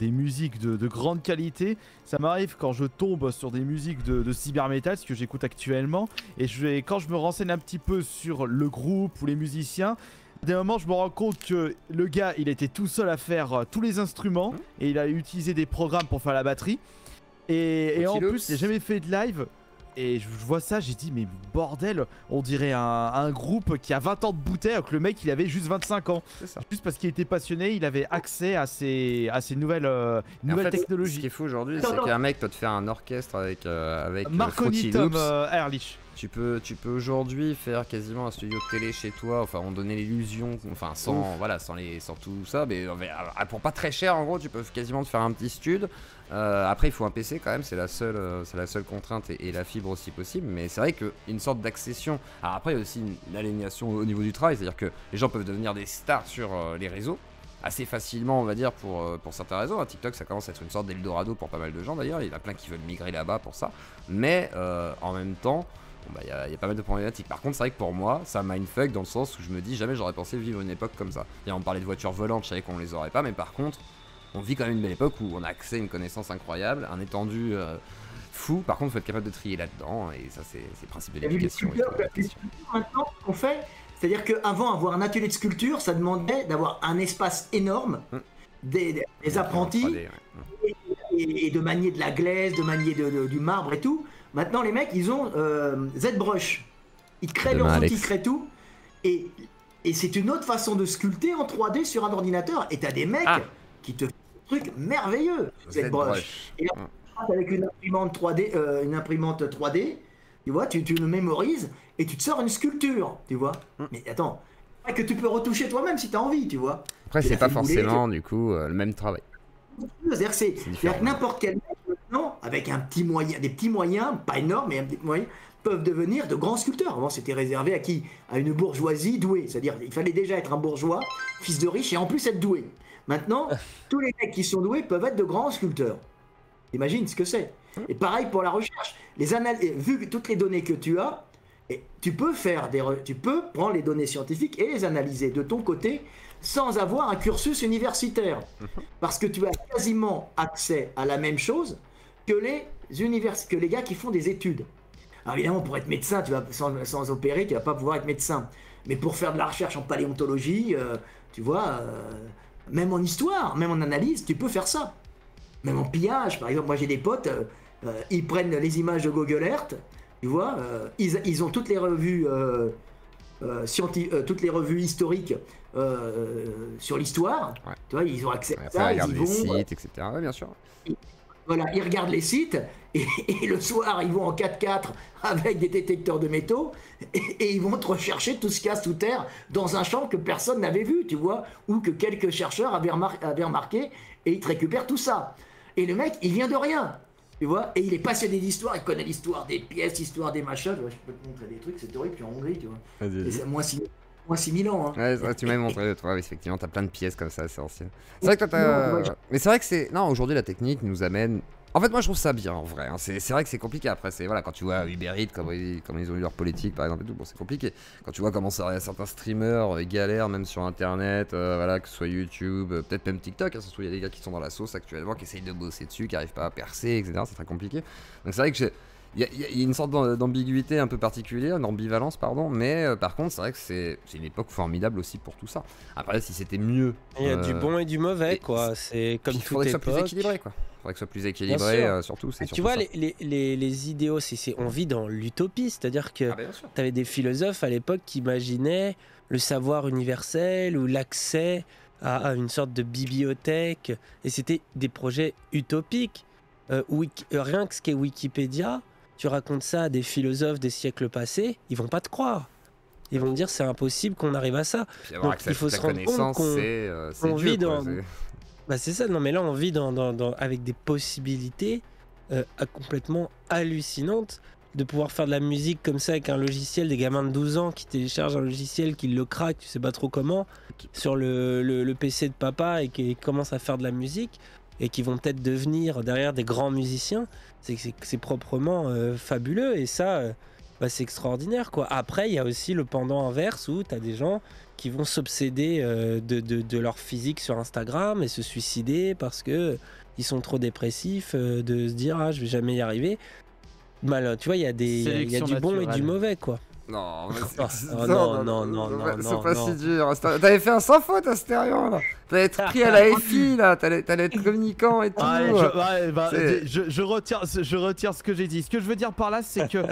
musiques de grande qualité. Ça m'arrive quand je tombe sur des musiques de cybermetal, ce que j'écoute actuellement. Et quand je me renseigne un petit peu sur le groupe ou les musiciens, des moments je me rends compte que le gars il était tout seul à faire tous les instruments et il a utilisé des programmes pour faire la batterie. Et en plus, il n'a jamais fait de live. Et je vois ça, j'ai dit mais bordel, on dirait un groupe qui a 20 ans de bouteille alors que le mec il avait juste 25 ans. C'est ça. Juste parce qu'il était passionné, il avait accès à ces nouvelles technologies. Ce qui est fou aujourd'hui, c'est qu'un mec peut te faire un orchestre avec Marconi Tom Ehrlich. Tu peux aujourd'hui faire quasiment un studio de télé chez toi, enfin on donnait l'illusion, enfin sans tout ça, mais pour pas très cher en gros, tu peux quasiment te faire un petit stud. Après il faut un PC quand même, c'est la seule contrainte et la fibre aussi possible, mais c'est vrai qu'une sorte d'accession. Alors après il y a aussi une aliénation au niveau du travail, c'est-à-dire que les gens peuvent devenir des stars sur les réseaux assez facilement on va dire pour certains réseaux. TikTok ça commence à être une sorte d'Eldorado pour pas mal de gens d'ailleurs, il y en a plein qui veulent migrer là-bas pour ça, mais en même temps il y a pas mal de problématiques. Par contre, c'est vrai que pour moi, ça mindfuck dans le sens où je me dis jamais j'aurais pensé vivre une époque comme ça. Et on parlait de voitures volantes, je savais qu'on les aurait pas, mais par contre, on vit quand même une belle époque où on a accès à une connaissance incroyable, un étendu fou. Par contre, il faut être capable de trier là-dedans, et ça, c'est le principe de l'éducation. Maintenant, ce qu'on fait, c'est-à-dire qu'avant, avoir un atelier de sculpture, ça demandait d'avoir un espace énorme, des apprentis, 3D, et de manier de la glaise, de manier du marbre et tout. Maintenant, les mecs, ils ont ZBrush. Ils créent leurs outils, ils créent tout. Et c'est une autre façon de sculpter en 3D sur un ordinateur. Et t'as des mecs qui te font des trucs merveilleux, ZBrush. Et là, avec une imprimante 3D, tu vois, tu le mémorises et tu te sors une sculpture, tu vois. Mais attends, que tu peux retoucher toi-même si t'as envie, tu vois. Après, c'est pas forcément, du coup, le même travail. C'est-à-dire que n'importe quel mec maintenant, avec des petits moyens, pas énormes, mais des moyens, peuvent devenir de grands sculpteurs. Avant, c'était réservé à qui? À une bourgeoisie douée. C'est-à-dire il fallait déjà être un bourgeois, fils de riche, et en plus être doué. Maintenant, tous les mecs qui sont doués peuvent être de grands sculpteurs. Imagine ce que c'est. Et pareil pour la recherche. Vu toutes les données que tu as, tu peux prendre les données scientifiques et les analyser de ton côté sans avoir un cursus universitaire. Parce que tu as quasiment accès à la même chose que les gars qui font des études. Alors évidemment, pour être médecin, tu vas sans opérer, tu vas pas pouvoir être médecin. Mais pour faire de la recherche en paléontologie, tu vois, même en histoire, même en analyse, tu peux faire ça. Même en pillage, par exemple, moi j'ai des potes, ils prennent les images de Google Earth, tu vois, ils ont toutes les revues historiques sur l'histoire, tu vois, ils ont accès à ça, ils vont... les sites, etc. Ouais, bien sûr. Voilà, ils regardent les sites et le soir ils vont en 4x4 avec des détecteurs de métaux et ils vont te rechercher tout ce qu'il y a sous terre dans un champ que personne n'avait vu, tu vois, ou que quelques chercheurs avaient remarqué, et ils te récupèrent tout ça. Et le mec, il vient de rien, tu vois, et il est passionné d'histoire, il connaît l'histoire des pièces, l'histoire des machins. Je peux te montrer des trucs, c'est horrible, puis en Hongrie, tu vois. Et c'est moins 6000 ans. Hein. Ouais, tu m'avais montré, toi, effectivement, t'as plein de pièces comme ça, c'est ancien. C'est vrai que toi, mais c'est vrai que c'est. Non, aujourd'hui, la technique nous amène. En fait, moi, je trouve ça bien, en vrai. Hein. C'est vrai que c'est compliqué. Après, voilà, quand tu vois Uber Eats, comme ils ont eu leur politique, par exemple, et tout, bon, c'est compliqué. Quand tu vois comment certains streamers galèrent, même sur Internet, voilà, que ce soit YouTube, peut-être même TikTok, hein, il y a des gars qui sont dans la sauce actuellement, qui essayent de bosser dessus, qui n'arrivent pas à percer, etc. C'est très compliqué. Donc, c'est vrai que il y a une sorte d'ambiguïté un peu particulière, d'ambivalence, pardon, mais par contre, c'est vrai que c'est une époque formidable aussi pour tout ça. Après, si c'était mieux. Il y a du bon et du mauvais, quoi. C'est comme toute époque. Il faudrait que ce soit plus équilibré, quoi. Il faudrait que ce soit plus équilibré, surtout. Tu vois, les idéaux, on vit dans l'utopie, c'est-à-dire que tu avais des philosophes à l'époque qui imaginaient le savoir universel ou l'accès à une sorte de bibliothèque, et c'était des projets utopiques. Rien que ce qui est Wikipédia, tu racontes ça à des philosophes des siècles passés, ils vont pas te croire. Ils vont te dire c'est impossible qu'on arrive à ça. Donc il faut se rendre compte qu'on vit dans... Bah c'est ça, non mais là on vit avec des possibilités complètement hallucinantes de pouvoir faire de la musique comme ça avec un logiciel, des gamins de 12 ans qui téléchargent un logiciel, qui le craquent, tu sais pas trop comment, sur le PC de papa et qui commencent à faire de la musique et qui vont peut-être devenir derrière des grands musiciens. C'est proprement fabuleux et ça, bah, c'est extraordinaire quoi. Après, il y a aussi le pendant inverse où tu as des gens qui vont s'obséder de leur physique sur Instagram et se suicider parce que ils sont trop dépressifs, de se dire ah je vais jamais y arriver. Mal, tu vois, il y a du bon et du mauvais quoi. Non, non, c'est pas si dur. T'avais fait un sans faute, Astérion, là. T'allais être pris à la FI, là. T'allais être communicant et tout. Je retire ce que j'ai dit. Ce que je veux dire par là, c'est que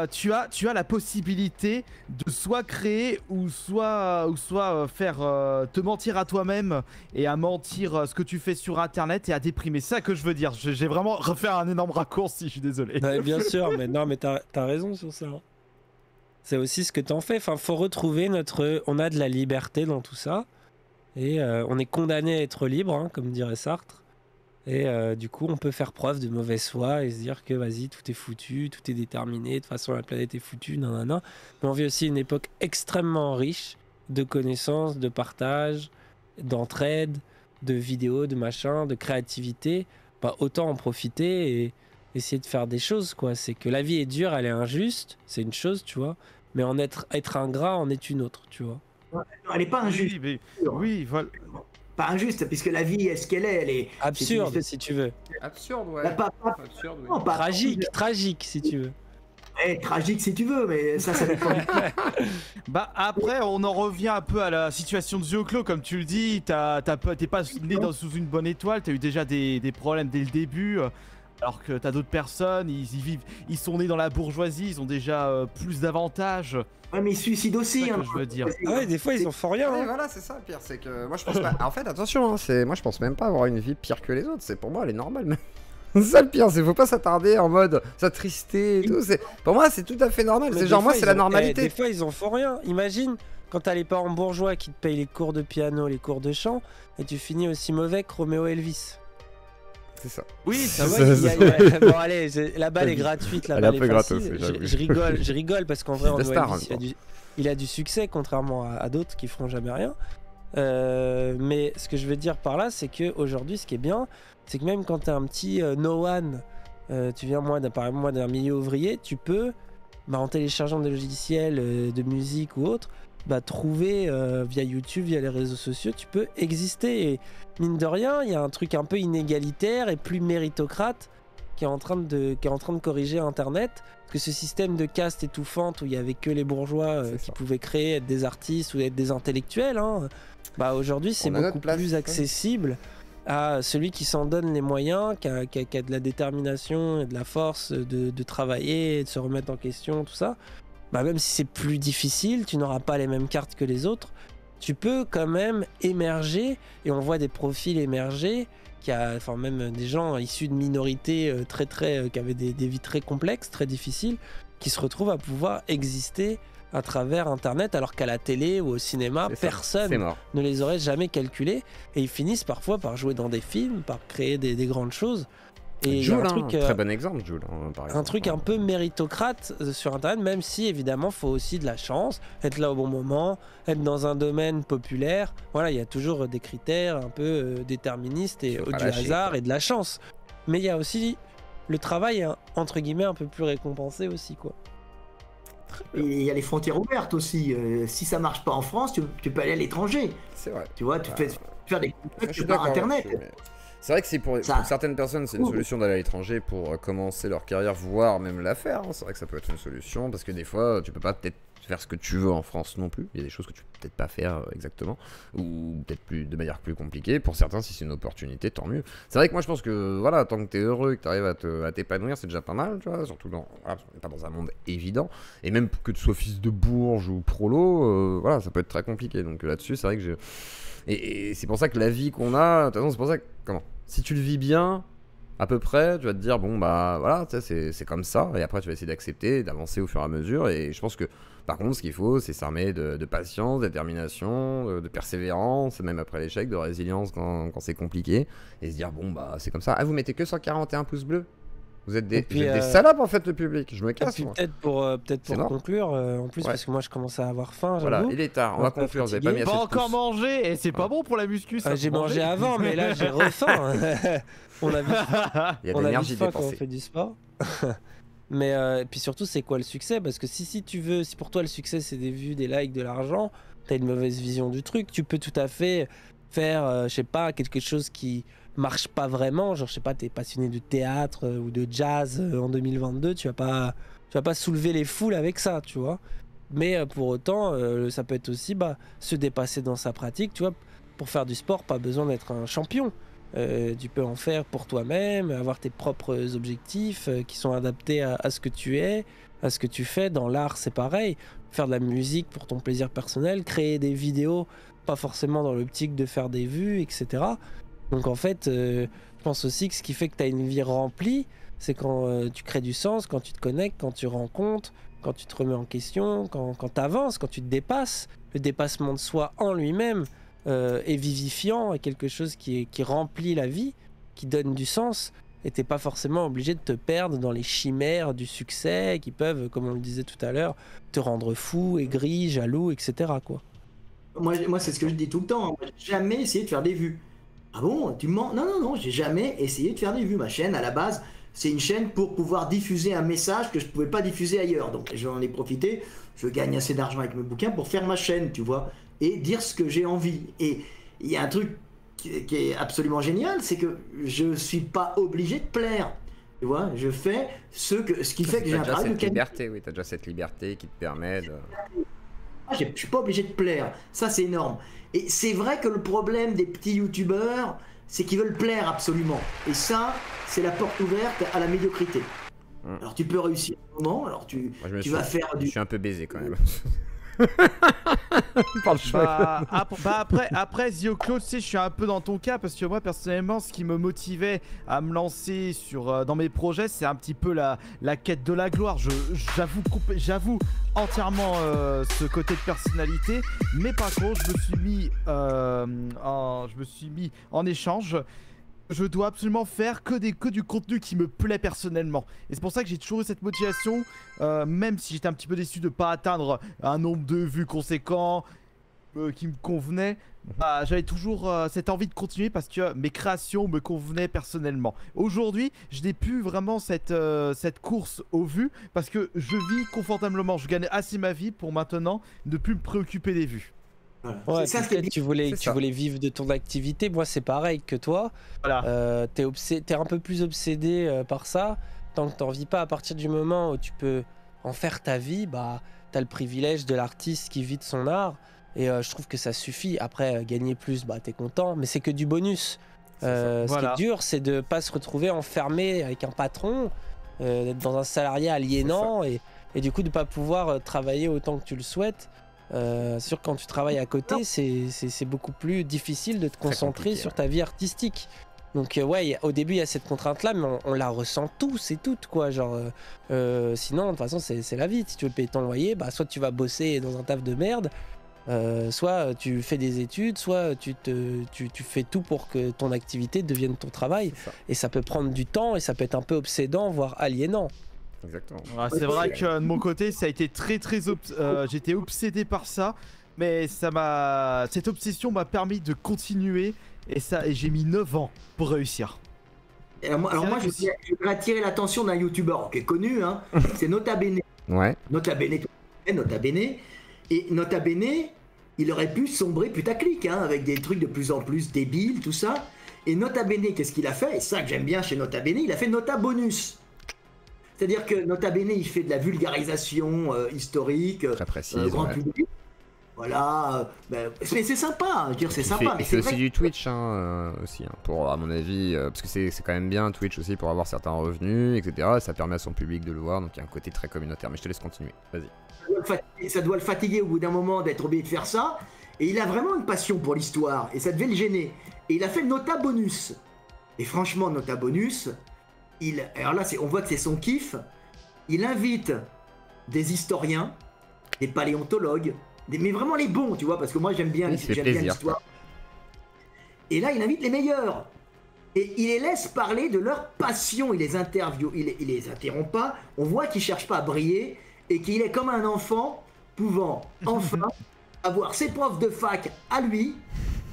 tu as la possibilité de soit créer ou soit faire te mentir à toi-même et à mentir ce que tu fais sur Internet et à déprimer. C'est ça que je veux dire. J'ai vraiment refait un énorme raccourci, je suis désolé. Bien sûr, mais non, mais t'as raison sur ça. C'est aussi ce que t'en fais. Enfin, faut retrouver on a de la liberté dans tout ça. Et on est condamné à être libre, hein, comme dirait Sartre. Et du coup, on peut faire preuve de mauvaise foi et se dire que vas-y, tout est foutu, tout est déterminé. De toute façon, la planète est foutue, nanana. Mais on vit aussi une époque extrêmement riche de connaissances, de partage, d'entraide, de vidéos, de machin, de créativité. Bah, autant en profiter et essayer de faire des choses, quoi. C'est que la vie est dure, elle est injuste, c'est une chose, tu vois. Mais être ingrat en est une autre, tu vois. Non, elle n'est pas injuste. Oui, voilà. Pas injuste, puisque la vie est ce qu'elle est. Elle est absurde, si tu veux. Absurde, ouais. Absurde, oui. Non, tragique, si tu veux. Tragique si tu veux, mais ça dépend. Bah après, on en revient un peu à la situation de Zioclo, comme tu le dis. T'es pas né sous une bonne étoile, t'as eu déjà des problèmes dès le début. Alors que t'as d'autres personnes, ils sont nés dans la bourgeoisie, ils ont déjà plus d'avantages. Ouais, mais ils se suicident aussi. C'est ça que je veux dire. Ah ouais, des fois ils en font rien. Ouais, voilà, c'est ça le pire, c'est que moi je pense pas. En fait, attention, hein, moi je pense même pas avoir une vie pire que les autres. C'est pour moi, elle est normale. C'est ça le pire, c'est faut pas s'attarder en mode s'attrister et tout. Pour moi, c'est tout à fait normal. C'est genre moi, c'est la normalité. Des fois ils en font rien. Imagine quand t'as les parents bourgeois qui te payent les cours de piano, les cours de chant, et tu finis aussi mauvais que Roméo Elvis. C'est ça. Oui, ça va. Bon, allez, la balle est gratuite, la balle est facile. Je rigole parce qu'en vrai, il a du succès, contrairement à d'autres qui feront jamais rien. Mais ce que je veux dire par là, c'est qu'aujourd'hui, ce qui est bien, c'est que même quand t'es un petit no one, tu viens par moi d'un milieu ouvrier, tu peux, en téléchargeant des logiciels de musique ou autre, trouver via YouTube, via les réseaux sociaux, tu peux exister. Et mine de rien, il y a un truc un peu inégalitaire et plus méritocrate qui est en train de corriger Internet. Parce que ce système de caste étouffante où il y avait que les bourgeois qui pouvaient créer, être des artistes ou être des intellectuels, hein, aujourd'hui c'est beaucoup plus accessible à celui qui s'en donne les moyens, qui a de la détermination et de la force de travailler, de se remettre en question, tout ça. Même si c'est plus difficile, tu n'auras pas les mêmes cartes que les autres, tu peux quand même émerger, et on voit des profils émerger, même des gens issus de minorités qui avaient des vies très complexes, très difficiles, qui se retrouvent à pouvoir exister à travers Internet, alors qu'à la télé ou au cinéma, personne ne les aurait jamais calculés, et ils finissent parfois par jouer dans des films, par créer des grandes choses. Et Jul, très bon exemple, Jul, par exemple. Un truc un peu méritocrate sur Internet, même si évidemment il faut aussi de la chance, être là au bon moment, être dans un domaine populaire. Voilà, il y a toujours des critères un peu déterministes et du hasard et de la chance. Mais il y a aussi le travail, entre guillemets, un peu plus récompensé aussi, quoi. Et il y a les frontières ouvertes aussi. Si ça marche pas en France, tu peux aller à l'étranger. C'est vrai. Tu vois, tu fais faire des contacts par Internet. C'est vrai que pour certaines personnes, c'est une solution d'aller à l'étranger pour commencer leur carrière, voire même la faire. Hein. C'est vrai que ça peut être une solution, parce que des fois, tu peux pas peut-être faire ce que tu veux en France non plus. Il y a des choses que tu peux peut-être pas faire exactement, ou peut-être de manière plus compliquée. Pour certains, si c'est une opportunité, tant mieux. C'est vrai que moi, je pense que voilà, tant que t'es heureux, que t'arrives à t'épanouir, c'est déjà pas mal, tu vois. Surtout pas dans un monde évident. Et même que tu sois fils de bourge ou prolo, voilà, ça peut être très compliqué. Donc là-dessus, c'est vrai que et c'est pour ça que la vie qu'on a, de toute façon, c'est pour ça que, si tu le vis bien, à peu près, tu vas te dire, bon, bah voilà, c'est comme ça. Et après, tu vas essayer d'accepter, d'avancer au fur et à mesure. Et je pense que, par contre, ce qu'il faut, c'est s'armer de patience, de détermination, de persévérance, même après l'échec, de résilience quand c'est compliqué. Et se dire, bon, bah c'est comme ça. Ah, vous mettez que 141 pouces bleus? Vous êtes des salopes en fait, le public. Je me casse. Peut-être pour conclure, en plus, parce que moi je commence à avoir faim. Voilà, il est tard, on va conclure. Vous avez pas mis assez de pouces. Pas encore manger, et c'est pas bon pour la muscu. J'ai mangé avant, mais là j'ai refaim. On a vu. Il y a de l'énergie quand on dépensée. fait du sport. Mais puis surtout, c'est quoi le succès? Parce que si pour toi le succès c'est des vues, des likes, de l'argent, t'as une mauvaise vision du truc. Tu peux tout à fait faire, je sais pas, quelque chose qui marche pas vraiment, genre je sais pas, t'es passionné de théâtre ou de jazz en 2022, tu vas pas soulever les foules avec ça, tu vois. Mais pour autant, ça peut être aussi se dépasser dans sa pratique, tu vois. Pour faire du sport, pas besoin d'être un champion. Tu peux en faire pour toi-même, avoir tes propres objectifs qui sont adaptés à ce que tu es, à ce que tu fais. Dans l'art, c'est pareil. Faire de la musique pour ton plaisir personnel, créer des vidéos, pas forcément dans l'optique de faire des vues, etc. Donc en fait, je pense aussi que ce qui fait que tu as une vie remplie, c'est quand tu crées du sens, quand tu te connectes, quand tu rencontres, quand tu te remets en question, quand tu avances, quand tu te dépasses. Le dépassement de soi en lui-même est vivifiant, est quelque chose qui remplit la vie, qui donne du sens. Et t'es pas forcément obligé de te perdre dans les chimères du succès qui peuvent, comme on le disait tout à l'heure, te rendre fou, aigri, jaloux, etc. quoi. Moi c'est ce que je dis tout le temps. J'ai jamais essayé de faire des vues. Ah bon, tu me mens? Non, j'ai jamais essayé de faire des vues. Ma chaîne, à la base, c'est une chaîne pour pouvoir diffuser un message que je pouvais pas diffuser ailleurs. Donc j'en ai profité, je gagne assez d'argent avec mes bouquins pour faire ma chaîne, tu vois, et dire ce que j'ai envie. Et il y a un truc qui est absolument génial, c'est que je suis pas obligé de plaire. Tu vois, je fais ce qui fait que j'ai un travail de qualité. Liberté, oui, t'as déjà cette liberté qui te permet de... Je suis pas obligé de plaire, ça c'est énorme. Et c'est vrai que le problème des petits youtubeurs, c'est qu'ils veulent plaire absolument. Et ça, c'est la porte ouverte à la médiocrité. Alors tu peux réussir un moment, alors tu vas faire du... Je suis un peu baisé quand même. Après Zio Claude, tu sais, je suis un peu dans ton cas parce que moi personnellement, ce qui me motivait à me lancer dans mes projets, c'est un petit peu la quête de la gloire. J'avoue entièrement ce côté de personnalité, mais par contre, je me suis mis en échange. Je dois absolument faire que du contenu qui me plaît personnellement. Et c'est pour ça que j'ai toujours eu cette motivation, même si j'étais un petit peu déçu de ne pas atteindre un nombre de vues conséquent qui me convenait. J'avais toujours cette envie de continuer parce que mes créations me convenaient personnellement. Aujourd'hui, je n'ai plus vraiment cette course aux vues parce que je vis confortablement. Je gagne assez ma vie pour maintenant ne plus me préoccuper des vues. Voilà. Ouais, peut-être tu voulais vivre de ton activité. Moi, c'est pareil que toi. Voilà. T'es un peu plus obsédé par ça. Tant que t'en vis pas, à partir du moment où tu peux en faire ta vie, t'as le privilège de l'artiste qui vit de son art. Et je trouve que ça suffit. Après, gagner plus, t'es content. Mais c'est que du bonus. Ce qui est dur, c'est de pas se retrouver enfermé avec un patron, d'être dans un salarié aliénant et du coup de pas pouvoir travailler autant que tu le souhaites. Sûr, quand tu travailles à côté, c'est beaucoup plus difficile de te concentrer sur ta vie artistique. Donc au début il y a cette contrainte là, mais on la ressent tous et toutes quoi. Genre, sinon de toute façon c'est la vie. Si tu veux payer ton loyer, soit tu vas bosser dans un taf de merde, soit tu fais des études, soit tu fais tout pour que ton activité devienne ton travail. Et ça peut prendre du temps et ça peut être un peu obsédant, voire aliénant. Exactement. C'est vrai que de mon côté, ça a été j'étais obsédé par ça, mais cette obsession m'a permis de continuer et j'ai mis 9 ans pour réussir. Alors moi, je voudrais attirer l'attention d'un youtubeur qui est connu, hein. C'est Nota Bene. Ouais. Nota Bene. Et Nota Bene, il aurait pu sombrer putaclic, hein, avec des trucs de plus en plus débiles, tout ça. Et Nota Bene, qu'est-ce qu'il a fait? Et ça que j'aime bien chez Nota Bene, il a fait Nota Bonus. C'est-à-dire que Nota Bene, il fait de la vulgarisation historique, très précise, grand public. Voilà, mais c'est sympa, je veux dire, c'est sympa. Il fait aussi du Twitch, pour, à mon avis, parce que c'est quand même bien Twitch aussi pour avoir certains revenus, etc. Ça permet à son public de le voir, donc il y a un côté très communautaire. Mais je te laisse continuer, vas-y. Ça doit le fatiguer au bout d'un moment d'être obligé de faire ça. Et il a vraiment une passion pour l'histoire, et ça devait le gêner. Et il a fait Nota Bonus. Et franchement, Nota Bonus, alors là, on voit que c'est son kiff. Il invite des historiens, des paléontologues, mais vraiment les bons, tu vois, parce que moi j'aime bien l'histoire. Et là, il invite les meilleurs. Et il les laisse parler de leur passion. Il les interviewe, il les interrompt pas. On voit qu'il cherche pas à briller et qu'il est comme un enfant pouvant enfin avoir ses profs de fac à lui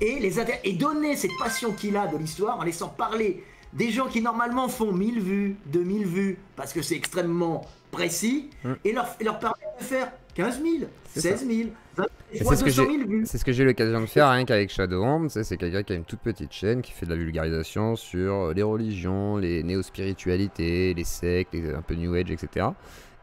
et donner cette passion qu'il a de l'histoire en laissant parler des gens qui normalement font 1000 vues, 2000 vues, parce que c'est extrêmement précis, et leur permet de faire 15 000, 16 000, 200 000 vues. C'est ce que j'ai eu l'occasion de faire rien qu'avec Shadowhand. C'est quelqu'un qui a une toute petite chaîne qui fait de la vulgarisation sur les religions, les néo-spiritualités, les sectes, un peu New Age, etc.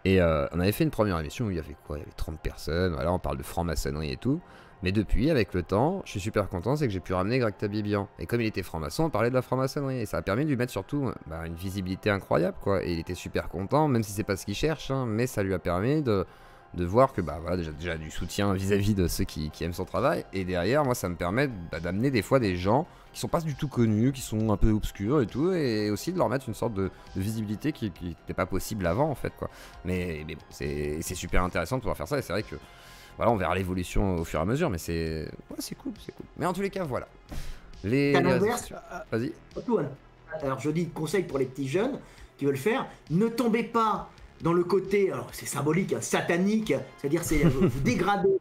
Et on avait fait une première émission où il y avait quoi? Il y avait 30 personnes, voilà, on parle de franc-maçonnerie et tout. Mais depuis, avec le temps, je suis super content, c'est que j'ai pu ramener Greg Tabibian. Et comme il était franc-maçon, on parlait de la franc-maçonnerie. Et ça a permis de lui mettre surtout une visibilité incroyable, quoi. Et il était super content, même si c'est pas ce qu'il cherche, hein, mais ça lui a permis de voir que, voilà, déjà du soutien vis-à-vis de ceux qui aiment son travail. Et derrière, moi, ça me permet d'amener des fois des gens qui sont pas du tout connus, qui sont un peu obscurs et tout, et aussi de leur mettre une sorte de visibilité qui n'était pas possible avant, en fait, quoi. Mais bon, c'est super intéressant de pouvoir faire ça, et c'est vrai que voilà, on verra l'évolution au fur et à mesure, mais c'est cool, c'est cool. Mais en tous les cas, voilà. Vas-y. Alors je dis conseil pour les petits jeunes qui veulent faire, ne tombez pas dans le côté, alors c'est symbolique, hein, satanique, c'est-à-dire c'est vous dégradez,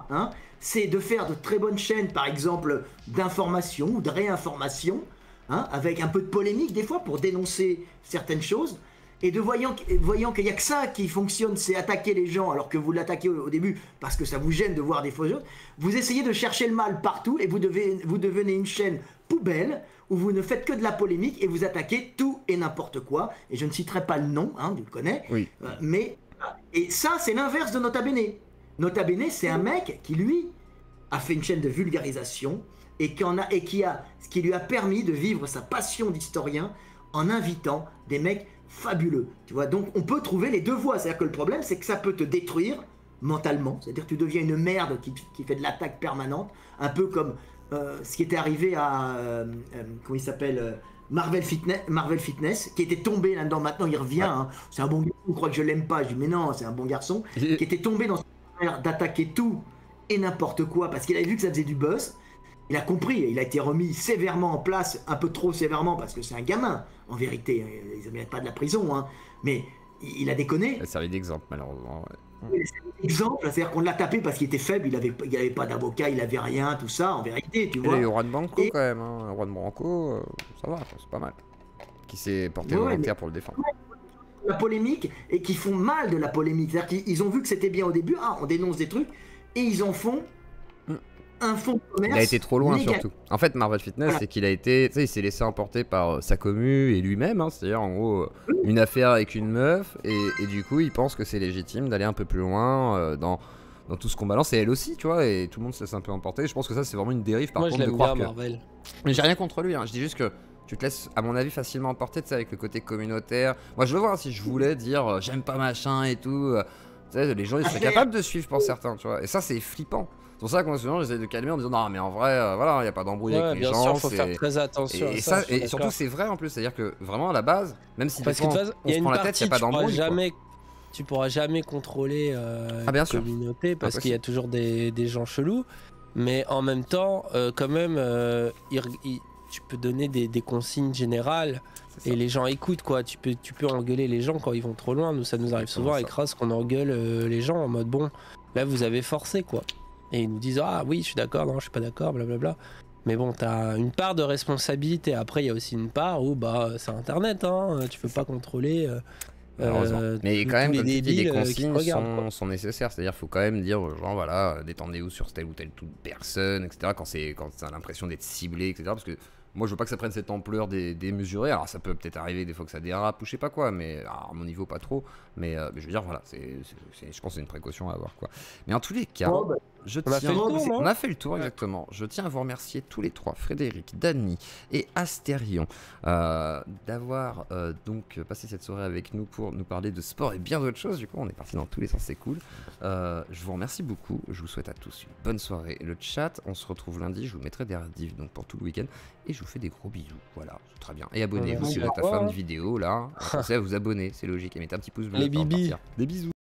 hein, c'est de faire de très bonnes chaînes, par exemple, d'information ou de réinformation, hein, avec un peu de polémique des fois pour dénoncer certaines choses. Et voyant qu'il n'y a que ça qui fonctionne, c'est attaquer les gens alors que vous l'attaquez au début parce que ça vous gêne de voir des fausses choses, vous essayez de chercher le mal partout et vous devenez une chaîne poubelle où vous ne faites que de la polémique et vous attaquez tout et n'importe quoi. Et je ne citerai pas le nom, hein, tu le connais, oui. Et ça, c'est l'inverse de Nota Bene. Nota Bene, c'est un mec qui, lui, a fait une chaîne de vulgarisation et qui lui a permis de vivre sa passion d'historien en invitant des mecs fabuleux, tu vois. Donc on peut trouver les deux voies, c'est-à-dire que le problème c'est que ça peut te détruire mentalement, c'est-à-dire que tu deviens une merde qui fait de l'attaque permanente, un peu comme ce qui était arrivé à comment il s'appelle, Marvel Fitness, qui était tombé là-dedans. Maintenant il revient, hein. C'est un bon garçon, on croit que je l'aime pas, je dis mais non, c'est un bon garçon, qui était tombé dans cette affaire d'attaquer tout et n'importe quoi parce qu'il avait vu que ça faisait du buzz. Il a compris, il a été remis sévèrement en place, un peu trop sévèrement, parce que c'est un gamin, en vérité. Ils ne méritent pas de la prison, hein. Mais il a déconné. Ça servait d'exemple, malheureusement. Ouais. Exemple, c'est-à-dire qu'on l'a tapé parce qu'il était faible, il avait pas d'avocat, il avait rien, tout ça, en vérité, tu vois. Il y a eu Juan Branco quand même, hein. Juan Branco, ça va, c'est pas mal. Qui s'est porté volontaire pour le défendre. La polémique, et qui font mal de la polémique. C'est-à-dire qu'ils ont vu que c'était bien au début, on dénonce des trucs, et ils en font un fonds de commerce. Il a été trop loin négatif. Surtout. En fait, Marvel Fitness, c'est qu'il a été, tu sais, il s'est laissé emporter par sa commu et lui-même, hein, c'est-à-dire en gros une affaire avec une meuf, et du coup, il pense que c'est légitime d'aller un peu plus loin dans tout ce qu'on balance, et elle aussi, tu vois, et tout le monde se laisse un peu emporter. Je pense que ça, c'est vraiment une dérive par contre de croire que. Marvel. Mais j'ai rien contre lui, hein. Je dis juste que tu te laisses, à mon avis, facilement emporter, tu sais, avec le côté communautaire. Moi, je le vois, hein, si je voulais dire j'aime pas machin et tout, tu sais, les gens ils seraient capables de suivre pour certains, tu vois, et ça, c'est flippant. C'est pour ça que moi souvent j'essaie de calmer en disant non mais en vrai voilà, il n'y a pas d'embrouille avec les gens. Bien sûr, faut faire très attention et ça, et surtout c'est vrai en plus, c'est-à-dire que vraiment à la base, même si parce des fois, il y a se prend la tête, il n'y a pas d'embrouille. Tu pourras jamais contrôler bien la sûr. communauté parce qu'il y a toujours des gens chelous, mais en même temps quand même tu peux donner des consignes générales et les gens écoutent quoi. Tu peux engueuler les gens quand ils vont trop loin. Nous ça nous arrive souvent avec Ras qu'on engueule les gens en mode bon là vous avez forcé quoi. Et ils nous disent ah oui je suis d'accord, non je suis pas d'accord, blablabla. Mais bon t'as une part de responsabilité. Après il y a aussi une part où bah c'est internet, hein, tu peux pas contrôler. Mais quand même, comme tu dis, les consignes sont nécessaires. C'est-à-dire qu'il faut quand même dire aux gens voilà, détendez-vous sur telle ou telle personne, etc. Quand ça a l'impression d'être ciblé, etc. Parce que moi je veux pas que ça prenne cette ampleur démesurée. Alors ça peut peut-être arriver des fois que ça dérape ou je sais pas quoi, mais à mon niveau pas trop. Mais je veux dire voilà, je pense que c'est une précaution à avoir quoi. Mais en tous les cas, On a fait le tour, exactement. Je tiens à vous remercier tous les trois, Frédéric, Dany et Astérion, d'avoir donc passé cette soirée avec nous pour nous parler de sport et bien d'autres choses. Du coup, on est parti dans tous les sens, c'est cool. Je vous remercie beaucoup. Je vous souhaite à tous une bonne soirée. Le chat, on se retrouve lundi. Je vous mettrai des rediffs donc pour tout le week-end et je vous fais des gros bisous. Voilà, c'est très bien. Et abonnez-vous si vous êtes à fin de vidéo là. Pensez à vous abonner, c'est logique. Et mettez un petit pouce bleu. Les bibis. Des bisous.